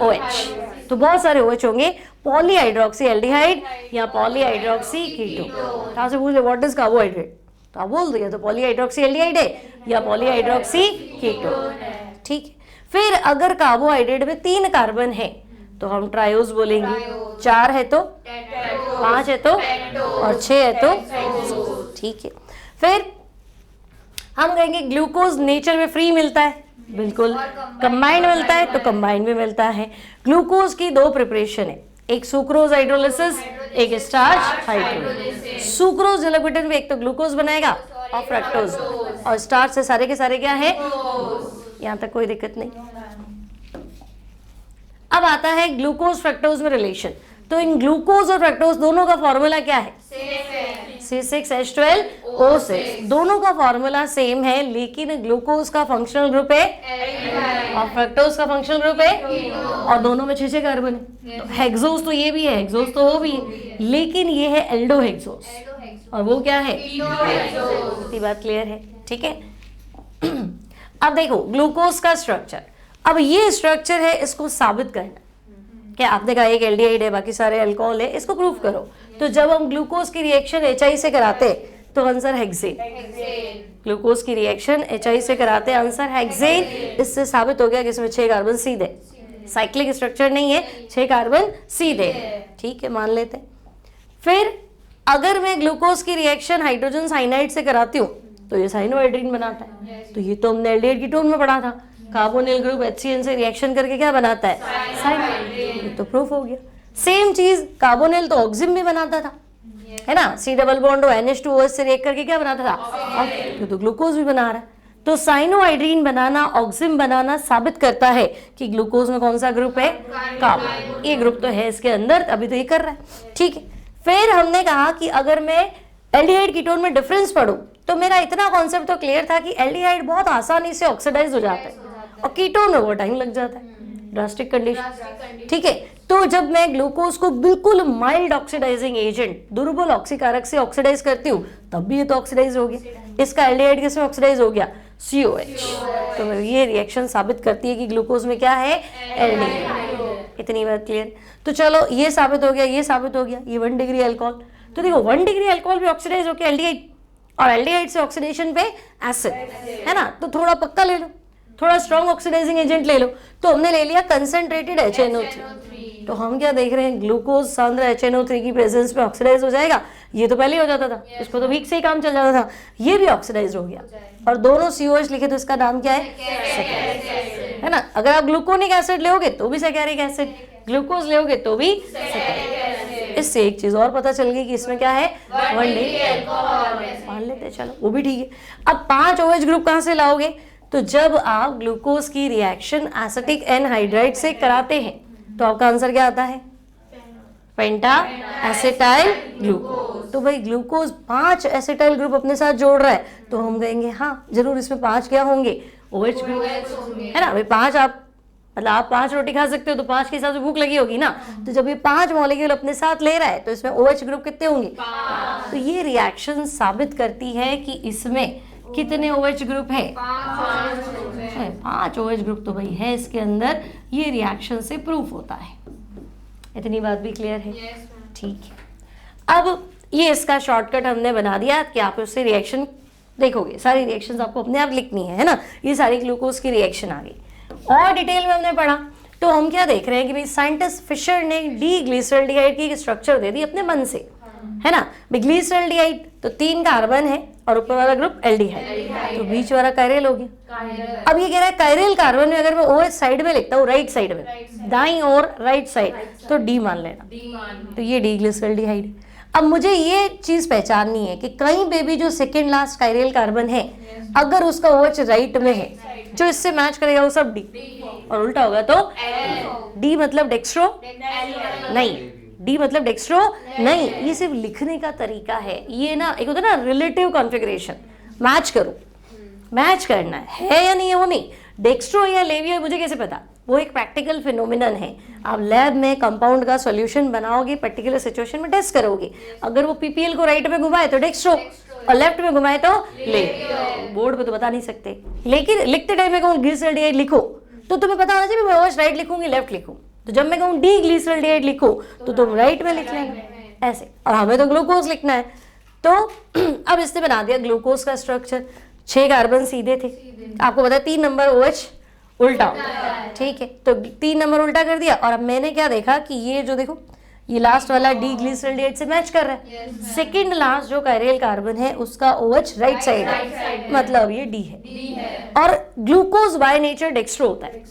OH, तो बहुत सारे OH होंगे, पॉलीहाइड्रोक्सी एल्डिहाइड या पॉलीहाइड्रोक्सी कीटोन। तो आपसे पूछ ले व्हाट इज कार्बोहाइड्रेट, तो आप बोल दिया तो पॉलीहाइड्रोक्सी एल्डिहाइड है या पॉलीहाइड्रोक्सी कीटोन, ठीक है। फिर अगर कार्बोहाइड्रेट में 3 कार्बन है तो हम ट्रायोज बोलेंगे, 4 है तो 5 है तो और 6 है तो, ठीक है। फिर हम कहेंगे ग्लूकोज नेचर में फ्री मिलता है, बिल्कुल। कंबाइंड मिलता है तो कंबाइंड भी मिलता है। ग्लूकोज की 2 प्रिपरेशन है, एक सुक्रोज हाइड्रोलिसिस, एक स्टार्च हाइड्रोलिसिस। सुक्रोज जल अपघटन में एक तो ग्लूकोज बनाएगा और फ्रक्टोज, और स्टार्च से सारे के सारे क्या है, यहाँ तक कोई दिक्कत नहीं। अब आता है ग्लूकोज फ्रक्टोज में रिलेशन। तो इन ग्लूकोज और फ्रक्टोज दोनों का फॉर्मूला क्या है, C6H12O6। दोनों का फॉर्मूला सेम है, लेकिन ग्लूकोज का फंक्शनल ग्रुप है और फ्रक्टोज का फंक्शनल ग्रुप है, और दोनों में 6 कार्बन है। तो हेक्सोज तो ये भी है, हेक्सोज तो वो भी है, लेकिन ये है एल्डोहेक्सोज और वो क्या है, इतनी बात क्लियर है, ठीक है। अब देखो ग्लूकोज का स्ट्रक्चर, अब ये स्ट्रक्चर है, इसको साबित करना। क्या आपने कहा एक एल्डिहाइड है बाकी सारे अल्कोहल है, इसको प्रूव करो। तो जब हम ग्लूकोज की रिएक्शन HI से कराते तो आंसर हेक्सेन। ग्लूकोज की रिएक्शन HI से कराते आंसर हेक्सेन। इससे साबित हो गया कि इसमें 6 कार्बन सीधे, साइक्लिक स्ट्रक्चर नहीं है, 6 कार्बन सीधे, ठीक है, मान लेते हैं। फिर अगर मैं ग्लूकोज की रिएक्शन हाइड्रोजन साइनाइड से कराती हूँ तो ये साइनोहाइड्रीन बनाता है। तो ये तो हमने एल्डिहाइड कीटोन में पढ़ा था, कार्बोनिल ग्रुप HCN से रिएक्शन करके क्या बनाता है, साइनाइड। तो प्रूफ हो गया। सेम चीज कार्बोनिल तो ऑक्सिम भी बनाता था, है ना, C डबल बॉन्ड NH2OH से रिएक्ट करके क्या बनाता था, तो ग्लूकोज भी बना रहा है। तो साइनोहाइड्रीन बनाना, ऑक्सिम बनाना साबित करता है कि ग्लूकोज में कौन सा ग्रुप है, कार्बन। ये ग्रुप तो है इसके अंदर, अभी तो ये कर रहा है, ठीक है। फिर हमने कहा कि अगर मैं एल्डिहाइड कीटोन में डिफरेंस पढ़ूं तो मेरा इतना कॉन्सेप्ट तो क्लियर था कि एल्डिहाइड बहुत आसानी से ऑक्सीडाइज हो जाता है और कीटोन में बहुत टाइम लग जाता है, ड्रास्टिक कंडीशन, ठीक है। तो जब मैं ग्लूकोज को बिल्कुल माइल्ड ऑक्सीडाइजिंग एजेंट, दुर्बल ऑक्सीकारक से ऑक्सीडाइज करती हूँ तब भी ये तो ऑक्सीडाइज हो गया। इसका एल्डिहाइड किसमें ऑक्सीडाइज हो गया, COH। तो ये रिएक्शन साबित करती है कि ग्लूकोज में क्या है, एल्डिहाइड। इतनी बात क्लियर। तो चलो ये साबित हो गया, ये साबित हो गया, ये 1 डिग्री अल्कोहल। तो देखो 1 डिग्री अल्कोहल भी ऑक्सीडाइज होकर एल्डिहाइड, और एल्डिहाइड से ऑक्सीडेशन पे एसिड, है ना। तो थोड़ा पक्का ले लो, थोड़ा स्ट्रॉन्ग ऑक्सीडाइजिंग एजेंट ले लो। तो हमने ले लिया कंसंट्रेटेड HNO3। तो हम क्या देख रहे हैं, ग्लूकोज सांद्र HNO3 की प्रेजेंस में ऑक्सीडाइज हो जाएगा। ये तो पहले हो जाता था, इसको तो वीक से ही काम चल जाता था, ये भी ऑक्सीडाइज हो गया। और दोनों COH लिखे तो इसका नाम क्या है, सैकैरिक एसिड, है ना। अगर आप ग्लूकोनिक एसिड लोगे तो भी सैकैरिक एसिड, ग्लूकोज लोगे तो भी सैकैरिक। इससे एक चीज और पता चल गई कि इसमें क्या है, 1 डिग्री अल्कोहल। मान लेते चलो, वो भी ठीक है। अब 5 OH ग्रुप कहाँ से लाओगे, तो जब आप ग्लूकोज की रिएक्शन एसिटिक एनहाइड्राइड से कराते हैं तो आपका आंसर क्या आता है, पेंटा एसिटाइल ग्लूकोज। तो भाई ग्लूकोज 5 एसिटाइल ग्रुप अपने साथ जोड़ रहा है, तो हम कहेंगे हाँ जरूर इसमें 5 क्या होंगे, OH ग्रुप, है ना। भाई 5 आप मतलब आप 5 रोटी खा सकते हो तो 5 के हिसाब से भूख लगी होगी ना। तो जब ये 5 मॉलिक्यूल अपने साथ ले रहा है तो इसमें OH ग्रुप कितने होंगे, 5। तो ये रिएक्शन साबित करती है कि इसमें कितने OH ग्रुप है, 5 OH ग्रुप तो भाई है इसके अंदर। ये रिएक्शन से प्रूफ होता है। इतनी बात भी क्लियर है, ठीक है। अब ये इसका शॉर्टकट हमने बना दिया कि आप उससे रिएक्शन देखोगे, सारी रिएक्शंस आपको अपने आप लिखनी है ना। ये सारी ग्लूकोज की रिएक्शन आ गई। और डिटेल में हमने पढ़ा तो हम क्या देख रहे हैं कि भाई साइंटिस्ट फिशर ने डी ग्लिसरल्डिहाइड की स्ट्रक्चर दे दी अपने मन से, है ना। ग्लिसरल्डिहाइड तो 3 कार्बन है और ऊपर वाला ग्रुप एल्डिहाइड, तो बीच वाला कायरल हो गया। अब ये कह रहा है कायरल कार्बन में अगर मैं OH साइड में लिखता हूँ, राइट साइड में, दाईं और राइट साइड, तो D मान लेना, तो ये डी ग्लिसरल्डिहाइड। अब मुझे ये चीज पहचाननी है कि कहीं पे भी जो सेकेंड लास्ट कायरल कार्बन है अगर उसका OH राइट में है, जो इससे मैच करेगा वो सब D, और उल्टा होगा तो D मतलब डेक्स्ट्रो नहीं, D मतलब डेक्स्ट्रो नहीं। ये सिर्फ लिखने का तरीका है। ये ना एक होता है ना रिलेटिव कॉन्फ़िगरेशन, मैच करो, मैच करना है या नहीं है वो नहीं। डेक्स्ट्रो या लेवियो मुझे कैसे पता, वो एक प्रैक्टिकल फिनोमिनन है। आप लैब में कंपाउंड का सॉल्यूशन बनाओगे, पर्टिकुलर सिचुएशन में टेस्ट करोगे। अगर वो PPL को राइट में घुमाए तो डेक्स्ट्रो और लेफ्ट में घुमाए तो लेवियो। बोर्ड पे तो बता नहीं सकते, लेकिन लिखते टाइम में कहूँ ग्लिसरल्डिहाइड लिखो तो तुम्हें पता होना चाहिए मैं OH राइट लिखूंगी लेफ्ट लिखूं। तो जब मैं कहूँ डी ग्लिसरल्डिहाइड लिखो तो तुम राइट में लिख लेना ऐसे, और हमें तो ग्लूकोज लिखना है। तो अब इसने बना दिया ग्लूकोज का स्ट्रक्चर। 6 कार्बन सीधे थे, आपको पता है 3 नंबर OH उल्टा, ठीक है। तो 3 नंबर उल्टा कर दिया। और अब मैंने क्या देखा कि ये जो देखो ये लास्ट वाला डी ग्लिसरल्डिहाइड से मैच कर रहा है। सेकंड लास्ट जो कायरल कार्बन है उसका OH राइट साइड है, मतलब ये D है। और ग्लूकोज बाय नेचर डेक्स्ट्रो होता है।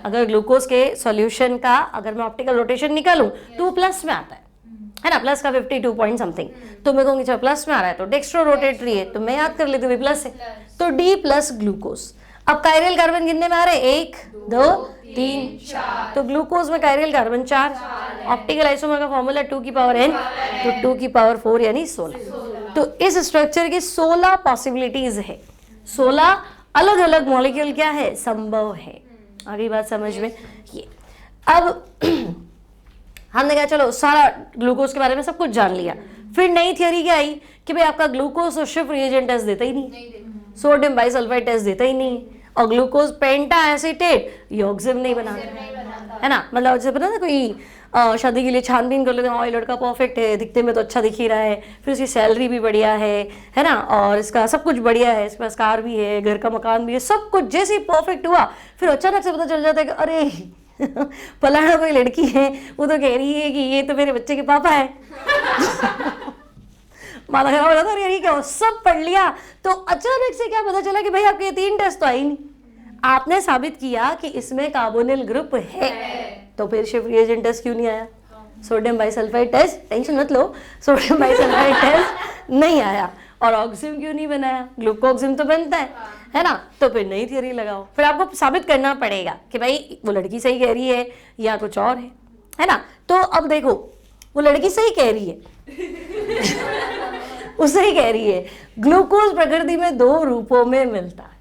अगर ग्लूकोज के सॉल्यूशन का अगर मैं ऑप्टिकल रोटेशन निकालूं तो वो प्लस में आता है ना, प्लस का 52 पॉइंट समथिंग। तो मैं कहूँगी चलो प्लस में आ रहा है तो डेक्स्ट्रो रोटेटरी है, तो मैं याद कर लेती हूँ प्लस है, तो D प्लस ग्लूकोज। अब कायरल कार्बन कितने में आ रहे हैं, 1 2 3 4, तो ग्लूकोज में कायरल कार्बन 4। ऑप्टिकल आइसोमर का फॉर्मूला 2 की पावर n, तो 2 की पावर 4 यानी 16। तो इस स्ट्रक्चर की 16 पॉसिबिलिटीज है, 16 अलग अलग मॉलिक्यूल क्या है, संभव है। आगे बात समझ में। ये अब हमने कहा चलो सारा ग्लूकोज के बारे में सब कुछ जान लिया। फिर नई थियोरी क्या आई कि भाई आपका ग्लूकोज तो शिफ्ट रिएजेंट टेस्ट देता ही नहीं, सोडियम बाइसल्फाइड टेस्ट देता ही नहीं, और ग्लूकोज पेंटा एसीटेट ये ऑक्सिम नहीं बनाता, है ना। मतलब जैसे पता ना कोई शादी के लिए छानबीन कर लेते हैं, ये लड़का परफेक्ट है, दिखने में तो अच्छा दिख ही रहा है, फिर उसकी सैलरी भी बढ़िया है ना, और इसका सब कुछ बढ़िया है, इसके पास कार भी है, घर का मकान भी है, सब कुछ जैसे ही परफेक्ट हुआ फिर अचानक से पता चल जाता है कि अरे फलाना कोई लड़की है, वो तो कह रही है कि ये तो मेरे बच्चे के पापा है। माथा खराब हो जाता है, ये क्या हो, सब पढ़ लिया तो अचानक से क्या पता चला कि भाई आपके 3 टेस्ट तो आई नहीं, आपने साबित किया कि इसमें कार्बोनिल ग्रुप है, तो फिर शिफ्ट रिएजेंट टेस्ट क्यों नहीं आया, सोडियम बाइसल्फाइड टेस्ट, टेंशन मत लो, सोडियम बाइसल्फाइड टेस्ट नहीं आया, और ऑक्सिम क्यों नहीं बनाया, ग्लूकोक्सिम तो बनता है है ना, तो फिर नई थ्योरी लगाओ, फिर आपको साबित करना पड़ेगा कि भाई वो लड़की सही कह रही है या कुछ और है ना। तो अब देखो वो लड़की सही कह रही है वो सही कह रही है, ग्लूकोज प्रकृति में 2 रूपों में मिलता है।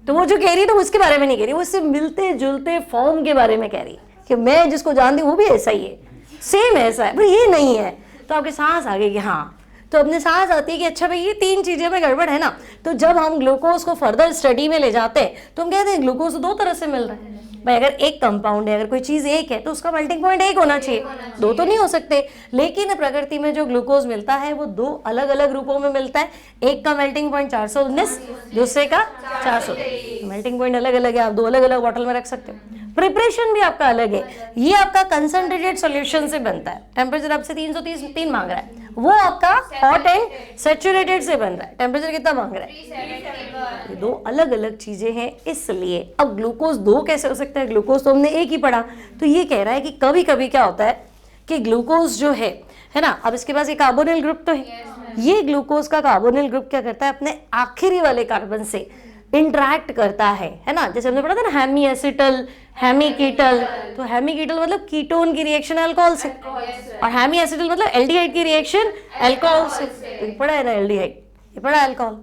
तो वो जो कह रही है तो उसके बारे में नहीं कह रही, वो इससे मिलते जुलते फॉर्म के बारे में कह रही है कि मैं जिसको जानती हूँ वो भी ऐसा ही है, सेम ऐसा है, पर ये नहीं है। तो आपके सांस आ गई कि हाँ, तो अपने सांस आती है कि अच्छा भाई ये 3 चीजें में गड़बड़ है ना। तो जब हम ग्लूकोज को फर्दर स्टडी में ले जाते हैं तो हम कहते हैं ग्लूकोज 2 तरह से मिल रहा है भाई। अगर एक कंपाउंड है, अगर कोई चीज एक है तो उसका मेल्टिंग पॉइंट 1 होना चाहिए, 2 तो नहीं हो सकते। लेकिन प्रकृति में जो ग्लूकोज मिलता है वो 2 अलग अलग रूपों में मिलता है। एक का मेल्टिंग पॉइंट 419, दूसरे का 400। मेल्टिंग पॉइंट अलग अलग है, आप 2 अलग अलग बॉटल में रख सकते हो। प्रिपरेशन भी आपका अलग है, ये आपका कंसंट्रेटेड सॉल्यूशन से बनता है। टेम्परेचर आपसे 333 मांग रहा है, वो आपका हॉट एंड सैचुरेटेड से बन रहा है। टेम्परेचर कितना मांग रहा है? ये 2 अलग अलग चीजें हैं। इसलिए अब ग्लूकोज 2 कैसे हो सकता है? ग्लूकोज तो हमने एक ही पढ़ा। तो ये कह रहा है कि कभी कभी क्या होता है कि ग्लूकोज जो है ना, अब इसके पास एक कार्बोनिल ग्रुप तो है, ये ग्लूकोज का कार्बोनिल ग्रुप क्या करता है, अपने आखिरी वाले कार्बन से इंटरैक्ट करता है ना। जैसे हमने पढ़ा था ना हेमी एसिटल, हेमी कीटल। तो हेमी कीटल मतलब कीटोन की रिएक्शन अल्कोहल से, और हेमी एसिटल मतलब एल्डिहाइड की रिएक्शन अल्कोहल से। तो ये पढ़ा है ना एल्डिहाइड, ये पढ़ा है अल्कोहल।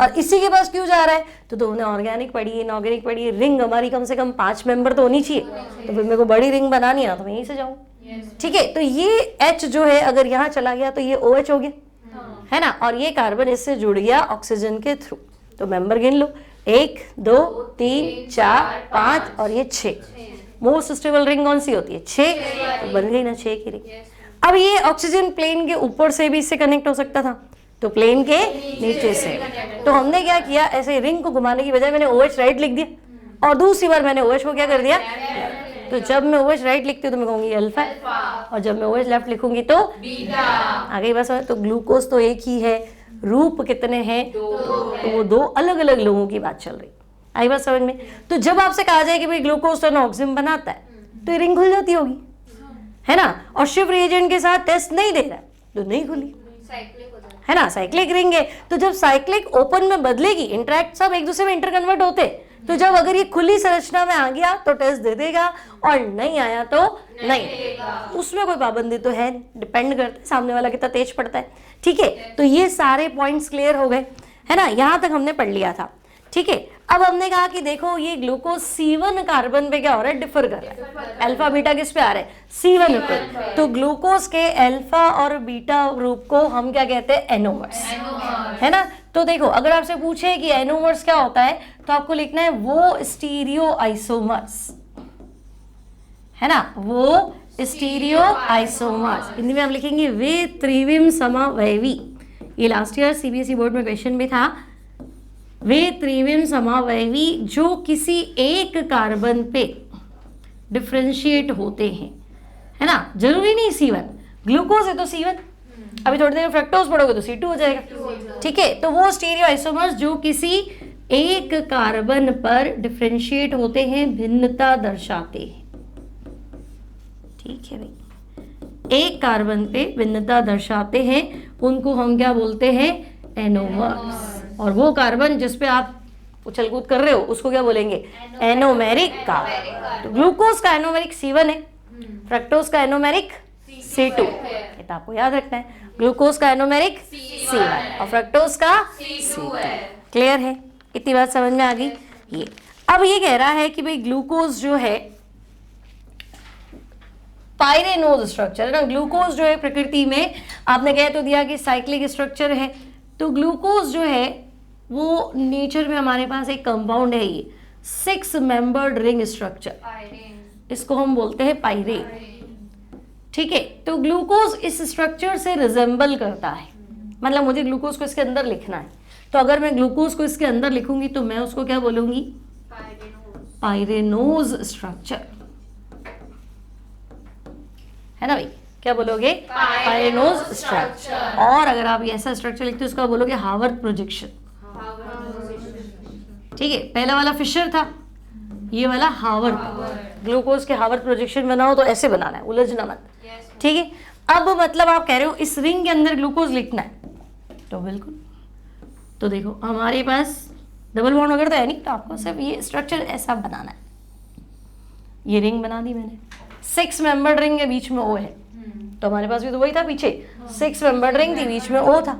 और इसी के पास क्यों जा रहा है? तो तुमने ऑर्गेनिक पढ़ी है, इनऑर्गेनिक पढ़ी है। रिंग हमारी कम से कम 5 मेंबर तो होनी चाहिए, तो फिर मेरे को बड़ी रिंग बनानी है ना, तो मैं यहीं से जाऊँ। ठीक है, तो ये H जो है अगर यहाँ चला गया तो ये OH हो गया, है ना, और ये कार्बन इससे जुड़ गया ऑक्सीजन के थ्रू। तो मेंबर गिन लो, 1 2 3 4 5 और ये 6। मोस्ट स्टेबल रिंग कौन सी होती है? 6। तो बन गई ना 6 की रिंग। अब ये ऑक्सीजन प्लेन के ऊपर से भी इससे कनेक्ट हो सकता था, तो प्लेन के नीचे से। तो हमने क्या किया, ऐसे रिंग को घुमाने की बजाय मैंने OH राइट लिख दिया, और दूसरी बार मैंने OH को क्या कर दिया। तो जब मैं OH राइट लिखती हूँ तो मैं कहूँगी अल्फा, और जब मैं OH लेफ्ट लिखूंगी तो बीटा। आ गई बस। तो ग्लूकोज तो एक ही है, रूप कितने हैं? तो वो 2 अलग अलग लोगों की बात चल रही। आई बात समझ में? तो जब आपसे कहा जाए कि भाई ग्लूकोज तो ऑक्सीजन बनाता है, तो ये रिंग खुल जाती होगी, है ना। और शिव रिएजेंट के साथ टेस्ट नहीं दे रहा है तो नहीं खुली, है ना, साइक्लिक रिंग है। तो जब साइक्लिक ओपन में बदलेगी, इंटरैक्ट सब एक दूसरे में इंटर कन्वर्ट होते, तो जब अगर ये खुली संरचना में आ गया तो टेस्ट दे देगा, और नहीं आया तो नहीं। उसमें कोई पाबंदी तो है, डिपेंड करता है सामने वाला कितना तेज पड़ता है। ठीक है, तो ये सारे पॉइंट्स क्लियर हो गए, है ना, यहाँ तक हमने पढ़ लिया था। ठीक है, अब हमने कहा कि देखो ये ग्लूकोज C1 कार्बन पे क्या हो रहा है, डिफर कर रहा है। अल्फा बीटा किस पे आ रहा है? C1 पे। तो ग्लूकोज के अल्फा और बीटा ग्रुप को हम क्या कहते हैं? एनोमर्स, है ना। तो देखो अगर आपसे पूछे कि एनोमर्स क्या होता है, तो आपको लिखना है वो स्टीरियो आइसोमर्स, है ना, वो स्टीरियो आइसोमर्स। हिंदी में हम लिखेंगे वे त्रिविम समवयवी। ये लास्ट ईयर CBSE बोर्ड में क्वेश्चन भी था। वे त्रिविम समवयवी जो किसी एक कार्बन पे डिफरेंशिएट होते हैं, है ना, जरूरी नहीं C1। ग्लूकोज है तो C1, अभी थोड़ी देर में फ्रक्टोज पढ़ोगे तो C2 हो जाएगा। ठीक है, तो वो स्टीरियो आइसोमर्स जो किसी एक कार्बन पर डिफरेंशिएट होते हैं, भिन्नता दर्शाते हैं। ठीक है भाई, एक कार्बन पे भिन्नता दर्शाते हैं, उनको हम क्या बोलते हैं? एनोमर्स। और वो कार्बन जिस पे आप उछल कूद कर रहे हो उसको क्या बोलेंगे? Anomeric carbon. तो ग्लूकोज का एनोमेरिक C1 है, फ्रक्टोज का एनोमेरिक C2। ये तो आपको याद रखना है, ग्लूकोज का एनोमेरिक C1 और फ्रक्टोज का C2। क्लियर है? इतनी बात समझ में आ गई। ये अब ये कह रहा है कि भाई ग्लूकोज जो है पाइरेनोज स्ट्रक्चर है ना। ग्लूकोज जो है प्रकृति में आपने कह तो दिया कि साइक्लिक स्ट्रक्चर है, तो ग्लूकोज जो है वो नेचर में हमारे पास एक कंपाउंड है, ये 6 मेंबर्ड रिंग स्ट्रक्चर, इसको हम बोलते हैं पाइरेन। ठीक है, तो ग्लूकोज इस स्ट्रक्चर से रिजेंबल करता है, मतलब मुझे ग्लूकोज को इसके अंदर लिखना है, तो अगर मैं ग्लूकोज को इसके अंदर लिखूंगी तो मैं उसको क्या बोलूंगी? पाइरेनोज स्ट्रक्चर, है ना भाई, क्या बोलोगे? पाइरेनोज स्ट्रक्चर। और अगर आप ऐसा स्ट्रक्चर लिखते हो उसका बोलोगे हावर्थ प्रोजेक्शन। ठीक है, पहला वाला फिशर था, ये वाला हावर्थ। ग्लूकोज के हावर्थ प्रोजेक्शन बनाओ तो ऐसे बनाना है, उलझना मत। ठीक है, अब मतलब आप कह रहे हो इस रिंग के अंदर ग्लूकोज लिखना है, तो बिल्कुल। तो देखो हमारे पास डबल बॉन्ड वगैरह तो है नहीं, तो आपको सिर्फ ये स्ट्रक्चर ऐसा बनाना है। ये रिंग बना दी मैंने, 6 मेंबर्ड रिंग है, बीच में O है, तो हमारे पास भी तो वही था पीछे, 6 मेंबर्ड रिंग थी, बीच में O था।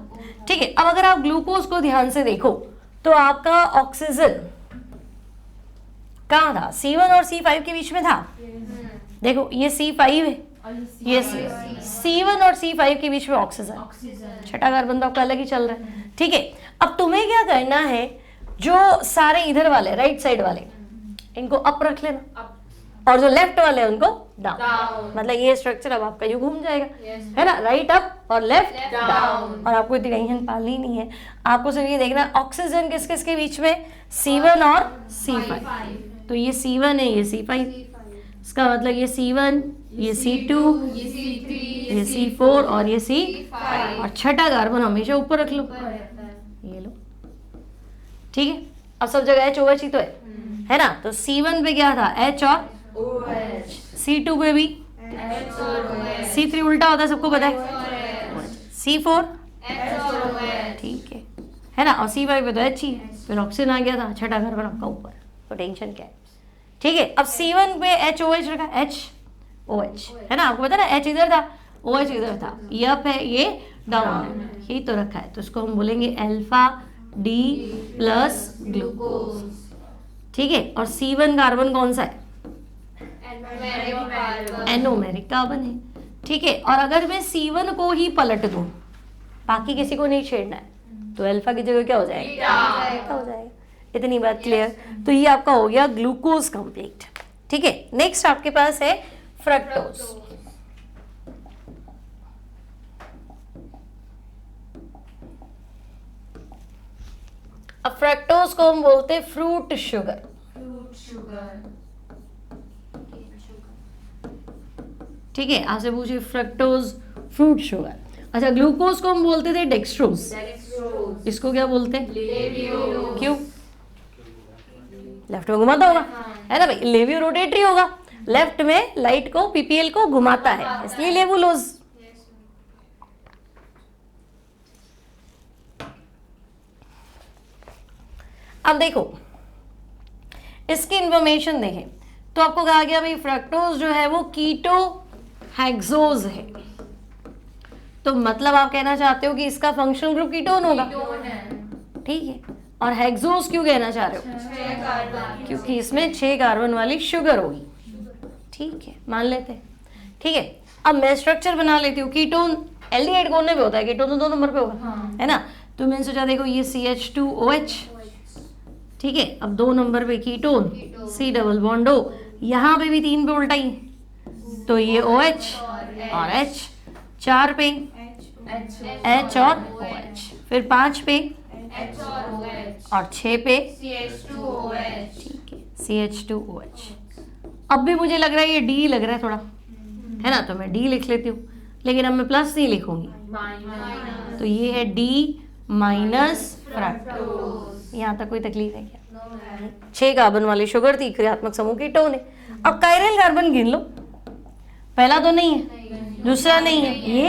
ठीक है, अब अगर आप ग्लूकोज को ध्यान से देखो तो आपका ऑक्सीजन कहाँ था? C1 और C5 के बीच में था। देखो ये C5 है, ये C1 और C5 के बीच में ऑक्सीजन, छठा कार्बन तो आपका अलग ही चल रहा है। ठीक है, अब तुम्हें क्या करना है, जो सारे इधर वाले राइट साइड वाले इनको अप रख लेना, और जो लेफ्ट वाले हैं उनको डाउन। मतलब ये स्ट्रक्चर अब आपका यूं घूम जाएगा, है ना, राइट अप और लेफ्ट डाउन। और आपको इतनी टेंशन पालनी नहीं है, आपको सिर्फ ये देखना ऑक्सीजन किस किस के बीच में, C1 और C5। तो ये C1 है, ये C5, इसका मतलब ये C1, ये C2, ये C4 और ये C5, और छठा कार्बन हमेशा ऊपर रख लो, ये लो। ठीक है, अब सब जगह HOH ही तो है ना, तो C1 पे क्या था, H और C2 पे भी C3 उल्टा होता है, सबको पता है, C4, ठीक है ना, और C5 पे तो H ही है, फिर ऑक्सीजन आ गया था, छठा कार्बन आपका ऊपर, तो टेंशन क्या है। ठीक है, अब C1 पे HOH रखा, HOH है ना, आपको पता है ना, H इधर था, OH इधर था, ये अप है, ये डाउन है, यही तो रखा है, तो इसको हम बोलेंगे अल्फा D प्लस ग्लूकोज। ठीक है, और C1 कार्बन कौन सा है, एनोमेरिक कार्बन है। ठीक है, और अगर मैं C1 को ही पलट दूं, बाकी किसी को नहीं छेड़ना है, तो अल्फा की जगह क्या हो जाएगा, बीटा हो जाएगा। इतनी बात क्लियर। तो ये आपका हो गया ग्लूकोज कंप्लीट। ठीक है, नेक्स्ट आपके पास है फ्रक्टोज। अब फ्रक्टोज को हम बोलते हैं फ्रूट शुगर। ठीक है, आपसे पूछिए फ्रक्टोज फ्रूट शुगर। अच्छा, ग्लूकोज को हम बोलते थे डेक्सट्रोज, इसको क्या बोलते हैं, क्यों, लेफ्ट में घुमाता होगा, है ना भाई, लेवियो रोटेटरी होगा, लेफ्ट में लाइट को पीपीएल को घुमाता है, इसलिए लेवुलोज। अब देखो इसकी इंफॉर्मेशन देखें तो आपको कहा गया भाई फ्रक्टोज जो है वो कीटो हेक्सोज है, तो मतलब आप कहना चाहते हो कि इसका फंक्शनल ग्रुप कीटोन होगा। ठीक है, और हेक्सोज क्यों कहना चाह रहे हो, क्योंकि इसमें 6 कार्बन वाली शुगर होगी। ठीक है, मान लेते हैं। ठीक है, अब मैं स्ट्रक्चर बना लेती हूँ। कीटोन एल्डिहाइड कौन पे होता है, कीटोन तो 2 नंबर पे होगा, है ना, तो मैंने सोचा देखो ये CH2OH। ठीक है, अब 2 नंबर पे ketone, C double bond O, यहाँ पे भी 3 पे उल्टा ही, तो ये OH और H, 4 पे H और OH, फिर 5 पे और 6 पे ठीक है CH2OH। अब भी मुझे लग रहा है ये D लग रहा है थोड़ा, है ना, तो मैं D लिख लेती हूँ, लेकिन अब मैं प्लस नहीं लिखूंगी, तो ये है D माइनस फ्रक्टोज। यहाँ तक कोई तकलीफ है क्या? 6 कार्बन वाली शुगर थी, क्रियात्मक समूह कीटोन है। अब कायरल कार्बन गिन लो, पहला तो नहीं है, दूसरा नहीं है, ये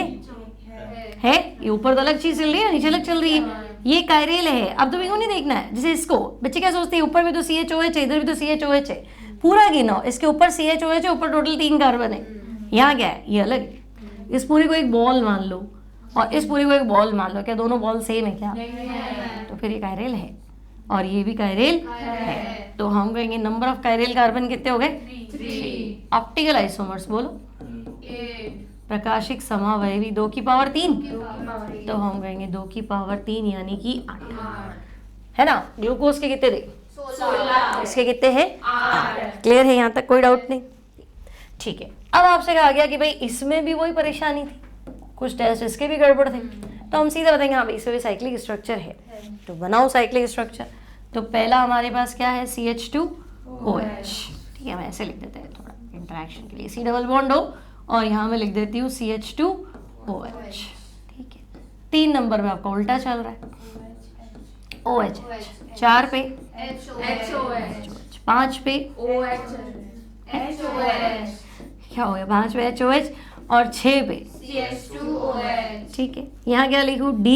है, ये ऊपर तो अलग चीज चल रही है, नीचे अलग चल रही है, ये कायरेल है। अब तो नहीं देखना है, जैसे इसको बच्चे क्या सोचते हैं, ऊपर भी तो CHOH है, इधर भी तो CHOH है, पूरा गिनो, इसके ऊपर CHOH है, ऊपर टोटल 3 कार्बन है, यहाँ क्या है, ये अलग है। इस पूरे को एक बॉल मान लो और इस पूरे को एक बॉल मान लो, क्या दोनों बॉल सेम है क्या? तो फिर ये कायरेल है और ये भी कायरेल है, तो हम कहेंगे नंबर ऑफ कायरेल कार्बन कितने हो गए? 3। ऑप्टिकल आइसोमर्स बोलो, प्रकाशिक समावयवी 2 की पावर 3, तो हम कहेंगे 2 की पावर 3 यानी कि 8, है ना। ग्लूकोज के कितने थे? 16। इसके कितने हैं? 8। क्लियर है, यहाँ तक कोई डाउट नहीं? ठीक है, अब आपसे कहा गया कि भाई इसमें भी वही परेशानी थी, कुछ टेस्ट इसके भी गड़बड़ थे, तो हम सीधा बताएंगे हाँ भाई इसमें भी साइक्लिक स्ट्रक्चर है, तो बनाओ साइक्लिक स्ट्रक्चर। तो पहला हमारे पास क्या है? CH2OH। ठीक है, मैं ऐसे लिख देते हैं थोड़ा इंटरेक्शन के लिए, C डबल बॉन्ड O और यहाँ मैं लिख देती हूँ CH2OH। ठीक है, 3 नंबर पे आपका उल्टा चल रहा है, OH, 4 पे HOH, 5 पे क्या हो गया, 5 पे HOH और 6 पे CH2OH। ठीक है, यहाँ क्या लिखूँ? D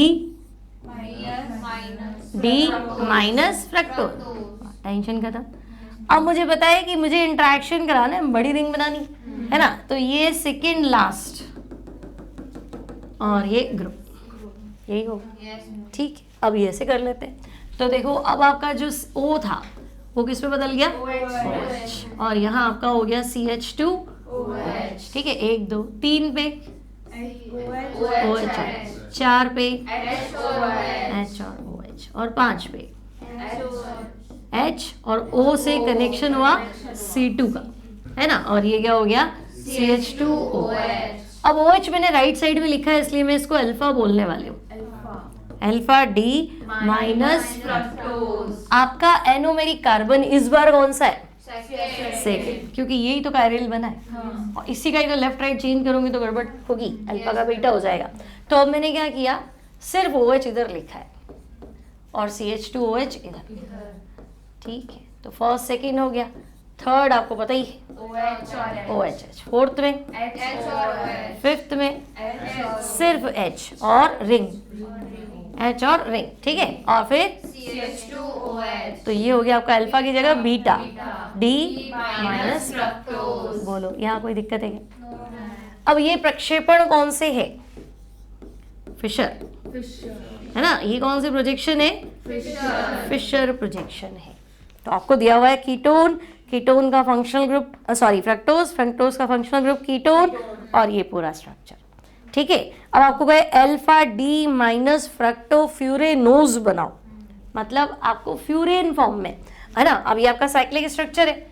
D minus fructose, tension खत्म। अब मुझे पता है कि मुझे इंटरेक्शन कराना है, बड़ी रिंग बनानी है ना, तो ये सेकेंड लास्ट और ये ग्रुप, यही होगा। ठीक है, अब ये ऐसे कर लेते हैं। तो देखो अब आपका जो O था वो किस पे बदल गया, OH, और यहाँ आपका हो गया CH2 OH। ठीक है, 1 2 3 पे OH, 4 पे H और OH, और 5 पे H और O से कनेक्शन हुआ C2 का, है ना, और ये क्या हो गया CH2OH। अब OH मैंने राइट साइड में लिखा है इसलिए मैं इसको अल्फा बोलने वाली हूँ, अल्फा डी माइनस फ्रक्टोज। आपका एनोमेरिक कार्बन इस बार कौन सा है, सेकेंड, क्योंकि यही तो कायरल बना है। और इसी का ही तो लेफ्ट राइट चेंज करूंगी तो गड़बड़ होगी, अल्फा का बीटा हो जाएगा। तो अब मैंने क्या किया, सिर्फ OH इधर लिखा है और CH2OH इधर। ठीक है, तो फर्स्ट सेकेंड हो गया, थर्ड आपको पता ही है OH, फोर्थ में फिफ्थ में सिर्फ H और रिंग, H और रिंग। ठीक है, और फिर CH2OH, तो ये हो गया आपका अल्फा की जगह बीटा, D माइनस फ्रक्टोज। बोलो यहाँ कोई दिक्कत है क्या? अब ये प्रक्षेपण कौन से है, फिशर है ना, ये कौन से प्रोजेक्शन है, फिशर प्रोजेक्शन है। तो आपको दिया हुआ है कीटोन, कीटोन का functional group, sorry fructose, fructose का फंक्शनल ग्रुप कीटोन, और ये पूरा स्ट्रक्चर। ठीक है, अब आपको कहे अल्फा डी माइनस फ्रक्टोफ्यूरेनोज बनाओ, मतलब आपको फ्यूरेन फॉर्म में, है ना। अब ये आपका साइक्लिक स्ट्रक्चर है,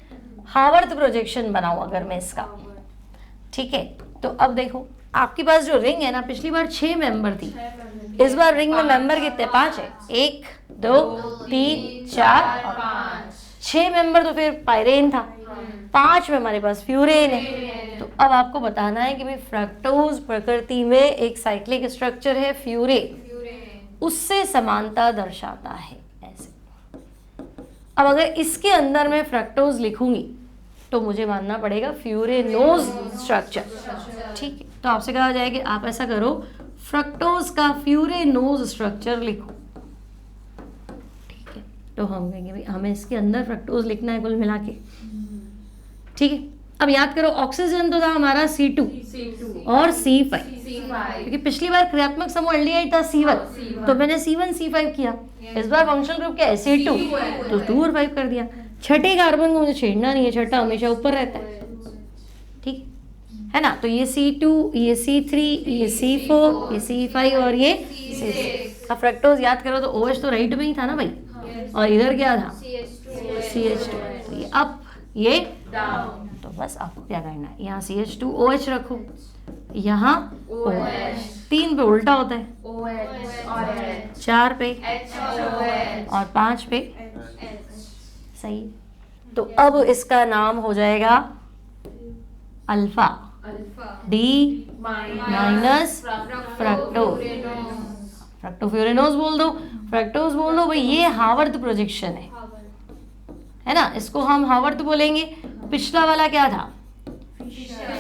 हावर्थ प्रोजेक्शन बनाओ अगर मैं इसका। ठीक है, तो अब देखो आपके पास जो रिंग है ना, पिछली बार 6 मेंबर थी, इस बार रिंग में मेंबर कितने, 5 है, 1 2 3 4 और 6 मेंबर, तो फिर पायरेन था, 5 में हमारे पास फ्यूरेन है। तो अब आपको बताना है कि भाई फ्रक्टोज प्रकृति में एक साइक्लिक स्ट्रक्चर है, फ्यूरेन उससे समानता दर्शाता है ऐसे। अब अगर इसके अंदर मैं फ्रक्टोज लिखूंगी तो मुझे मानना पड़ेगा फ्यूरेनोज स्ट्रक्चर। ठीक है, तो आपसे कहा जाए कि आप ऐसा करो, फ्रक्टोज का फ्यूरेनोज स्ट्रक्चर लिखो। ठीक है, तो हम कहेंगे भाई हमें इसके अंदर फ्रक्टोज लिखना है कुल मिला के। ठीक है, अब याद करो ऑक्सीजन तो था हमारा C2 और C5, क्योंकि पिछली बार क्रियात्मक समूह एल्डिहाइड था C1, तो मैंने C1 C5 किया। इस बार फंक्शनल ग्रुप क्या है, C2, तो 2 और 5 कर दिया। छठे कार्बन को मुझे छेड़ना नहीं है, छठा हमेशा ऊपर रहता है। ठीक है ना, तो ये C2, ये C3, ये C4, ये C5 और ये C6। अब फ्रक्टोज याद करो तो OH तो राइट में ही था ना भाई, और इधर क्या था CH2, तो ये अप ये डाउन। तो बस आपको क्या करना है, यहाँ CH2OH रखो, यहाँ OH, 3 पे उल्टा होता है, 4 पे और 5 पे, सही। तो अब इसका नाम हो जाएगा अल्फा डी माइनस फ्रक्टोफ्यूरेनोज बोल दो, फ्रक्टोज बोल दो भाई, ये हावर्थ प्रोजेक्शन है ना, इसको हम हावर्थ बोलेंगे। पिछला वाला क्या था,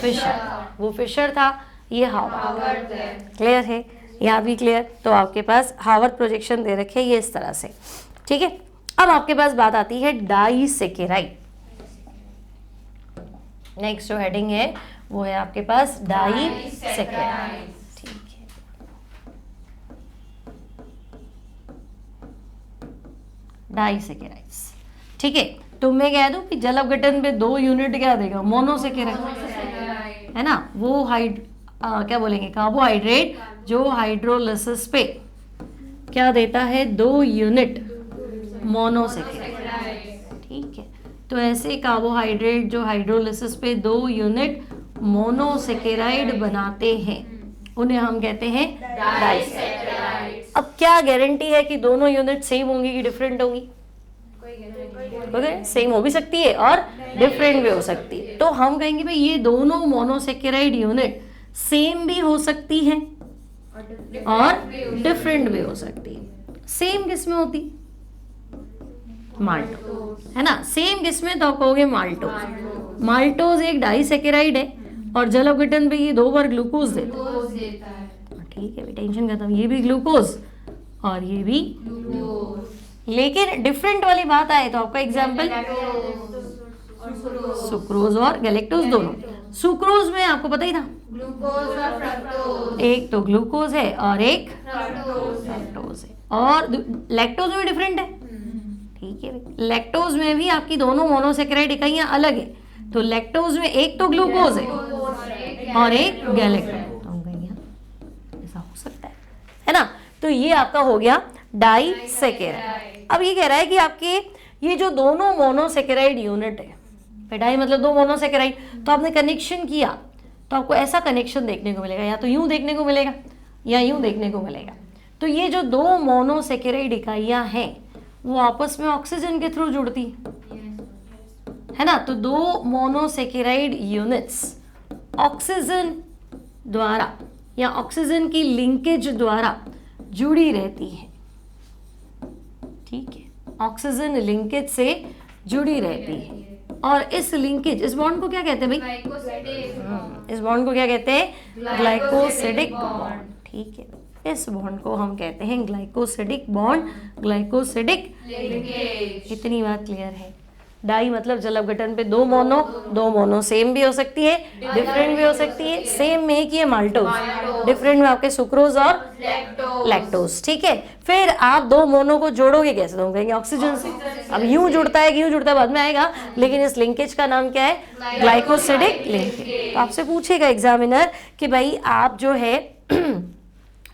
फिशर, वो फिशर था, ये हावर्थ। क्लियर है, यहाँ भी क्लियर। तो आपके पास हावर्थ प्रोजेक्शन दे रखे ये इस तरह से। ठीक है, अब आपके पास बात आती है डाइसेकेराइड। नेक्स्ट जो हेडिंग है वो है आपके पास डाइसेकेराइड। ठीक है, डाइसेकेराइड्स। ठीक है, तो मैं कह दूं कि जल अपघटन पे 2 यूनिट क्या देगा, मोनोसेकेराइड, है ना। वो क्या बोलेंगे, कार्बोहाइड्रेट जो हाइड्रोलिसिस पे क्या देता है, 2 यूनिट मोनोसेकेराइड। ठीक है, तो ऐसे कार्बोहाइड्रेट जो हाइड्रोलिसिस पे 2 यूनिट मोनोसेकेराइड बनाते हैं उन्हें हम कहते हैं डाइसेकेराइड। अब क्या गारंटी है कि दोनों यूनिट सेम होंगी कि डिफरेंट होंगी, सेम हो भी सकती है और डिफरेंट भी हो सकती है। तो हम कहेंगे भाई ये दोनों मोनोसेकेराइड यूनिट सेम भी हो सकती है और डिफरेंट भी हो सकती है। सेम किसमें होती, माल्टोज, है ना। सेम किसमें, तो कहोगे माल्टोज। माल्टोज एक डाइसेकेराइड है और जल अपघटन पे ये 2 बार ग्लूकोज देता है। ठीक है, टेंशन खत्म। ये भी ग्लूकोज और ये भी ग्लूकोज। लेकिन डिफरेंट वाली बात आए तो आपका एग्जाम्पल सुक्रोज और गैलेक्टोज दोनों। सुक्रोज में आपको पता ही था ग्लूकोज और फ्रक्टोज, एक तो ग्लूकोज है और एक फ्रक्टोज है। लैक्टोज है, और लैक्टोज में भी डिफरेंट है। ठीक है, लैक्टोज में भी आपकी दोनों मोनोसेकेराइड इकाइयां अलग है, तो लैक्टोज में एक तो ग्लूकोज है और एक गैलेक्टोज, तो हम कहेंगे ऐसा हो सकता है ना। तो ये आपका हो गया डाइसेकेराइड। अब ये कह रहा है कि आपके ये जो दोनों मोनोसेकेराइड यूनिट है, डाई मतलब दो मोनोसेकेराइड, तो आपने कनेक्शन किया तो आपको ऐसा कनेक्शन देखने को मिलेगा, या तो यूं देखने को मिलेगा या यूं देखने को मिलेगा। तो ये जो दो मोनोसेकेराइड इकाइयां हैं वो आपस में ऑक्सीजन के थ्रू जुड़ती है ना। तो दो मोनोसेकेराइड यूनिट्स ऑक्सीजन द्वारा या ऑक्सीजन की लिंकेज द्वारा जुड़ी रहती है। ठीक है, ऑक्सीजन लिंकेज से जुड़ी रहती है, और इस लिंकेज, इस बॉन्ड को क्या कहते हैं भाई? इस बॉन्ड को क्या कहते हैं? Glycosidic bond. ठीक है, इस बॉन्ड को हम कहते हैं ग्लाइकोसिडिक बॉन्ड, ग्लाइकोसिडिक लिंकेज। इतनी बात क्लियर है। डाई मतलब जल अपघटन पे दो मोनो सेम भी हो सकती है, डिफरेंट भी हो सकती है। सेम में एक ही है माल्टोज, डिफरेंट में आपके सुक्रोज और लैक्टोज। ठीक है, फिर आप दो मोनो को जोड़ोगे कैसे? तो हम कहेंगे ऑक्सीजन से। अब यूं जुड़ता है कि यूं जुड़ता है बाद में आएगा, लेकिन इस लिंकेज का नाम क्या है? Glycosidic linkage. तो आपसे पूछेगा एग्जामिनर कि भाई आप जो है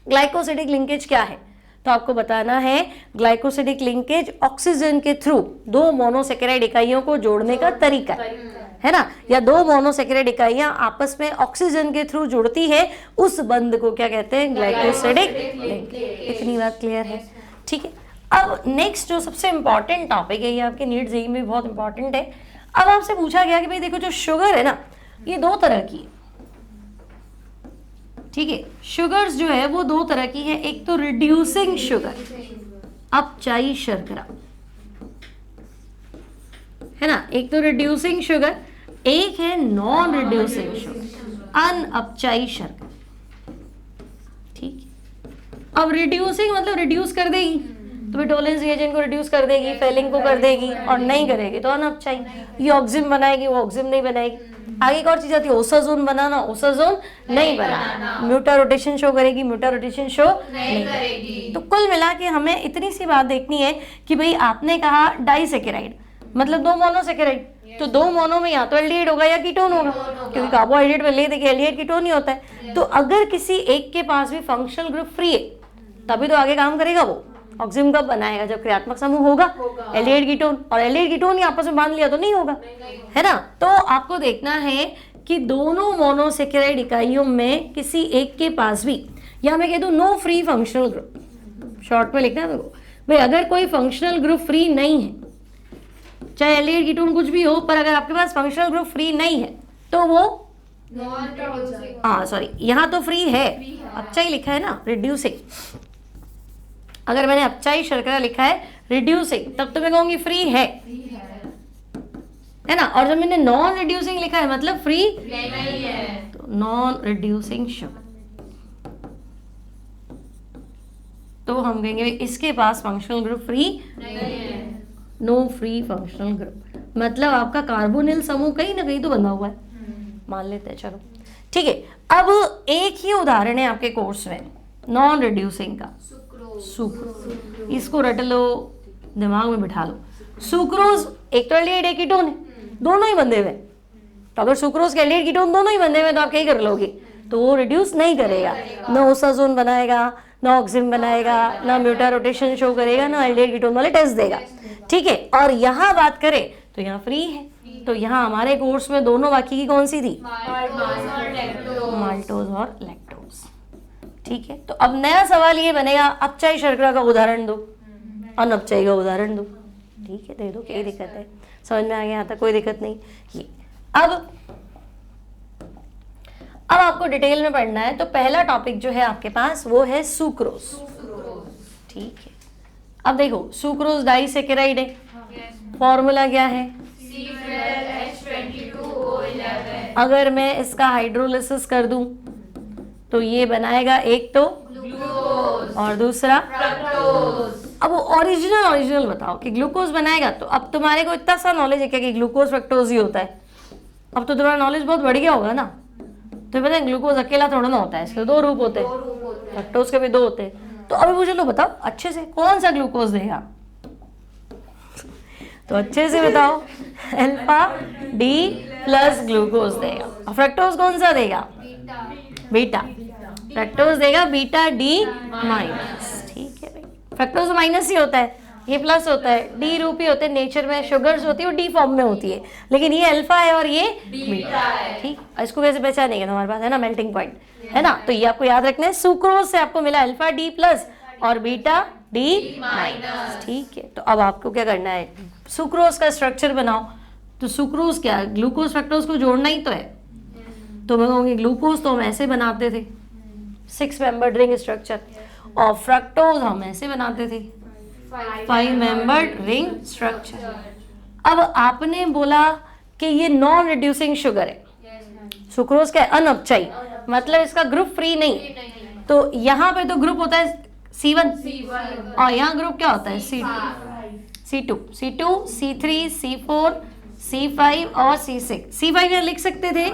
ग्लाइकोसिडिक लिंकेज क्या है, तो आपको बताना है ग्लाइकोसिडिक लिंकेज ऑक्सीजन के थ्रू दो मोनोसेकेराइड इकाइयों को जोड़ने का तरीका है ना, या दो मोनोसेकेराइड इकाइयां आपस में ऑक्सीजन के थ्रू जुड़ती है, उस बंध को क्या कहते हैं? Glycosidic linkage. इतनी बात क्लियर है। ठीक है, अब नेक्स्ट जो सबसे इंपॉर्टेंट टॉपिक है, ये आपके नीट जेईई में बहुत इंपॉर्टेंट है। अब आपसे पूछा गया कि भाई देखो जो शुगर है ना, ये दो तरह की है। ठीक है, शुगर्स जो है वो दो तरह की है, एक तो रिड्यूसिंग शुगर, अपचाई शर्करा है ना, एक तो रिड्यूसिंग शुगर, एक है नॉन रिड्यूसिंग शुगर, अनअपचाई शर्करा। ठीक है, अब रिड्यूसिंग मतलब रिड्यूस कर देगी, तो टोलेंस रिएजेंट को रिड्यूस कर देगी, फेलिंग को कर देगी, और नहीं करेगी तो अनअपचाई। ये ऑक्सिम बनाएगी, वो ऑक्सिम नहीं बनाएगी। आगे एक और चीज आती है ओसाजोन बनाना, ओसाजोन नहीं बनाना। म्यूटा रोटेशन शो करेगी, म्यूटा रोटेशन शो नहीं करेगी। तो कुल मिला के हमें इतनी सी बात देखनी है कि भाई आपने कहा डाइसेकेराइड मतलब दो मोनोसेकेराइड, तो दो मोनो में या तो एल्डिहाइड होगा या कीटोन होगा, क्योंकि कार्बोहाइड्रेट में ले देखिए एल्डिहाइड कीटोन ही होता है। तो अगर किसी एक के पास भी फंक्शनल ग्रुप फ्री है तभी तो आगे काम करेगा वो। ऑक्सिजन कब बनाएगा? जब क्रियात्मक समूह होगा, एल्डिहाइड कीटोन, और एल्डिहाइड कीटोन ही आपस में बांध लिया तो नहीं होगा, है ना। तो आपको देखना है कि दोनों मोनोसेकेराइड इकाइयों में किसी एक के पास भी, या मैं कह दूं no free functional group, short में लिखना है मेरे को भाई, अगर कोई फंक्शनल ग्रुप फ्री नहीं है, चाहे एल्डिहाइड कीटोन कुछ भी हो, पर अगर आपके पास फंक्शनल ग्रुप फ्री नहीं है तो वो सॉरी यहाँ तो फ्री है, अपचाई लिखा है ना, रिड्यूसिंग। अगर मैंने अपचाई शर्करा लिखा है रिड्यूसिंग, तब तो मैं कहूंगी फ्री है ना। और जब मैंने नॉन रिड्यूसिंग लिखा है मतलब फ्री नहीं है, तो नॉन रिड्यूसिंग शुगर, तो हम कहेंगे इसके पास फंक्शनल ग्रुप फ्री नहीं है, नो फ्री फंक्शनल ग्रुप। मतलब आपका कार्बोनिल समूह कहीं ना कहीं तो बंधा हुआ है, मान लेते हैं। चलो ठीक है, अब एक ही उदाहरण है आपके कोर्स में नॉन रिड्यूसिंग का, सुक्रोज। इसको रट लो, दिमाग में बिठा लो। सुक्रोज एक तो एल्डिहाइड एक कीटोन है, दोनों ही बंधे हुए। तो अगर सुक्रोज के एल्डिहाइड कीटोन दोनों ही बंधे हुए तो आप क्या कर लोगे? तो वो रिड्यूस नहीं करेगा, ना ओसाजोन बनाएगा, ना ऑक्सिम बनाएगा, ना म्यूटा रोटेशन शो करेगा, ना एल्डिहाइड कीटोन वाले टेस्ट देगा। ठीक है, और यहाँ बात करें तो यहाँ फ्री है। तो यहाँ हमारे कोर्स में दोनों बाकी की कौन सी थी? माल्टोज और लैक्टोज। ठीक है, तो अब नया सवाल ये बनेगा, अपचाई शर्करा का उदाहरण दो, अनअपचाई का उदाहरण दो। ठीक है, दे दो, क्या दिक्कत है? समझ में आ गया यहाँ तक? कोई दिक्कत नहीं। ये अब आपको डिटेल में पढ़ना है, तो पहला टॉपिक जो है आपके पास वो है सुक्रोज। ठीक है, अब देखो सुक्रोज डाइसेकेराइड है, फॉर्मूला क्या है? अगर मैं इसका हाइड्रोलिसिस कर दूं तो ये बनाएगा एक तो ग्लूकोज और दूसरा फ्रक्टोज। अब वो ओरिजिनल बताओ कि ग्लूकोज बनाएगा, तो अब तुम्हारे को इतना सा नॉलेज है क्या कि ग्लूकोज फ्रक्टोज ही होता है। अब तो तुम्हारा नॉलेज बहुत बढ़ गया होगा ना, तो पता है ग्लूकोज अकेला थोड़ा ना होता है, इसके 2 रूप होते हैं, फ्रक्टोज के भी 2 होते हैं। तो अभी मुझे लो बताओ अच्छे से कौन सा ग्लूकोज देगा, तो अच्छे से बताओ अल्फा डी प्लस ग्लूकोज देगा। और फ्रक्टोज कौन सा देगा, बीटा। फ्रक्टोज देगा बीटा डी माइनस, ठीक है भाई। फ्रक्टोज माइनस ही होता है, ये प्लस होता है, डी रूप ही होते हैं नेचर में, शुगर्स होती है वो डी फॉर्म में होती है, लेकिन ये अल्फा है और ये बीटा है, ठीक। इसको कैसे पहचानेंगे, हमारे पास है ना मेल्टिंग पॉइंट, है ना, तो ये आपको याद रखना है। सुक्रोज से आपको मिला अल्फा डी प्लस और बीटा डी माइनस, ठीक है। तो अब आपको क्या करना है, सुक्रोज का स्ट्रक्चर बनाओ। तो सुक्रोज क्या है, ग्लूकोज फ्रक्टोज को जोड़ना ही तो है। तो मैं कहूँगी ग्लूकोज तो हम ऐसे बनाते थे 6 मेंबर्ड रिंग स्ट्रक्चर, और फ्रक्टोज हम ऐसे बनाते थे 5 मेंबर्ड रिंग स्ट्रक्चर। अब आपने बोला कि ये नॉन रिड्यूसिंग शुगर है, सुक्रोज का अनअपचाई, मतलब इसका ग्रुप फ्री नहीं, तो यहाँ पे तो ग्रुप होता है C1 और यहाँ ग्रुप क्या होता है C2, C3, C4, C5 और C6। C5 यहाँ लिख सकते थे,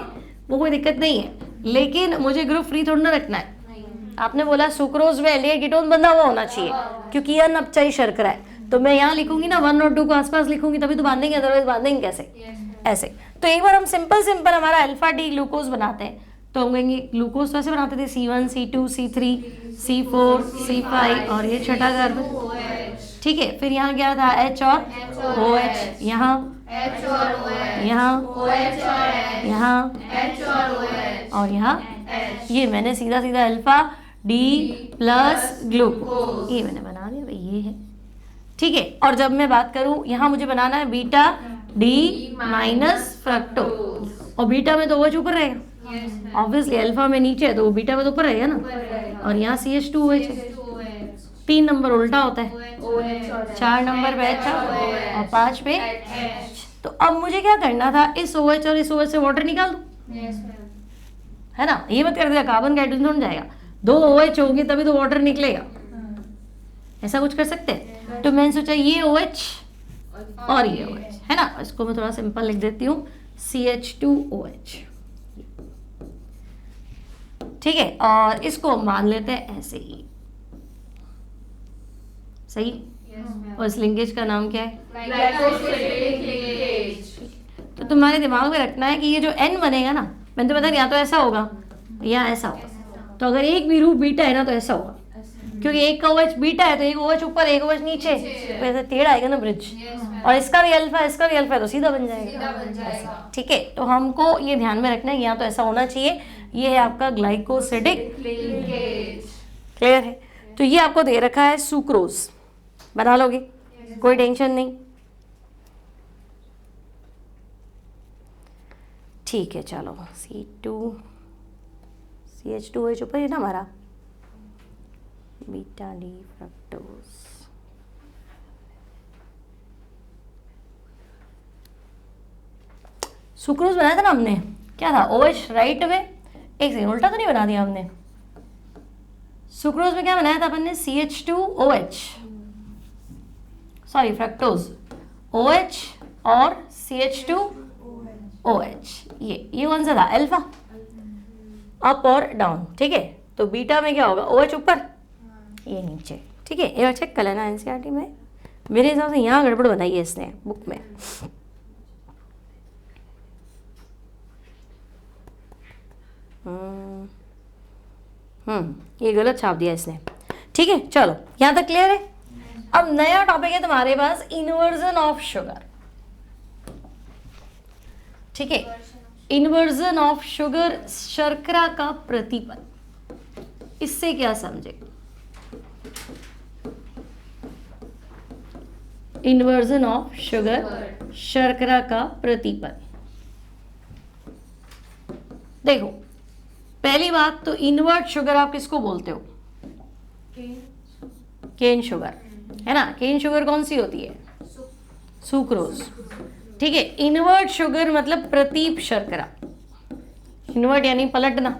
वो कोई दिक्कत नहीं है, लेकिन मुझे ग्रुप फ्री थोड़ा ना रखना है। आपने बोला सुक्रोज में एल्डिहाइड कीटोन बंधा हुआ होना चाहिए, क्योंकि यह अनअपचाई शर्करा है, तो मैं यहाँ लिखूंगी ना 1 और 2 को आसपास लिखूंगी, तभी तो बांधेंगे, अदरवाइज बांधेंगे कैसे, ऐसे। तो एक बार हम सिंपल हमारा अल्फा डी ग्लूकोज बनाते हैं, तो हम कहेंगे ग्लूकोज तो ऐसे बनाते थे C1, C2, C3, C4, C5 और ये छठा कार्बन, ठीक है। फिर यहाँ क्या था H और OH, यहाँ यहाँ और यहाँ, ये मैंने सीधा अल्फा डी प्लस ग्लूकोज ये मैंने बना दिया भाई, ये है, ठीक है। और जब मैं बात करूं यहाँ मुझे बनाना है बीटा डी माइनस फ्रक्टोज, और बीटा में तो OH ऊपर रहेगा ऑब्वियसली, अल्फा में नीचे है तो वो बीटा में तो ऊपर रहेगा ना, और यहाँ CH2OH है, 3 नंबर उल्टा होता है, 4 नंबर पे H और 5 पे H। तो अब मुझे क्या करना था, इस OH और इस OH से वाटर निकाल दूं, है ना, ये मत कर दिया कार्बन का हाइड्रोजन उड़ जाएगा, 2 OH होंगे तभी तो वाटर निकलेगा, ऐसा कुछ कर सकते हैं। तो मैंने सोचा ये OH और ये OH, है ना, इसको मैं थोड़ा सिंपल लिख देती हूँ CH2OH, ठीक है। और इसको मान लेते हैं ऐसे ही, सही। और इस लिंकेज का नाम क्या है, तो तुम्हारे दिमाग में रखना है कि ये जो N बनेगा ना, मैंने तो बता या तो ऐसा होगा या ऐसा होगा, तो अगर एक भी रूप बीटा है ना तो ऐसा होगा, क्योंकि एक का OH बीटा है तो एक OH ऊपर एक OH नीचे, तो ऐसे टेढ़ा आएगा ना ब्रिज, और इसका भी अल्फा इसका भी अल्फा है तो सीधा बन जाएगा, ठीक है। तो हमको ये ध्यान में रखना है यहाँ तो ऐसा होना चाहिए, ये है आपका ग्लाइकोसिडिक लिंकेज, क्लियर है। तो ये आपको दे रखा है सुक्रोज, बना लोगे, कोई टेंशन नहीं, ठीक है। चलो CH2OH ऊपर है ना हमारा, बीटा डी फ्रक्टोज, सुक्रोज बनाया था ना हमने, क्या था OH राइट में, एक सेकंड उल्टा तो नहीं बना दिया हमने, सुक्रोज में क्या बनाया था अपन ने CH2OH, सॉरी फ्रक्टोज, OH और CH2OH, ये कौन सा था अल्फा, अप और डाउन, ठीक है। तो बीटा में क्या होगा OH ऊपर ये नीचे, ठीक है। ये चेक कर लेना NCERT में, मेरे हिसाब से यहाँ गड़बड़ बनाई है इसने बुक में, ये गलत छाप दिया इसने, ठीक है। चलो यहाँ तक क्लियर है। अब नया टॉपिक है तुम्हारे पास इन्वर्जन ऑफ शुगर, ठीक है। इन्वर्जन ऑफ शुगर, शर्करा का प्रतिपन, इससे क्या समझे, इन्वर्जन ऑफ शुगर, शर्करा का प्रतिपन। देखो पहली बात तो इन्वर्ट शुगर आप किसको बोलते हो, केन शुगर, है ना। केन शुगर कौन सी होती है, सुक्रोज, ठीक है। इन्वर्ट शुगर मतलब प्रतीप शर्करा, इन्वर्ट यानी पलटना,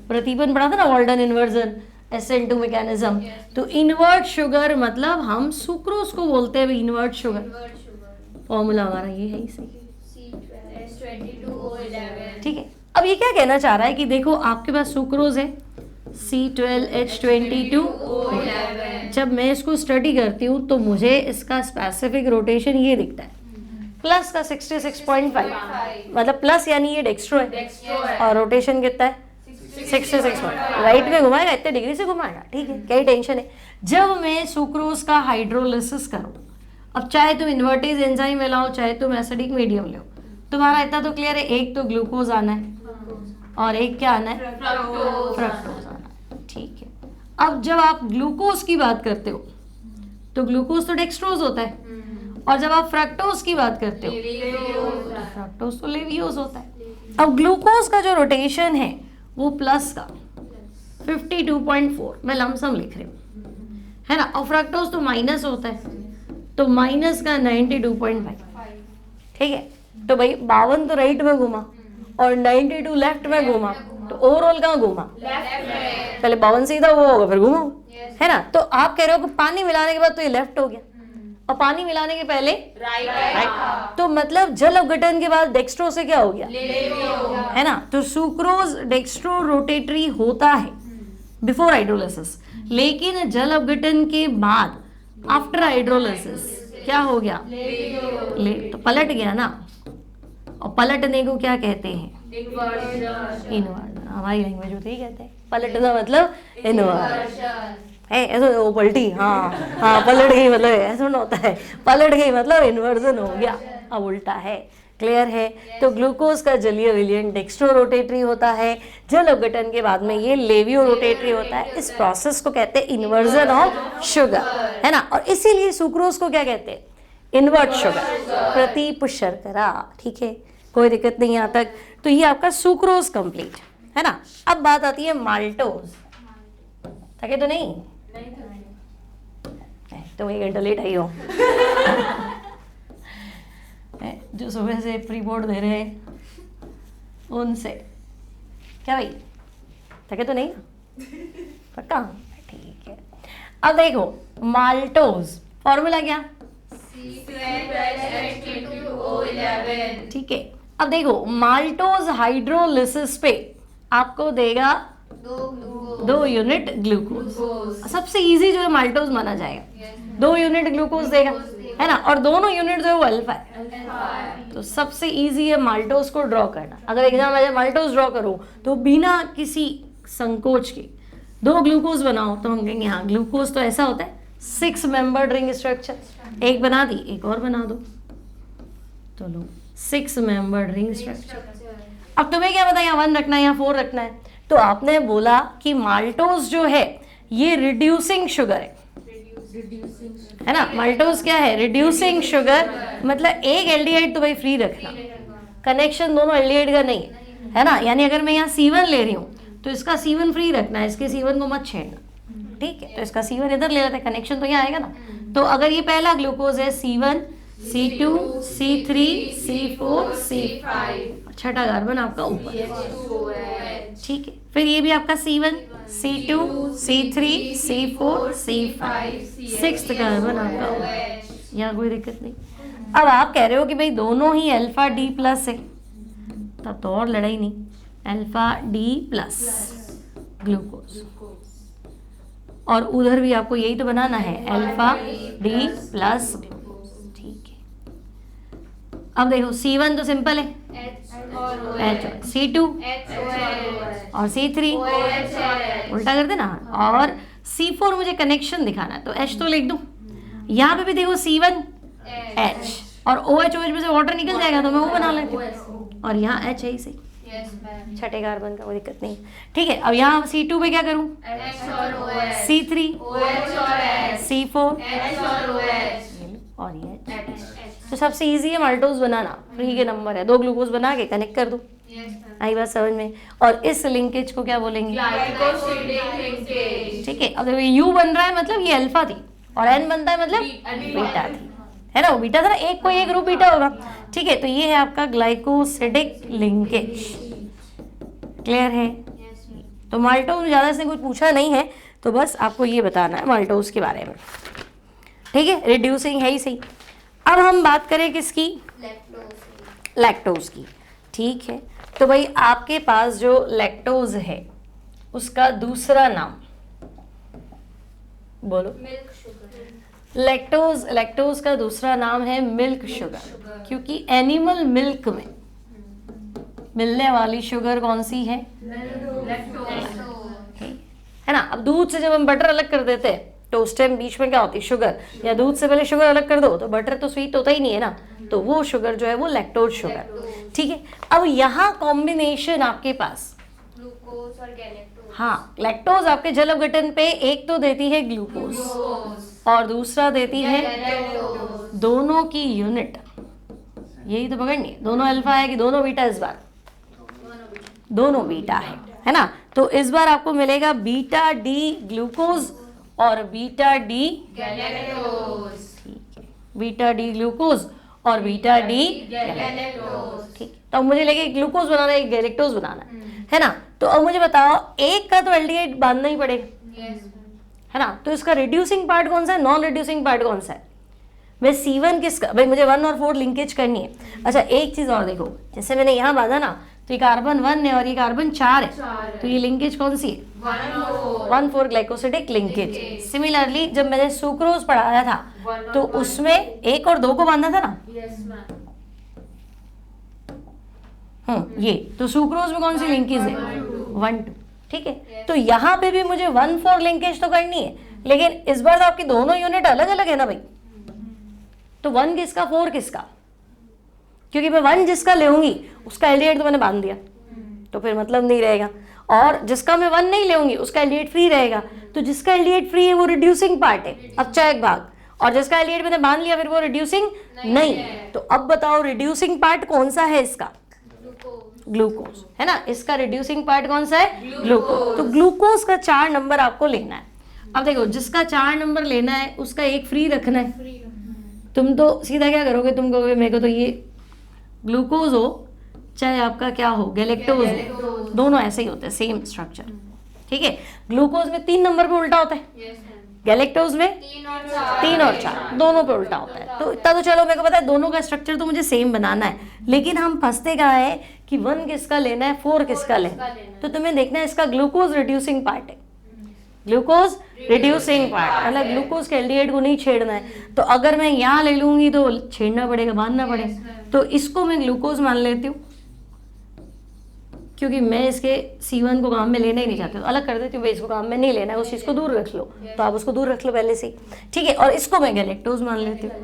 प्रतिपन पढ़ा था ना, वॉल्डन इन्वर्जन, SN2 मैकेनिज्म। तो इन्वर्ट शुगर मतलब हम सुक्रोज को बोलते हैं invert sugar. Inward sugar. Formula हमारा ये है ही सही, C12H22O11. ठीक है। अब ये क्या कहना चाह रहा है कि देखो आपके पास सुक्रोज है C12H22O11। जब मैं इसको स्टडी करती हूँ तो मुझे इसका स्पेसिफिक रोटेशन ये दिखता है प्लस का 66.5, मतलब प्लस यानी ये डेक्स्ट्रो है और रोटेशन कितना है 66। राइट में घुमाएगा, इतने डिग्री से घुमाएगा, ठीक है, क्या टेंशन है। जब मैं सुक्रोज का हाइड्रोलिसिस करूँ, अब चाहे तुम इन्वर्टेज एंजाइम मिलाओ चाहे तुम एसिडिक मीडियम लो, तुम्हारा इतना तो क्लियर है, एक तो ग्लूकोज आना है और एक क्या आना है, फ्रक्टोज आना है, ठीक है। अब जब आप ग्लूकोज की बात करते हो तो ग्लूकोज तो डेक्स्ट्रोज होता है और जब आप फ्रक्टोज की बात करते हो तो फ्रक्टोज तो लेवियोज होता है। अब ग्लूकोज का जो रोटेशन है वो प्लस का 52.4 मैं लमसम लिख रही हूँ, है ना, और फ्रक्टोज तो माइनस होता है तो माइनस का 92.5, ठीक है। तो भाई 52 तो राइट में घुमा और 92 लेफ्ट में घुमा, तो ओवरऑल कहाँ घुमा, पहले 52 सीधा वो होगा फिर घुमाओ, है ना। तो आप कह रहे हो कि पानी मिलाने के बाद तो ये लेफ्ट हो गया और पानी मिलाने के पहले राइट, तो मतलब जल अपघटन के बाद डेक्स्ट्रो से क्या हो गया, है ना। तो सुक्रोज डेक्स्ट्रो रोटेटरी होता है बिफोर हाइड्रोलिसिस, लेकिन जल अपघटन के बाद आफ्टर हाइड्रोलिसिस क्या हो गया, तो पलट गया ना, और पलटने को क्या कहते हैं, इन्वर्जन। हमारी लैंग्वेज में तो ही कहते हैं पलटना मतलब इन्वर्जन है, ऐसा वो पलटी, हाँ पलट गई मतलब ऐसा ना होता है, पलट गई मतलब इन्वर्जन हो गया, अब उल्टा है, क्लियर है। तो ग्लूकोज का जलीय विलयन डेक्स्ट्रो रोटेटरी होता है, जल अपघटन के बाद में ये लेवियो रोटेटरी होता है। इस प्रोसेस को कहते हैं इन्वर्जन ऑफ शुगर, है ना, और इसीलिए सुक्रोज को क्या कहते हैं, इन्वर्ट शुगर, प्रतिप शर्करा, ठीक है, कोई दिक्कत नहीं यहाँ तक। तो ये आपका सुक्रोज कंप्लीट है ना। अब बात आती है माल्टोज, थके तो नहीं, तो 1 घंटा लेट आई हो जो सुबह से प्री बोर्ड दे रहे हैं उनसे, क्या भाई थके तो नहीं, पक्का, ठीक है। अब देखो माल्टोज फॉर्मूला क्या, C12H22O11. ठीक है। अब देखो माल्टोज हाइड्रोलिसिस पे आपको देगा 2 यूनिट ग्लूकोज, सबसे इजी जो है माल्टोज माना जाएगा, 2 यूनिट ग्लूकोज देगा, है ना, और दोनों यूनिट जो है वो अल्फा है, तो सबसे इजी है माल्टोज को ड्रॉ करना। अगर एग्जाम में माल्टोज ड्रॉ करो तो बिना किसी संकोच के 2 ग्लूकोज बनाओ तो हम कहेंगे हाँ ग्लूकोज तो ऐसा होता है 6 मेंबर्ड रिंग स्ट्रक्चर, एक बना दी एक और बना दो, तो लो 6 मेंबर्ड रिंग स्ट्रक्चर। अब तुम्हें क्या पता यहाँ 1 रखना है या 4 रखना है, तो आपने बोला कि माल्टोज जो है ये रिड्यूसिंग शुगर है ना, माल्टोज क्या है, रिड्यूसिंग शुगर, मतलब एक एल्डिहाइड तो भाई फ्री रखना, कनेक्शन दोनों एल्डिहाइड का नहीं है ना, यानी अगर मैं यहाँ C1 ले रही हूँ तो इसका C1 फ्री रखना है, इसके C1 को मत छेड़ना, ठीक है। तो इसका C1 इधर ले लेते हैं, कनेक्शन तो यहाँ आएगा ना। तो अगर ये पहला ग्लूकोज है C1 C2 C3 C4 C5, छठा कार्बन आपका ऊपर, ठीक है। फिर ये भी आपका C1 C2 C3 C4 C5, 6th carbon आपका ऊपर, यहाँ कोई दिक्कत नहीं। अब आप कह रहे हो कि भाई दोनों ही अल्फा डी प्लस है, तब तो और लड़ाई नहीं, अल्फा डी प्लस ग्लूकोज, और उधर भी आपको यही तो बनाना है अल्फा डी प्लस, ठीक है। अब देखो C1 तो सिंपल है H, C2 और C3 उल्टा कर देना, और C4 मुझे कनेक्शन दिखाना है तो H तो लिख दूं। यहाँ पे भी देखो C1 H और OH में से वाटर निकल जाएगा तो मैं वो बना लेती हूँ, और यहाँ H है ही सही, छठे कार्बन का कोई दिक्कत नहीं, ठीक है। अब यहाँ C2 पे क्या करूँ, C3 C4 और ये तो सबसे इजी है माल्टोज बनाना, फ्री के नंबर है, 2 ग्लूकोज बना के कनेक्ट कर दो, आई बात समझ में। और इस लिंकेज को क्या बोलेंगे, ठीक है। अब देखो U बन रहा है मतलब ये अल्फा थी, और N बनता है मतलब बीटा थी, है ना, वो बीटा था ना, एक कोई एक ग्रुप बीटा होगा, ठीक है। तो ये है आपका ग्लाइकोसिडिक लिंकेज, क्लियर है। तो माल्टोज में ज़्यादा से कुछ पूछा नहीं है, तो बस आपको ये बताना है माल्टोज के बारे में, ठीक है। रिड्यूसिंग है ही सही। अब हम बात करें किसकी, लैक्टोज की, ठीक है। तो भाई आपके पास जो लैक्टोज है उसका दूसरा नाम बोलो। Milk sugar. लैक्टोज का दूसरा नाम है मिल्क शुगर, क्योंकि एनिमल मिल्क में मिलने वाली शुगर कौन सी है, है ना। अब दूध से जब हम बटर अलग कर देते हैं तो उस टाइम बीच में क्या होती है, शुगर, या दूध से पहले शुगर अलग कर दो तो बटर तो स्वीट होता ही नहीं है ना, तो वो शुगर जो है वो लैक्टोज शुगर, ठीक है। अब यहाँ कॉम्बिनेशन आपके पास ग्लूकोज और गैलेक्टोज। हाँ, लैक्टोज आपके जल अपघटन पे एक तो देती है ग्लूकोज और दूसरा देती है गैलेक्टोज। दोनों की यूनिट, यही तो पकड़नी है, दोनों अल्फा है कि दोनों बीटा, इस बार दोनों बीटा है ना। तो इस बार आपको मिलेगा बीटा डी ग्लूकोज और बीटा डी गैलेक्टोज। ठीक है, बीटा डी ग्लूकोज और बीटा डी गैलेक्टोज। ठीक। तो अब मुझे लगे ग्लूकोज बनाना है, एक गैलेक्टोज बनाना है ना। तो अब मुझे बताओ एक का तो एल्डिहाइड बांधना ही पड़ेगा, है ना। तो इसका रिड्यूसिंग पार्ट कौन सा है, नॉन रिड्यूसिंग पार्ट कौन सा है। मैं C1 किसका, भाई मुझे 1 और 4 लिंकेज करनी है। अच्छा एक चीज और देखो, जैसे मैंने यहाँ बांधा ना, तो ये कार्बन 1 है और ये कार्बन 4 है, तो ये लिंकेज कौन सी है, 1,4 ग्लाइकोसिडिक लिंकेज। सिमिलरली जब मैंने सुक्रोज पढ़ाया था तो उसमें 1 और 2 को बांधा था ना, ये तो सुक्रोज में कौन सी लिंकेज है, 1,2, ठीक है। तो यहाँ पे भी मुझे 1,4 लिंकेज तो करनी है, लेकिन इस बार तो आपकी दोनों यूनिट अलग अलग है ना भाई, तो 1 किसका 4 किसका, क्योंकि मैं 1 जिसका लेऊंगी उसका एल्डिहाइड तो मैंने बांध दिया, तो फिर मतलब नहीं रहेगा। और जिसका मैं 1 नहीं लेऊंगी उसका एल्डिहाइड फ्री रहेगा, तो जिसका एल्डिहाइड फ्री है वो रिड्यूसिंग पार्ट है, अच्छा एक भाग, और जिसका एल्डिहाइड मैंने बांध लिया फिर वो रिड्यूसिंग नहीं है। तो अब बताओ रिड्यूसिंग पार्ट कौन सा है इसका, ग्लूकोज, है ना। इसका रिड्यूसिंग पार्ट कौन सा है, ग्लूकोज। तो ग्लूकोज का 4 नंबर आपको लेना है। अब देखो जिसका 4 नंबर लेना है उसका एक फ्री रखना है। तुम तो सीधा क्या करोगे, तुम कहोगे मेरे को तो ये ग्लूकोज हो चाहे आपका क्या हो, गैलेक्टोज हो, दोनों ऐसे ही होते हैं, सेम स्ट्रक्चर, ठीक है। ग्लूकोज में 3 नंबर पे उल्टा होता है, गैलेक्टोज में 3 और 4 दोनों पे उल्टा होता है। तो इतना तो चलो मेरे को पता है, दोनों का स्ट्रक्चर तो मुझे सेम बनाना है, लेकिन हम फंसते कहाँ है कि 1 किसका लेना है, 4 किसका लेना है। तो तुम्हें देखना है इसका ग्लूकोज रिड्यूसिंग पार्ट है, ग्लूकोज रिड्यूसिंग पार्ट, मतलब ग्लूकोज के एल्डिहाइड को नहीं छेड़ना है। तो अगर मैं यहाँ ले लूंगी तो छेड़ना पड़ेगा, बांधना पड़ेगा, तो इसको मैं ग्लूकोज मान लेती हूँ, क्योंकि मैं इसके C1 को काम में लेना ही नहीं चाहती हूँ, अलग कर देती हूँ, भाई इसको काम में नहीं लेना है, उस चीज़ को दूर रख लो, तो आप उसको दूर रख लो पहले से ही, ठीक है। और इसको मैं गैलेक्टोज मान लेती हूँ,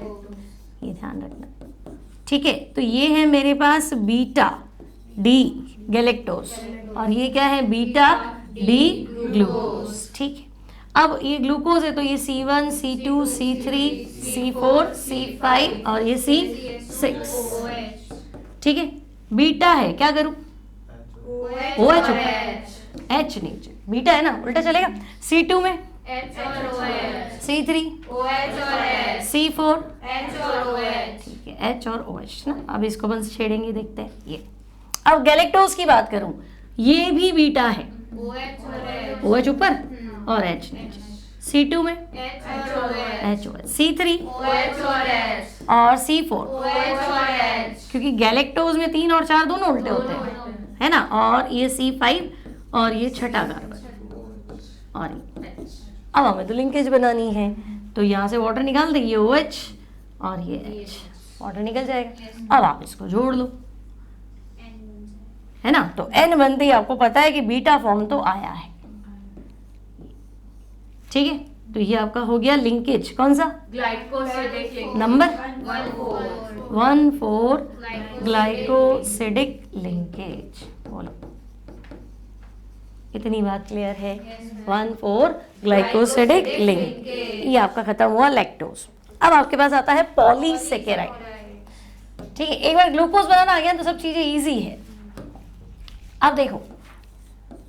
ये ध्यान रखना, ठीक है। तो ये है मेरे पास बीटा डी गैलेक्टोज और ये क्या है, बीटा डी ग्लूकोज, ठीक है। अब ये ग्लूकोज है तो ये C1 C2 C3 C4 C5 और ये C6, ठीक है। बीटा है, क्या करूँ, OH ऊपर, H नीचे, बीटा है ना, उल्टा चलेगा। C2 में C3 C4, ठीक है, H और OH ना। अब इसको बस छेड़ेंगे, देखते हैं ये। अब गैलेक्टोज की बात करूं, ये भी बीटा है, OH ऊपर और H नीचे। C2 में H OH, C3 और C4, क्योंकि गैलेक्टोज में 3 और 4 दोनों उल्टे होते हैं, है ना। और ये C5 और ये छठा कार्बन और ये। अब हमें तो लिंकेज बनानी है, तो यहाँ से वाटर निकाल देंगे, OH और ये H, वाटर निकल जाएगा। अब आप इसको जोड़ लो, है ना। तो N बनते ही आपको पता है कि बीटा फॉर्म तो आया है, ठीक है। तो ये आपका हो गया लिंकेज, कौन सा नंबर 1,4 ग्लाइकोसिडिक लिंकेज, बोलो इतनी बात क्लियर है। 1,4 ग्लाइकोसिडिक लिंक, ये आपका खत्म हुआ लैक्टोज। अब आपके पास आता है पॉलीसेकेराइड, ठीक है। एक बार ग्लूकोज बनाना आ गया तो सब चीजें इजी है। अब देखो,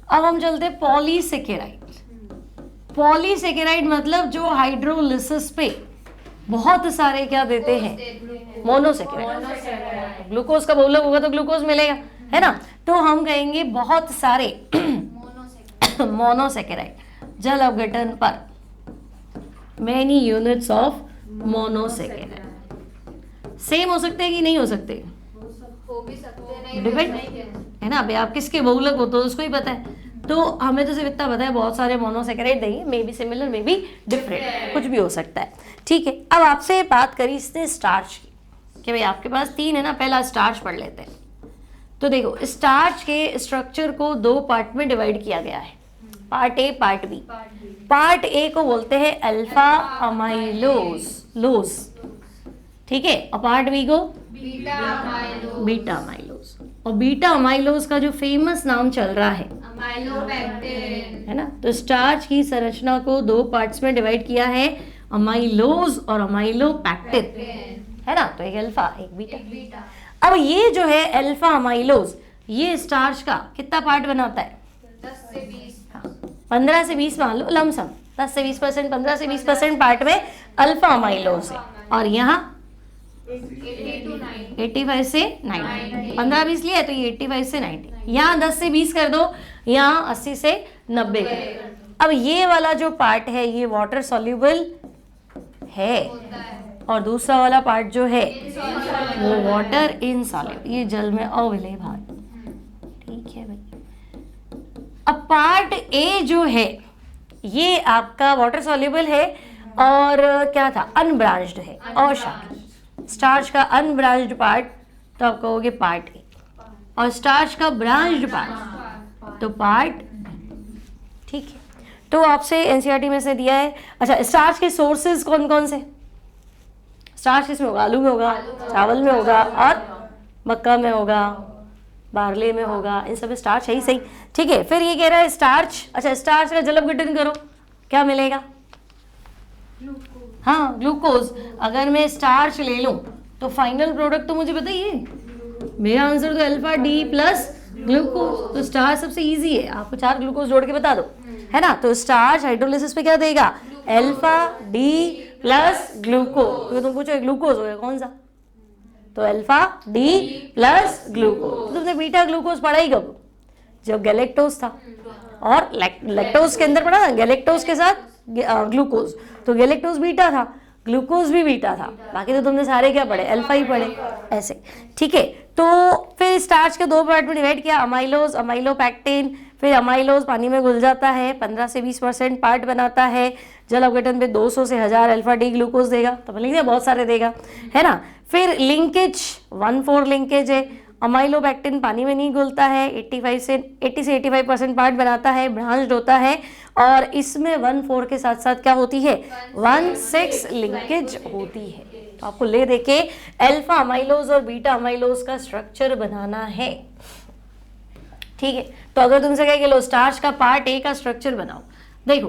अब हम चलते हैं पॉलीसेकेराइड। पॉलीसेकेराइड मतलब जो हाइड्रोलिसिस पे बहुत सारे क्या देते हैं, मोनोसेकेराइड। ग्लूकोज का बहुलक होगा तो ग्लूकोज मिलेगा, है ना। तो हम कहेंगे बहुत सारे मोनोसेकेराइड, जल अपघटन पर मेनी यूनिट्स ऑफ मोनोसेकेंड है। सेम हो सकते हैं कि नहीं हो सकते? हो भी सकते हैं, नहीं डिपेंड है ना भाई, आप किसके बहुलक हो तो उसको ही पता है। तो हमें तो सिर्फ इतना पता है बहुत सारे मोनोसेकेराइड नहीं, may be similar may be different, कुछ भी हो सकता है। ठीक है, अब आपसे बात करी इसने स्टार्च की कि भाई आपके पास 3 है ना, पहला स्टार्च पढ़ लेते हैं। तो देखो स्टार्च के स्ट्रक्चर को 2 पार्ट में डिवाइड किया गया है, part A part B. Part A को बोलते हैं अल्फा अमाइलोज, ठीक है, और पार्ट बी को बीटा अमाइलो, बीटा अमाइलोज। और बीटा अमाइलोज का जो फेमस नाम चल रहा है अमाइलोपेक्टिन, है ना, तो स्टार्च की संरचना को 2 पार्ट्स में डिवाइड किया है, अमाइलोज और अमाइलोपैक्टिन, है ना। तो एक अल्फा एक बीटा। बीटा अब ये जो है अल्फा अमाइलोज, ये स्टार्च का कितना पार्ट बनाता है? 10 से 20, 15 से 20 मान लो लमसम, 10 से 20%, 15 से 20% पार्ट में अल्फा अमाइलोज है। और यहाँ 80 to 90, 85 से 90, 15-20 लिया है तो ये 85 से 90, यहाँ 10 से 20 कर दो, यहाँ 80 से 90 कर दो। अब ये वाला जो पार्ट है ये वाटर सॉल्युबल है, होता है और दूसरा वाला पार्ट जो है insoluble, वो वाटर इनसॉल्युबल, ये जल में अविलेय भाग। ठीक है भाई। अब पार्ट ए जो है ये आपका वाटर सॉल्युबल है और क्या था, अनब्रांच्ड है, अशाखी। स्टार्च का अनब्रांच्ड पार्ट तो आप कहोगे पार्ट ए, और स्टार्च का ब्रांच्ड पार्ट तो पार्ट। ठीक है, तो आपसे एनसीईआरटी में से दिया है। अच्छा, स्टार्च के सोर्सेज कौन कौन से? स्टार्च किसमें होगा? आलू में होगा, चावल में होगा, और मक्का में होगा, बार्ले में होगा, इन सब में स्टार्च है ही सही। ठीक है, फिर ये कह रहा है स्टार्च, अच्छा स्टार्च का जल अपघटन करो, क्या मिलेगा? हाँ, ग्लूकोज। अगर मैं स्टार्च ले लूं तो फाइनल प्रोडक्ट तो मुझे बताइए, मेरा आंसर तो अल्फा डी प्लस ग्लूकोज। तो स्टार्च सबसे इजी है, आपको 4 ग्लूकोज जोड़ के बता दो, है ना। तो स्टार्च हाइड्रोलिसिस पे क्या देगा? Alpha D plus glucose. तो तुम पूछो ग्लूकोज होगा कौन सा, तो अल्फा डी प्लस ग्लूकोज। तो तुमने बीटा ग्लूकोज पढ़ा ही कब? जब गैलेक्टोज था, और लैक्टोज के अंदर पढ़ा ना, गैलेक्टोज के साथ ग्लूकोज, तो गैलेक्टोज बीटा था, ग्लूकोज भी बीटा था, बाकी तो तुमने सारे क्या पढ़े? अल्फा ही पढ़े, ऐसे। ठीक है, तो फिर स्टार्च के 2 पार्ट में डिवाइड किया, अमाइलोज, अमाइलोपैक्टिन। फिर अमाइलोज पानी में घुल जाता है, 15 से 20% पार्ट बनाता है, जल अपघटन पे 200 से 1000 अल्फा डी ग्लूकोज देगा, तो लिख बहुत सारे देगा, है ना। फिर लिंकेज 1,4 लिंकेज है, अमाइलोपैक्टिन पानी में नहीं घुलता है, 80 से 85% पार्ट बनाता है, ब्रांच्ड होता है, और इसमें 1,4 के साथ साथ क्या होती है? 1,6 लिंकेज होती है। तो आपको ले देके अल्फा अमाइलोज और बीटा अमाइलोज का स्ट्रक्चर बनाना है। ठीक है, तो अगर तुमसे कहे कि लो स्टार्च का पार्ट ए का स्ट्रक्चर बनाओ, देखो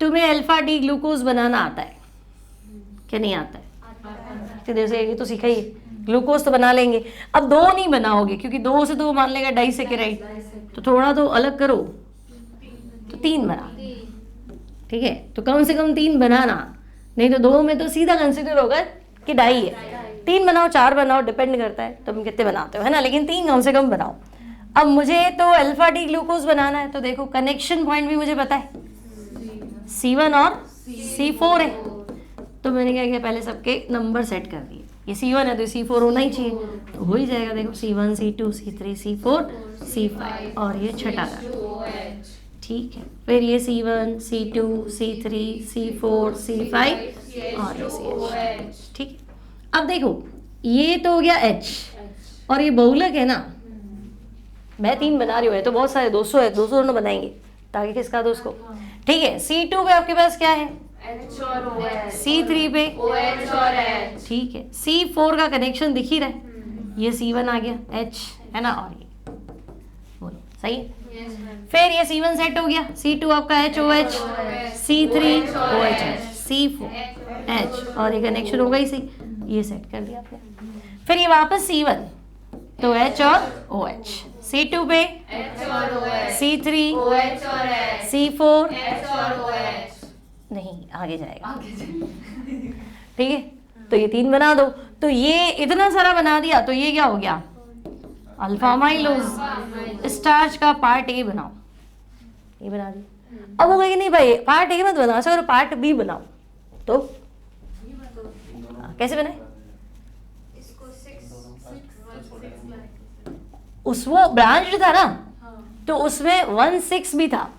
तुम्हें अल्फा डी ग्लूकोज बनाना आता है क्या? नहीं आता है, इतनी देर से ये तो सीखा ही है। ग्लूकोज तो बना लेंगे, अब 2 नहीं बनाओगे क्योंकि 2 से तो मान लेगा डाइसेकेराइड, तो थोड़ा तो अलग करो, तो 3 बना। ठीक है, तो कम से कम 3 बनाना, नहीं तो 2 में तो सीधा कंसिडर होगा कि डाई है। 3 बनाओ, 4 बनाओ, डिपेंड करता है तुम कितने बनाते हो, है ना, लेकिन 3 कम से कम बनाओ। अब मुझे तो अल्फा डी ग्लूकोज बनाना है, तो देखो कनेक्शन पॉइंट भी मुझे पता है, C1 और C4 है, तो मैंने क्या किया, पहले सबके नंबर सेट कर दिए। ये C1 है तो C4 होना ही चाहिए, तो हो ही जाएगा। देखो C1 C2 C3 C4 C5, और ये छठा का। ठीक है, फिर ये C1 C2 C3 C4 C5 और ये CH। ठीक है, अब देखो ये तो हो गया H, और ये बहुलक है ना, मैं 3 बना रही हूँ, तो बहुत सारे 200 है, 200 दोनों बनाएंगे ताकि किसका दो उसको। ठीक है, C2 पे आपके पास क्या है? H और OH, C3 पे OH और H, ठीक है, C4 का कनेक्शन दिख ही रहा है, ये C1 आ गया H, है ना, और ये बोलो सही है। yes ma'am, फिर ये C1 सेट हो गया, C2 आपका HOH, C3 OH, C4 H, और ये कनेक्शन होगा ही सही, ये सेट कर दिया आपने। फिर ये वापस C1 तो H और OH, C2 पे H और OH, C3 OH और H, C4 H और OH, नहीं आगे जाएगा। ठीक है, तो ये 3 बना दो, तो ये इतना सारा बना दिया, तो ये क्या हो गया? Alpha amylose. स्टार्च का पार्ट ए बनाओ, ये बना दिया। अब वो कहेगी नहीं भाई पार्ट ए मत बनाओ, ऐसा करो पार्ट बी बनाओ। तो कैसे बनाए? इसको 6 उस वो ब्रांच था ना, तो उसमें 1/6 भी था,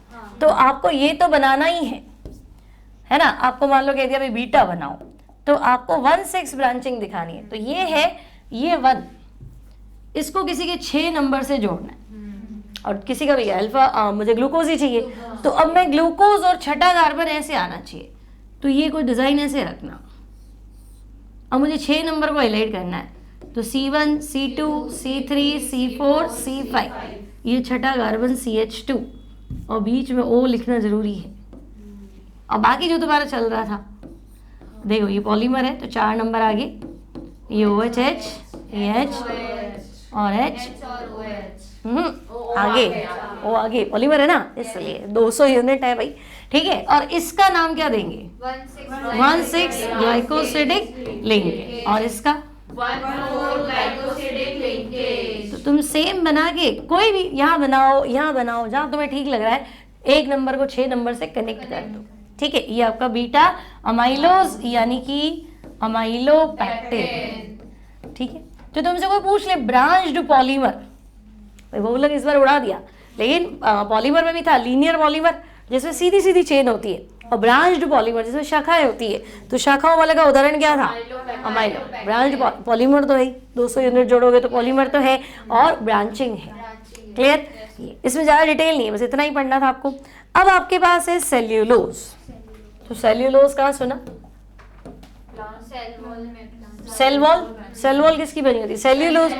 तो आपको ये तो बनाना ही है ना। आपको मान लो कह दिया भाई बीटा बनाओ, तो आपको 1/6 ब्रांचिंग दिखानी है। तो ये है ये 1, इसको किसी के 6 नंबर से जोड़ना है, और किसी का भी अल्फा मुझे ग्लूकोज ही चाहिए, तो अब मैं ग्लूकोज और छठा कार्बन ऐसे आना चाहिए, तो ये कोई डिजाइन ऐसे रखना। अब मुझे 6 नंबर को हाईलाइट करना है, तो C1 C2 C3 C4 C5, ये छठा कार्बन CH2, और बीच में O लिखना जरूरी है। और बाकी जो तुम्हारा चल रहा था देखो, ये पॉलीमर है तो 4 नंबर आगे, ये OH H AH और H आगे, वो आगे पॉलीमर है ना, इसलिए 200 यूनिट है भाई, ठीक है। और इसका नाम क्या देंगे? 1/6 ग्लाइकोसिडिक लिंकेज, और इसका 1/4 ग्लाइकोसिडिक लिंकेज। तो तुम सेम बना के कोई भी यहाँ बनाओ, यहाँ बनाओ, जहाँ तुम्हें ठीक लग रहा है, एक नंबर को 6 नंबर से कनेक्ट कर दो, ठीक है। ये आपका बीटा अमाइलोज यानी कि अमाइलोपेक्टिन, ठीक है। तो तुमसे कोई पूछ ले ब्रांच्ड पॉलीमर, वो लोग इस बार उड़ा दिया, लेकिन पॉलीमर में भी था लीनियर पॉलीमर जिसमें सीधी सीधी चेन होती है, और ब्रांच्ड पॉलीमर जिसमें शाखाएं होती है। तो शाखाओं वाले का उदाहरण क्या था? अमाइलो। ब्रांच्ड पॉलीमर तो है, 200 यूनिट जोड़ोगे तो पॉलीमर तो है, और ब्रांचिंग है। क्लियर? इसमें ज़्यादा डिटेल नहीं है, बस इतना ही पढ़ना था आपको। अब आपके पास है सेल्यूलोज। तो सेल्यूलोज कहाँ सुना? Cell wall. सेल वॉल किसकी बनी होती है? सेल्यूलोज,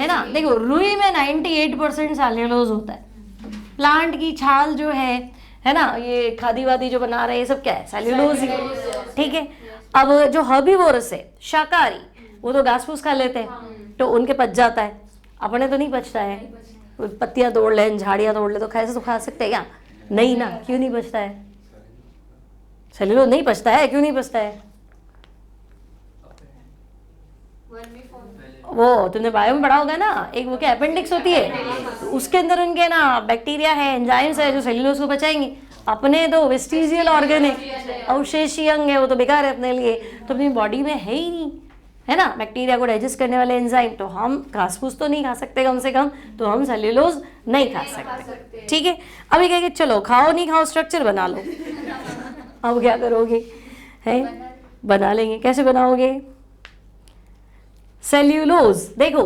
है ना। देखो रुई में 98% सेल्यूलोज होता है। प्लांट की छाल जो है ना, ये खादी वादी जो बना रहे हैं, ये सब क्या है? सेल्यूलोज ही, ठीक है। अब जो हर्बीवोरस है, शाकाहारी, वो तो घास फूस खा लेते हैं, तो उनके पच जाता है, अपने तो नहीं पचता है। पत्तियां तोड़ लें, झाड़ियां तोड़ ले, तो कैसे तो खा सकते हैं क्या? नहीं ना। क्यों नहीं पचता है? सेल्यूलोज नहीं पचता है, क्यों नहीं पचता है? वो तुमने बायो में पढ़ा होगा ना, एक वो क्या अपेंडिक्स होती है, तो उसके अंदर उनके ना बैक्टीरिया है, एंजाइम्स है जो सेल्यूलोज को बचाएंगे। अपने तो वेस्टिजियल ऑर्गन है, अवशेषी अंग है, वो तो बेकार है अपने लिए, तो अपनी बॉडी में है ही नहीं, है ना, बैक्टीरिया को डाइजेस्ट करने वाले एंजाइम। तो हम घास फूस तो नहीं खा सकते कम से कम, तो हम सेल्यूलोज नहीं खा सकते, ठीक है। अभी कहेंगे चलो खाओ नहीं खाओ स्ट्रक्चर बना लो, अब क्या करोगे? है बना लेंगे। कैसे बनाओगे? सेल्यूलोज, देखो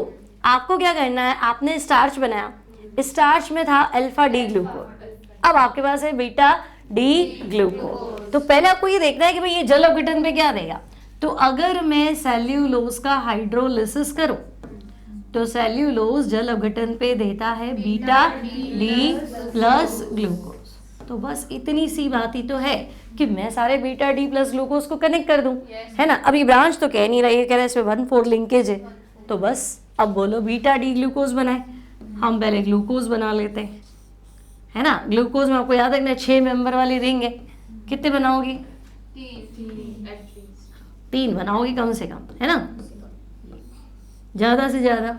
आपको क्या करना है, आपने स्टार्च बनाया, स्टार्च में था अल्फा डी ग्लूकोज, अब आपके पास है बीटा डी ग्लूकोज। तो पहले आपको ये देखना है कि भाई ये जल अपघटन पे क्या देगा। तो अगर मैं सेल्यूलोज का हाइड्रोलिसिस करूं, तो सेल्यूलोज जल अपघटन पे देता है बीटा डी प्लस ग्लूकोज। तो बस इतनी सी बात ही तो है कि मैं सारे बीटा डी प्लस ग्लूकोज को कनेक्ट कर दूं, है ना। अभी ब्रांच तो कह नहीं रही है, कह रहे हैं इसमें 1/4 लिंकेज है, तो बस अब बोलो बीटा डी ग्लूकोज बनाए। हम पहले ग्लूकोज बना लेते हैं, है ना। ग्लूकोज में आपको याद रखना 6 मेंबर वाली रिंग है, कितने बनाओगी? 3 बनाओगी कम से कम, है ना, ज्यादा से ज्यादा।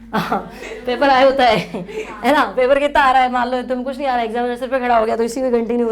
हाँ, पेपर आया होता है ना। पेपर कितना आ रहा है, मान लो तुम कुछ नहीं आ रहा है, एग्जामिनर सर पे खड़ा हो गया तो इसी में कंटिन्यू